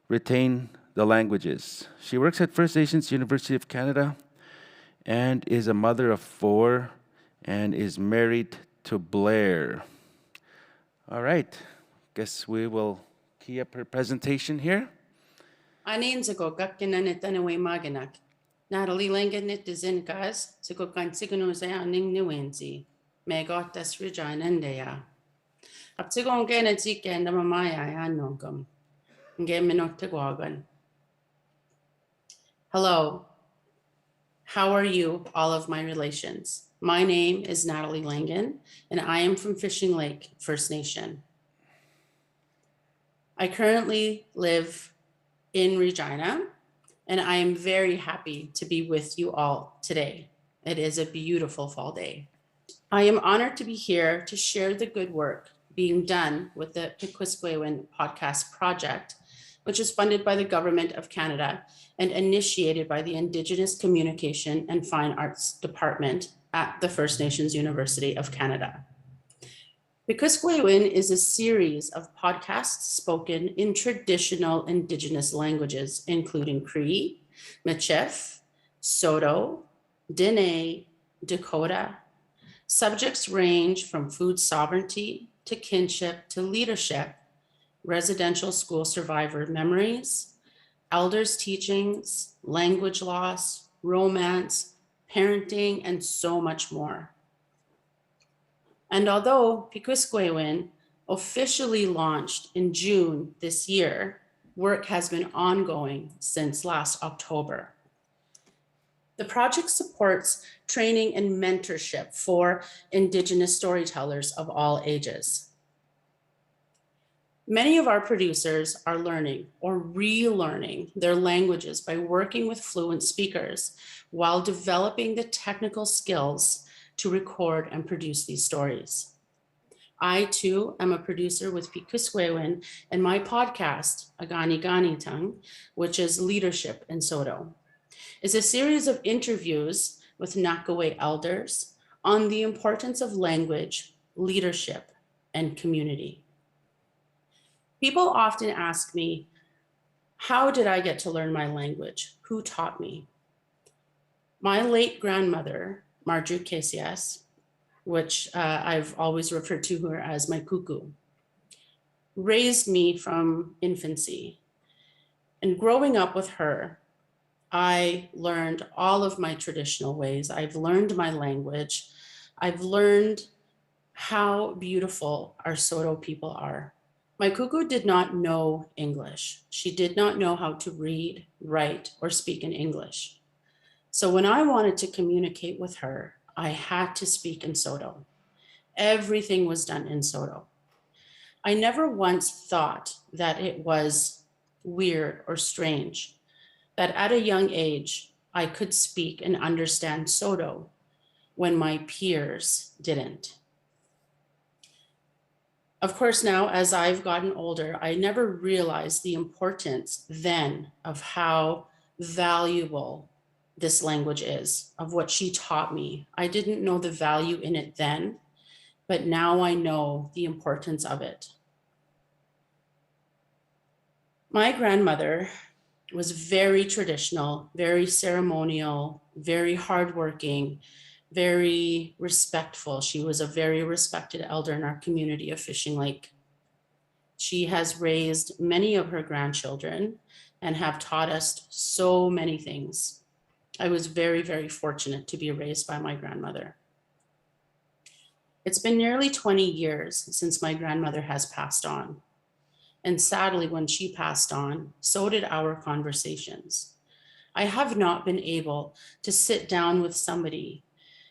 retain the languages. She works at First Nations University of Canada and is a mother of 4 and is married to Blair. All right, guess we will key up her presentation here.
Anin zago gakkinan tanawe maganak. Natalie Langanit dizinkas, zago kansigano sa aning nuenzi. Megotas Regina Ndea. Upsigon Genetzi and Mamaya Anogum. Geminotagwagan. Hello. How are you, all of my relations? My name is Natalie Langan, and I am from Fishing Lake First Nation. I currently live in Regina, and I am very happy to be with you all today. It is a beautiful fall day. I am honored to be here to share the good work being done with the Bikisquiwin podcast project, which is funded by the Government of Canada and initiated by the Indigenous Communication and Fine Arts Department at the First Nations University of Canada. Bikisquiwin is a series of podcasts spoken in traditional Indigenous languages, including Cree, Michif, Soto, Dene, Dakota. Subjects range from food sovereignty to kinship to leadership, residential school survivor memories, elders' teachings, language loss, romance, parenting, and so much more. And although Bikisquiwin officially launched in June this year, work has been ongoing since last October. The project supports training and mentorship for Indigenous storytellers of all ages. Many of our producers are learning or relearning their languages by working with fluent speakers while developing the technical skills to record and produce these stories. I too am a producer with Bikisquiwin and my podcast, Agani Gani Tung, which is Leadership in Soto, is a series of interviews with Nakaway elders on the importance of language, leadership, and community. People often ask me, how did I get to learn my language? Who taught me? My late grandmother, Marjorie Casias, which I've always referred to her as my cuckoo, raised me from infancy. And growing up with her, I learned all of my traditional ways. I've learned my language. I've learned how beautiful our Soto people are. My kuku did not know English. She did not know how to read, write, or speak in English. So when I wanted to communicate with her, I had to speak in Soto. Everything was done in Soto. I never once thought that it was weird or strange that at a young age, I could speak and understand Soto when my peers didn't. Of course, now as I've gotten older, I never realized the importance then of how valuable this language is, of what she taught me. I didn't know the value in it then, but now I know the importance of it. My grandmother was very traditional, very ceremonial, very hardworking, very respectful. She was a very respected elder in our community of Fishing Lake. She has raised many of her grandchildren and have taught us so many things. I was very, very fortunate to be raised by my grandmother. It's been nearly 20 years since my grandmother has passed on. And sadly, when she passed on, so did our conversations. I have not been able to sit down with somebody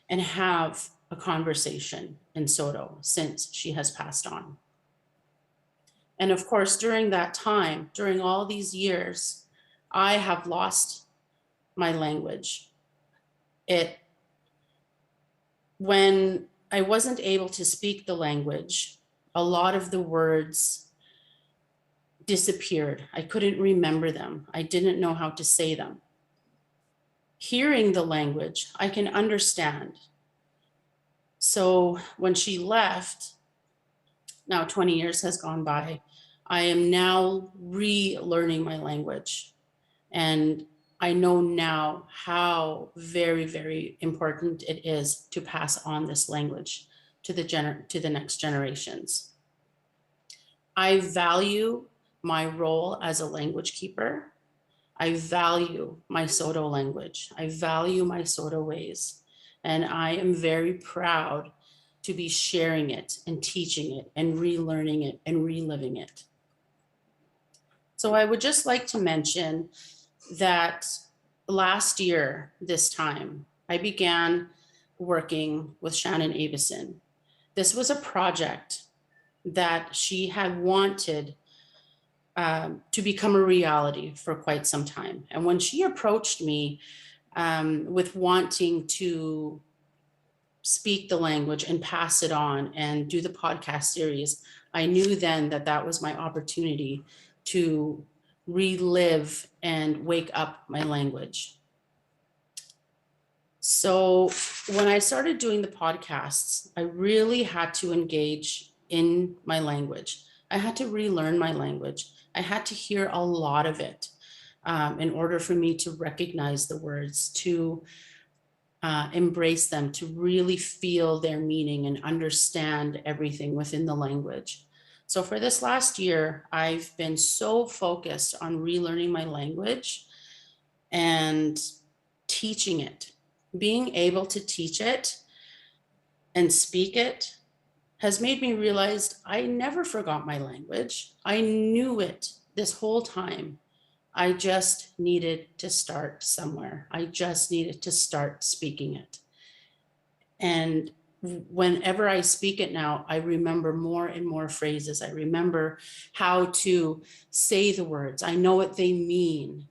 and have a conversation in Soto since she has passed on. And of course, during that time, during all these years, I have lost my language. When I wasn't able to speak the language, a lot of the words disappeared. I couldn't remember them. I didn't know how to say them. Hearing the language, I can understand. So when she left, now 20 years has gone by, I am now relearning my language. And I know now how very, very important it is to pass on this language to the next generations. I value my role as a language keeper. I value my Soto language. I value my Soto ways. And I am very proud to be sharing it and teaching it and relearning it and reliving it. So I would just like to mention that last year, this time, I began working with Shannon Avison. This was a project that she had wanted to become a reality for quite some time. And when she approached me with wanting to speak the language and pass it on and do the podcast series, I knew then that that was my opportunity to relive and wake up my language. So when I started doing the podcasts, I really had to engage in my language. I had to relearn my language. I had to hear a lot of it in order for me to recognize the words, to embrace them, to really feel their meaning and understand everything within the language. So for this last year, I've been so focused on relearning my language and teaching it. Being able to teach it and speak it has made me realize I never forgot my language. I knew it this whole time. I just needed to start somewhere. I just needed to start speaking it. And whenever I speak it now, I remember more and more phrases. I remember how to say the words. I know what they mean.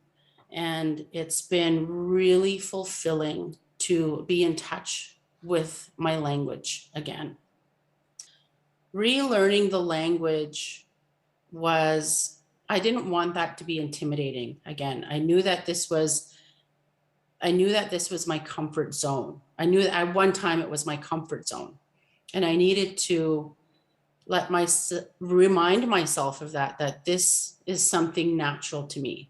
And it's been really fulfilling to be in touch with my language again. Relearning the language was, I didn't want that to be intimidating. Again, I knew that this was my comfort zone. I knew that at one time it was my comfort zone. And I needed to remind myself of that this is something natural to me.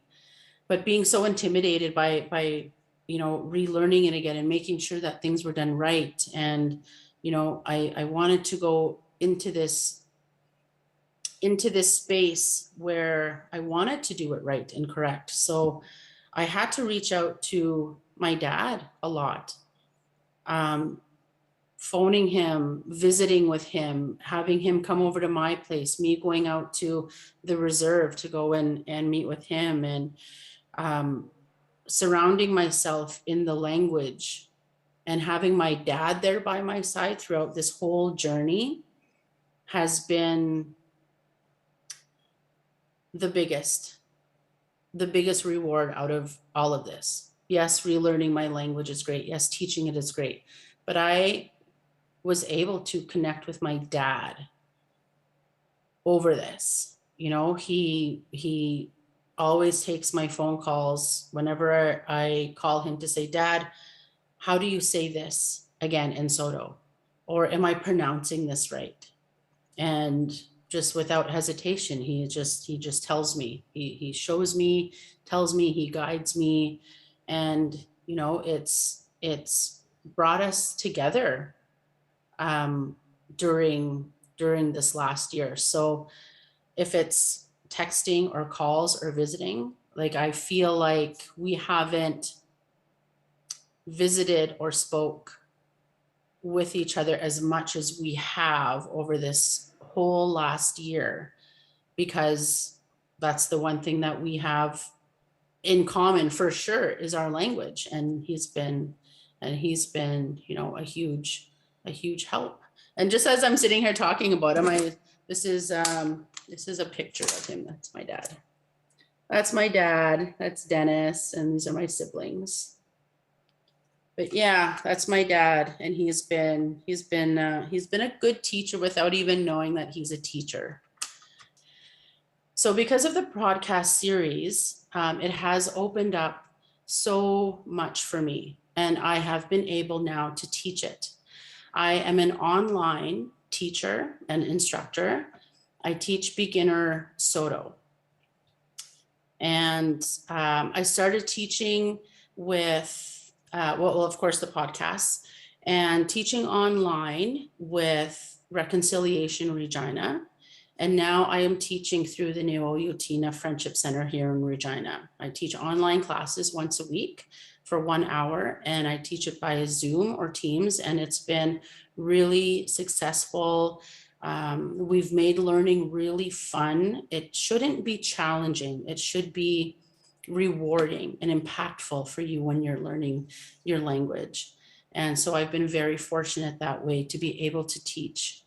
But being so intimidated by relearning it again and making sure that things were done right. And, I wanted to go into this space where I wanted to do it right and correct. So I had to reach out to my dad a lot. Phoning him, visiting with him, having him come over to my place, me going out to the reserve to go and meet with him, and surrounding myself in the language and having my dad there by my side throughout this whole journey has been the biggest reward out of all of this. Yes, relearning my language is great. Yes, teaching it is great. But I was able to connect with my dad over this. You know, he always takes my phone calls whenever I call him to say, Dad, how do you say this again in Soto? Or am I pronouncing this right? And just without hesitation, he just tells me, he shows me, tells me, he guides me. And, you know, it's brought us together during this last year. So if it's texting or calls or visiting, like I feel like we haven't visited or spoke with each other as much as we have over this whole last year, because that's the one thing that we have in common for sure is our language. And he's been, you know, a huge help. And just as I'm sitting here talking about him, this is a picture of him. That's my dad. That's my dad. That's Dennis, and these are my siblings. But yeah, that's my dad, and he's been a good teacher without even knowing that he's a teacher. So because of the podcast series, it has opened up so much for me, and I have been able now to teach it. I am an online teacher and instructor. I teach beginner Soto. And I started teaching with, well, of course, the podcasts, and teaching online with Reconciliation Regina. And now I am teaching through the Neo-Yutina Friendship Center here in Regina. I teach online classes once a week for 1 hour, and I teach it by Zoom or Teams, and it's been really successful. We've made learning really fun. It shouldn't be challenging. It should be rewarding and impactful for you when you're learning your language. And so I've been very fortunate that way to be able to teach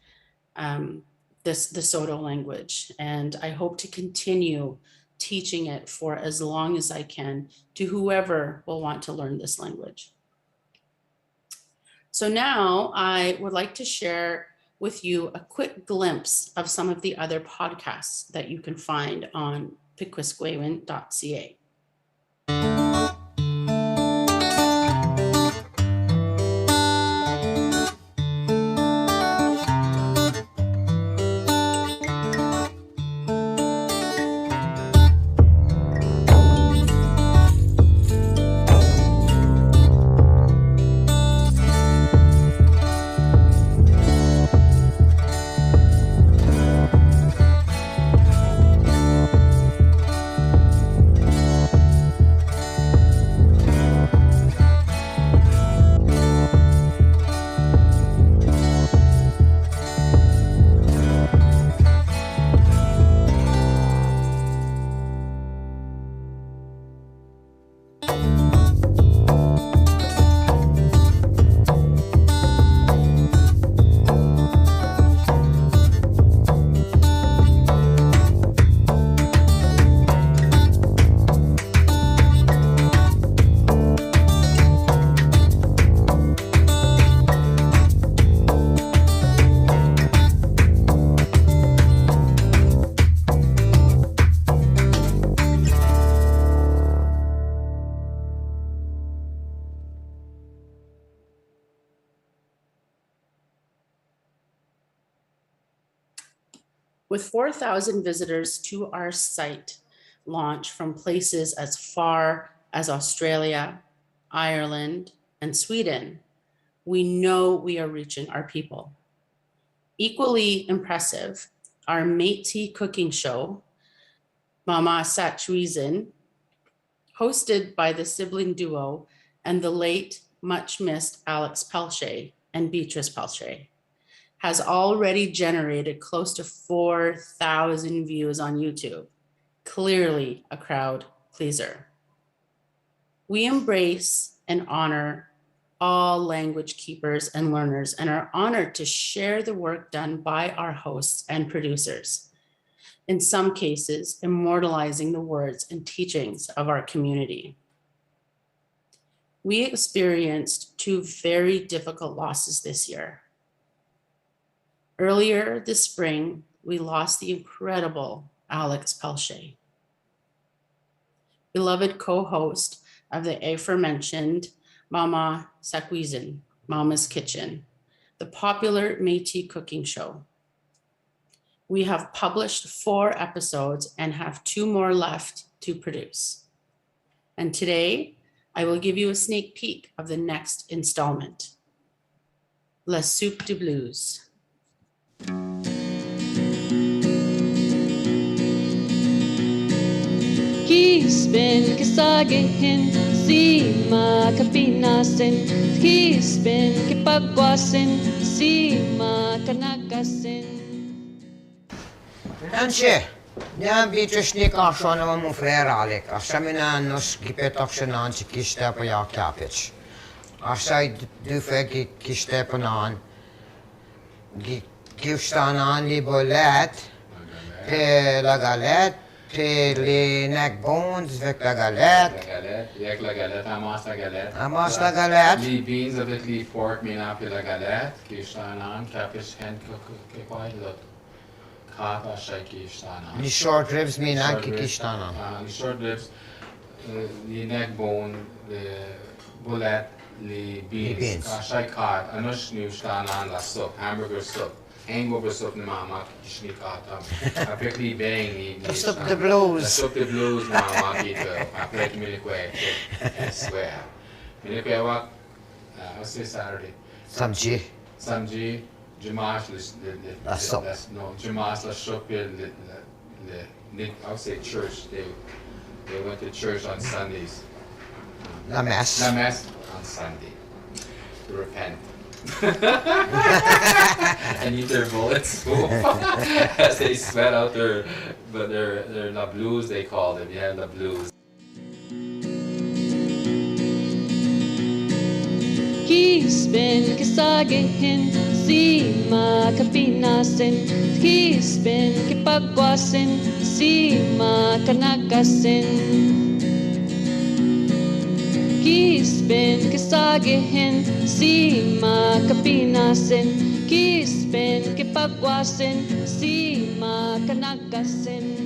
the Soto language. And I hope to continue teaching it for as long as I can to whoever will want to learn this language. So now I would like to share with you a quick glimpse of some of the other podcasts that you can find on piquisquewin.ca. With 4,000 visitors to our site launch from places as far as Australia, Ireland, and Sweden, we know we are reaching our people. Equally impressive, our Métis cooking show, Mama Satchuizin, hosted by the sibling duo and the late, much missed Alex Pelche and Beatrice Pelche, has already generated close to 4,000 views on YouTube. Clearly a crowd pleaser. We embrace and honor all language keepers and learners and are honored to share the work done by our hosts and producers, in some cases immortalizing the words and teachings of our community. We experienced 2 very difficult losses this year. Earlier this spring, we lost the incredible Alex Pelche, beloved co-host of the aforementioned Mama Saskatchewan, Mama's Kitchen, the popular Métis cooking show. We have published 4 episodes and have 2 more left to produce. And today, I will give you a sneak peek of the next installment, La Soupe de Blues.
Kispin kisagihin si makapinasin, kispin kipagwasin si makanagasin.
Anche, niam bitrishnik ashana mu fair alek, ashamina nos gipetakshanan chikishta pa yakapich. Ashai du fegi kishtapanan, gishtanan li bolet, pe la galette, pe li neck bones, vek la galette.
Yek la galette, amas la galette.
Amas la galette.
Li beans avec li pork mina pe la galette, kishtanan, kapish hen kekwai lot. Kata shai kishtanan.
Li short ribs mina kishtanan.
Li short ribs, li neck bone, li bullet, li beans. Shai kat, anush nu shtanan la soup, hamburger soup. Hangover soup ni mama kishni kata. Avec li bang
La soup de blues.
La soup de blues mama kito. Avec milikwe. Swear. Milikwe wak, what's this Saturday?
Samji.
Samji. Dimanche,
la soup.
No, dimanche, la soup, I would say church. They went to church on Sundays.
La messe.
La messe on Sunday. To repent. And eat their bullets as they sweat out their la blues, they call them. Yeah, la blues.
Kispin kisagihin si makapinasin, kispin kipagwasin si makanagasin. Kispin kisagihin si makapinasin, kispin kipagwasin si makanagasin.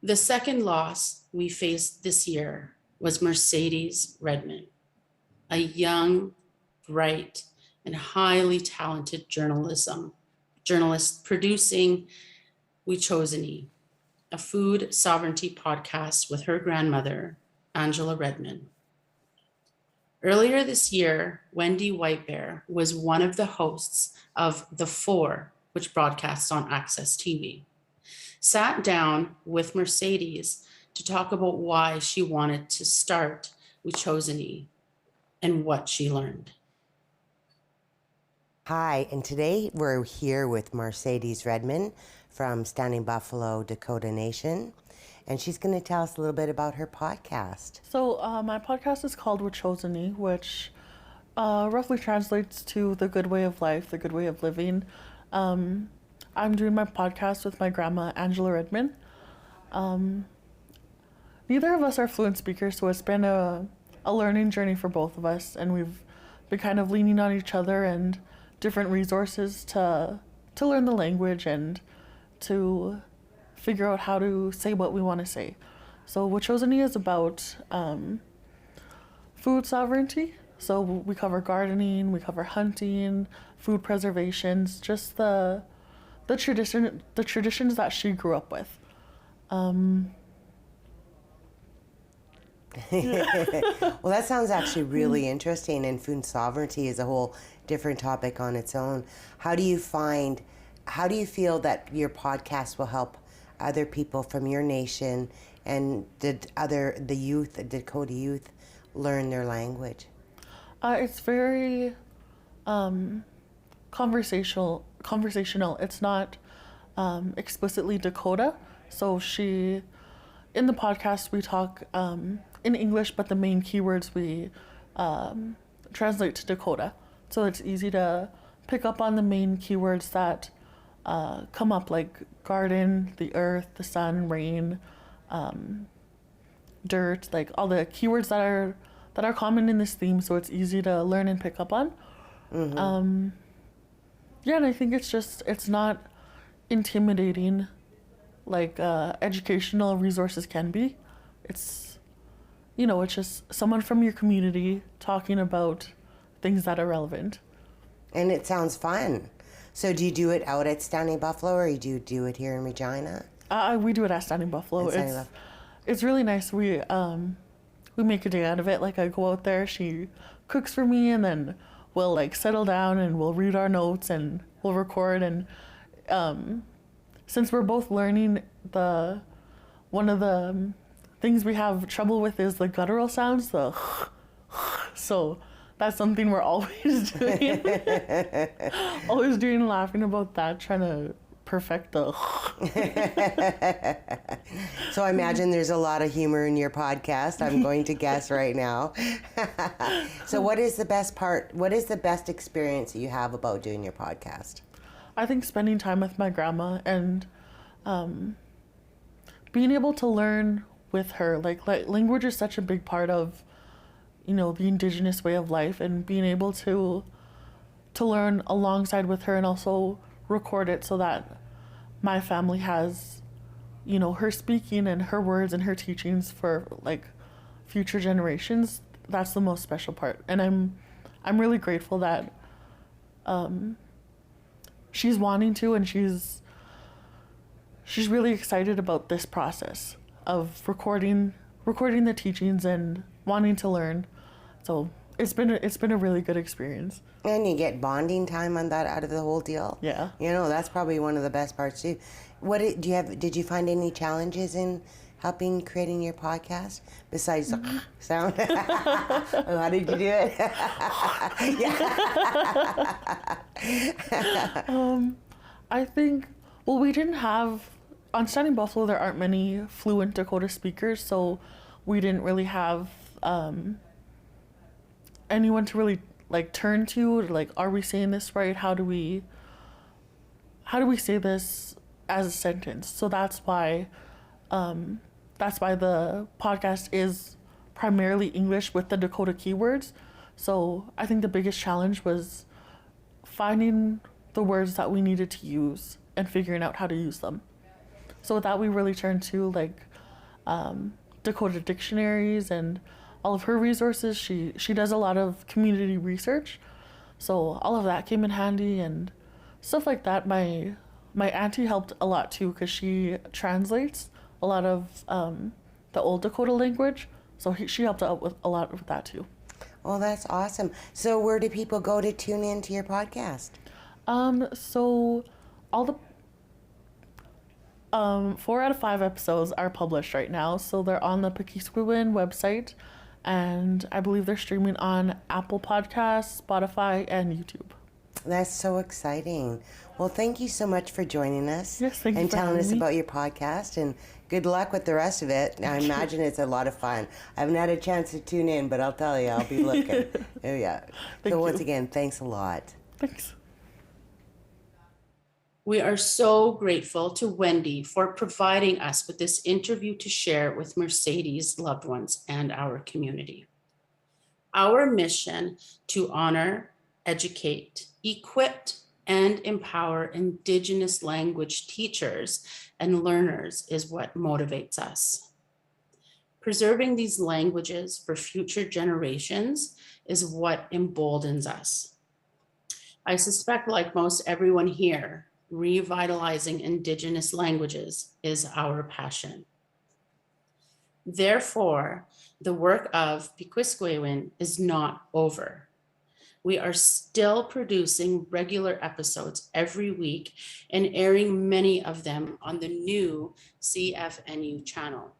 The second loss we faced this year was Mercedes Redmond, a young, bright, and highly talented journalist producing We Choseny, a food sovereignty podcast with her grandmother, Angela Redmond. Earlier this year, Wendy Whitebear was one of the hosts of The Four, which broadcasts on Access TV. Sat down with Mercedes to talk about why she wanted to start We Choseny and what she learned.
Hi, and today we're here with Mercedes Redmond from Standing Buffalo Dakota Nation, and she's going to tell us a little bit about her podcast.
So my podcast is called Wachosany, which roughly translates to the good way of life, the good way of living. I'm doing my podcast with my grandma, Angela Redmond. Neither of us are fluent speakers, so it's been a learning journey for both of us, and we've been kind of leaning on each other and different resources to learn the language and to figure out how to say what we want to say. So Wachosany is about food sovereignty. So we cover gardening, we cover hunting, food preservations, just the traditions that she grew up with.
Well, that sounds actually really interesting, and food sovereignty is a whole different topic on its own. How do you feel that your podcast will help other people from your nation and the Dakota youth learn their language?
It's very conversational. It's not explicitly Dakota. So in the podcast, we talk in English, but the main keywords we translate to Dakota. So it's easy to pick up on the main keywords that come up, like garden, the earth, the sun, rain, dirt, like all the keywords that are common in this theme. So it's easy to learn and pick up on. Mm-hmm. Yeah, and I think it's not intimidating like educational resources can be. It's just someone from your community talking about things that are relevant.
And it sounds fun. So do you do it out at Standing Buffalo, or do you do it here in Regina?
We do it at Standing Buffalo. It's really nice. We make a day out of it. Like, I go out there, she cooks for me, and then we'll like settle down and we'll read our notes and we'll record. And since we're both learning, one of the things we have trouble with is the guttural sounds, so that's something we're always doing. Laughing about that, trying to perfect the
So I imagine there's a lot of humor in your podcast, I'm going to guess right now. So what is the best experience that you have about doing your podcast?
I think spending time with my grandma and being able to learn with her. Like language is such a big part of, the Indigenous way of life, and being able to learn alongside with her and also record it so that my family has, her speaking and her words and her teachings for like future generations. That's the most special part. And I'm really grateful that she's wanting to, and she's really excited about this process of recording the teachings and wanting to learn. So it's been a really good experience.
And you get bonding time on that out of the whole deal.
Yeah.
That's probably one of the best parts too. Did you find any challenges in helping creating your podcast besides the sound? How did you do it?
I think, we didn't have, on Standing Buffalo, there aren't many fluent Dakota speakers, so we didn't really have anyone to really like turn to, like, are we saying this right? How do we say this as a sentence? So that's why the podcast is primarily English with the Dakota keywords. So I think the biggest challenge was finding the words that we needed to use and figuring out how to use them. So with that, we really turned to like Dakota dictionaries and all of her resources. She does a lot of community research, so all of that came in handy and stuff like that. My auntie helped a lot too, because she translates a lot of the old Dakota language, so she helped out with a lot with that too.
Well, that's awesome. So where do people go to tune into your podcast?
So all the 4 out of 5 episodes are published right now, so they're on the Pequisquewin website, and I believe they're streaming on Apple Podcasts, Spotify, and YouTube.
That's so exciting. Well, thank you so much for joining us.
Yes, thank you
and
for
telling
having
us
me.
about your podcast, and good luck with the rest of it. I imagine it's a lot of fun. I haven't had a chance to tune in, but I'll tell you, I'll be looking. Oh yeah. So once again, thanks a lot.
Thanks.
We are so grateful to Wendy for providing us with this interview to share with Mercedes' loved ones and our community. Our mission to honor, educate, equip, and empower Indigenous language teachers and learners is what motivates us. Preserving these languages for future generations is what emboldens us. I suspect, like most everyone here, revitalizing Indigenous languages is our passion. Therefore, the work of Piquisquewin is not over. We are still producing regular episodes every week and airing many of them on the new CFNU channel,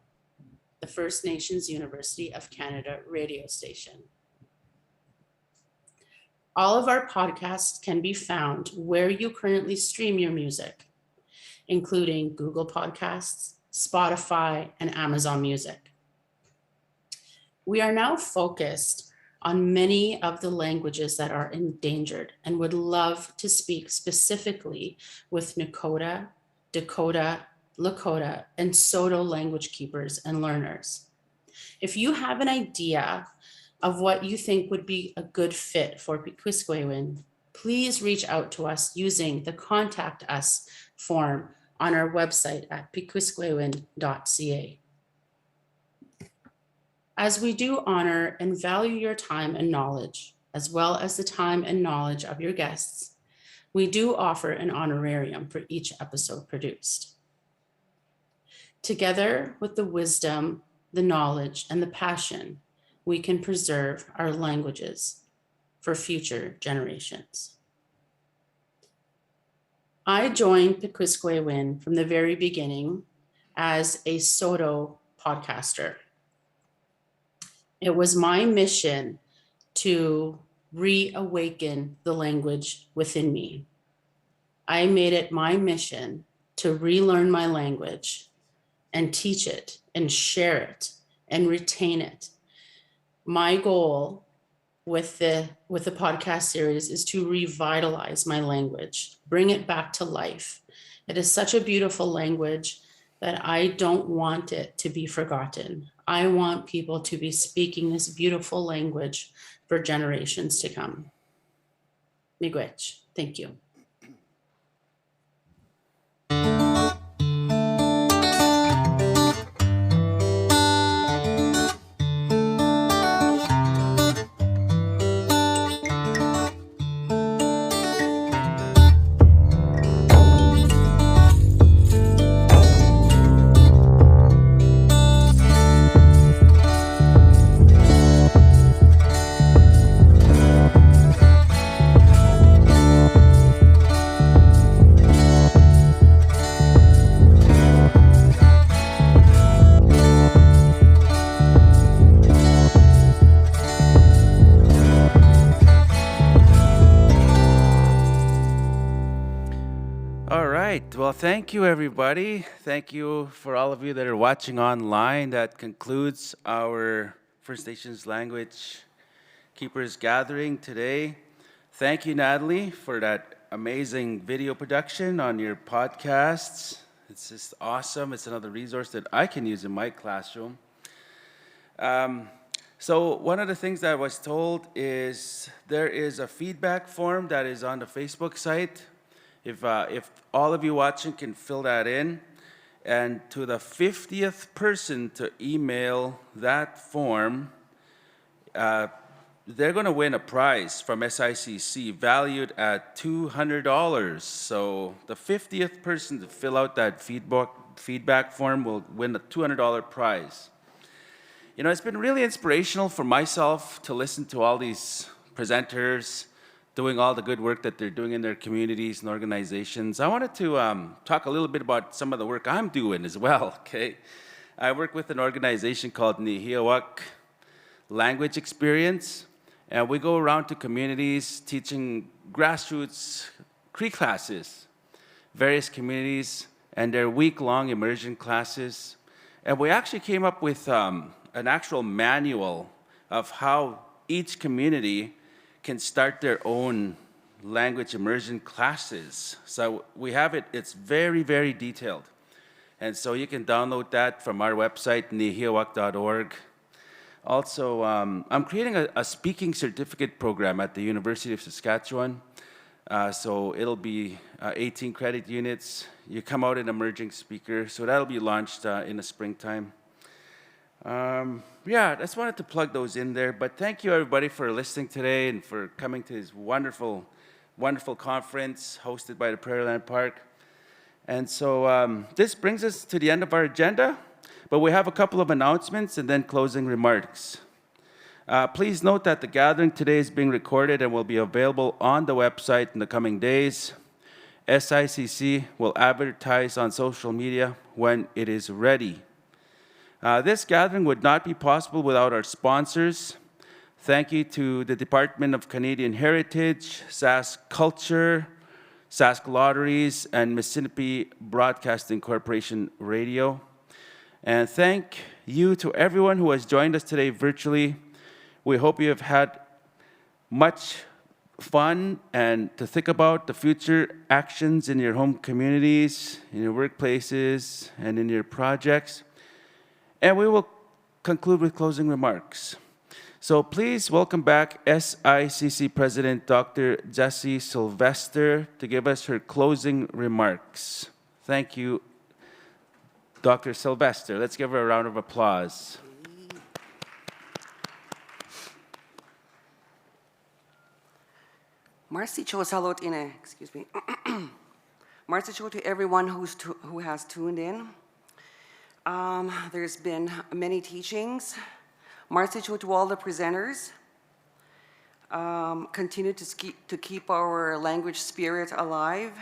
the First Nations University of Canada radio station. All of our podcasts can be found where you currently stream your music, including Google Podcasts, Spotify, and Amazon Music. We are now focused on many of the languages that are endangered and would love to speak specifically with Nakota, Dakota, Lakota, and Saulteaux language keepers and learners. If you have an idea of what you think would be a good fit for Piquisquewin, please reach out to us using the Contact Us form on our website at piquisquewin.ca. As we do honor and value your time and knowledge, as well as the time and knowledge of your guests, we do offer an honorarium for each episode produced. Together with the wisdom, the knowledge, and the passion, we can preserve our languages for future generations. I joined Piquisquewin from the very beginning as a Saulteaux podcaster. It was my mission to reawaken the language within me. I made it my mission to relearn my language and teach it and share it and retain it. My goal with the podcast series is to revitalize my language, bring it back to life. It is such a beautiful language that I don't want it to be forgotten. I want people to be speaking this beautiful language for generations to come. Miigwech. Thank you.
Well, thank you, everybody. Thank you for all of you that are watching online. That concludes our First Nations Language Keepers Gathering today. Thank you, Natalie, for that amazing video production on your podcasts. It's just awesome. It's another resource that I can use in my classroom. So one of the things that I was told is there is a feedback form that is on the Facebook site. If all of you watching can fill that in, and to the 50th person to email that form, they're going to win a prize from SICC valued at $200. So the 50th person to fill out that feedback form will win a $200 prize. You know, it's been really inspirational for myself to listen to all these presenters doing all the good work that they're doing in their communities and organizations. I wanted to talk a little bit about some of the work I'm doing as well, okay? I work with an organization called Nihiawak Language Experience, and we go around to communities teaching grassroots Cree classes, various communities, and their week-long immersion classes. And we actually came up with an actual manual of how each community can start their own language immersion classes. So we have it, it's very, very detailed. And so you can download that from our website, nihiawak.org. Also, I'm creating a speaking certificate program at the University of Saskatchewan. So it'll be 18 credit units. You come out an emerging speaker. So that'll be launched in the springtime. Yeah, I just wanted to plug those in there. But thank you, everybody, for listening today and for coming to this wonderful, wonderful conference hosted by the Prairieland Park. And so this brings us to the end of our agenda. But we have a couple of announcements and then closing remarks. Please note that the gathering today is being recorded and will be available on the website in the coming days. SICC will advertise on social media when it is ready. This gathering would not be possible without our sponsors. Thank you to the Department of Canadian Heritage, Sask Culture, Sask Lotteries, and Mississippi Broadcasting Corporation Radio. And thank you to everyone who has joined us today virtually. We hope you have had much fun and to think about the future actions in your home communities, in your workplaces, and in your projects. And we will conclude with closing remarks. So please welcome back SICC President Dr. Jessie Sylvester to give us her closing remarks. Thank you, Dr. Sylvester. Let's give her a round of applause.
Marcy Cho salot ine, excuse me. Marcy Cho to everyone who has tuned in. There's been many teachings. Marcy Cho to all the presenters. Continue to keep our language spirit alive.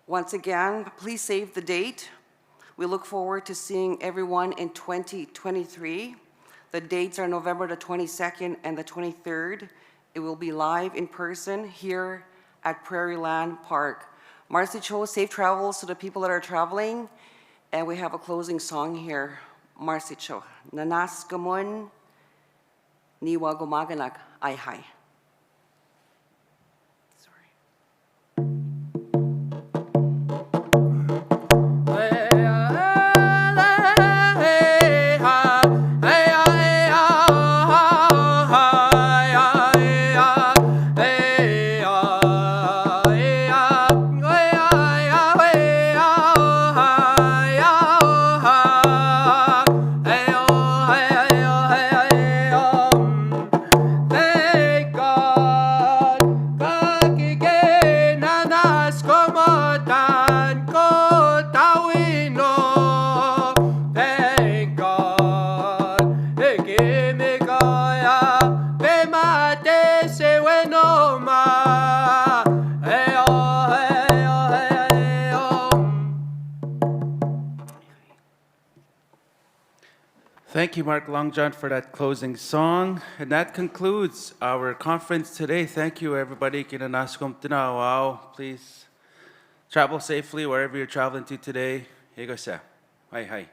Once again, please save the date. We look forward to seeing everyone in 2023. The dates are November the 22nd and the 23rd. It will be live in person here at Prairieland Park. Marcy Cho, safe travels to the people that are traveling. And we have a closing song here. Marcy Cho. Nanas Gamon, Niwa Gumaganak, Ay Hai.
Thank you, Mark Longjohn, for that closing song. And that concludes our conference today. Thank you, everybody. Please travel safely wherever you're traveling to today. Hi, hi.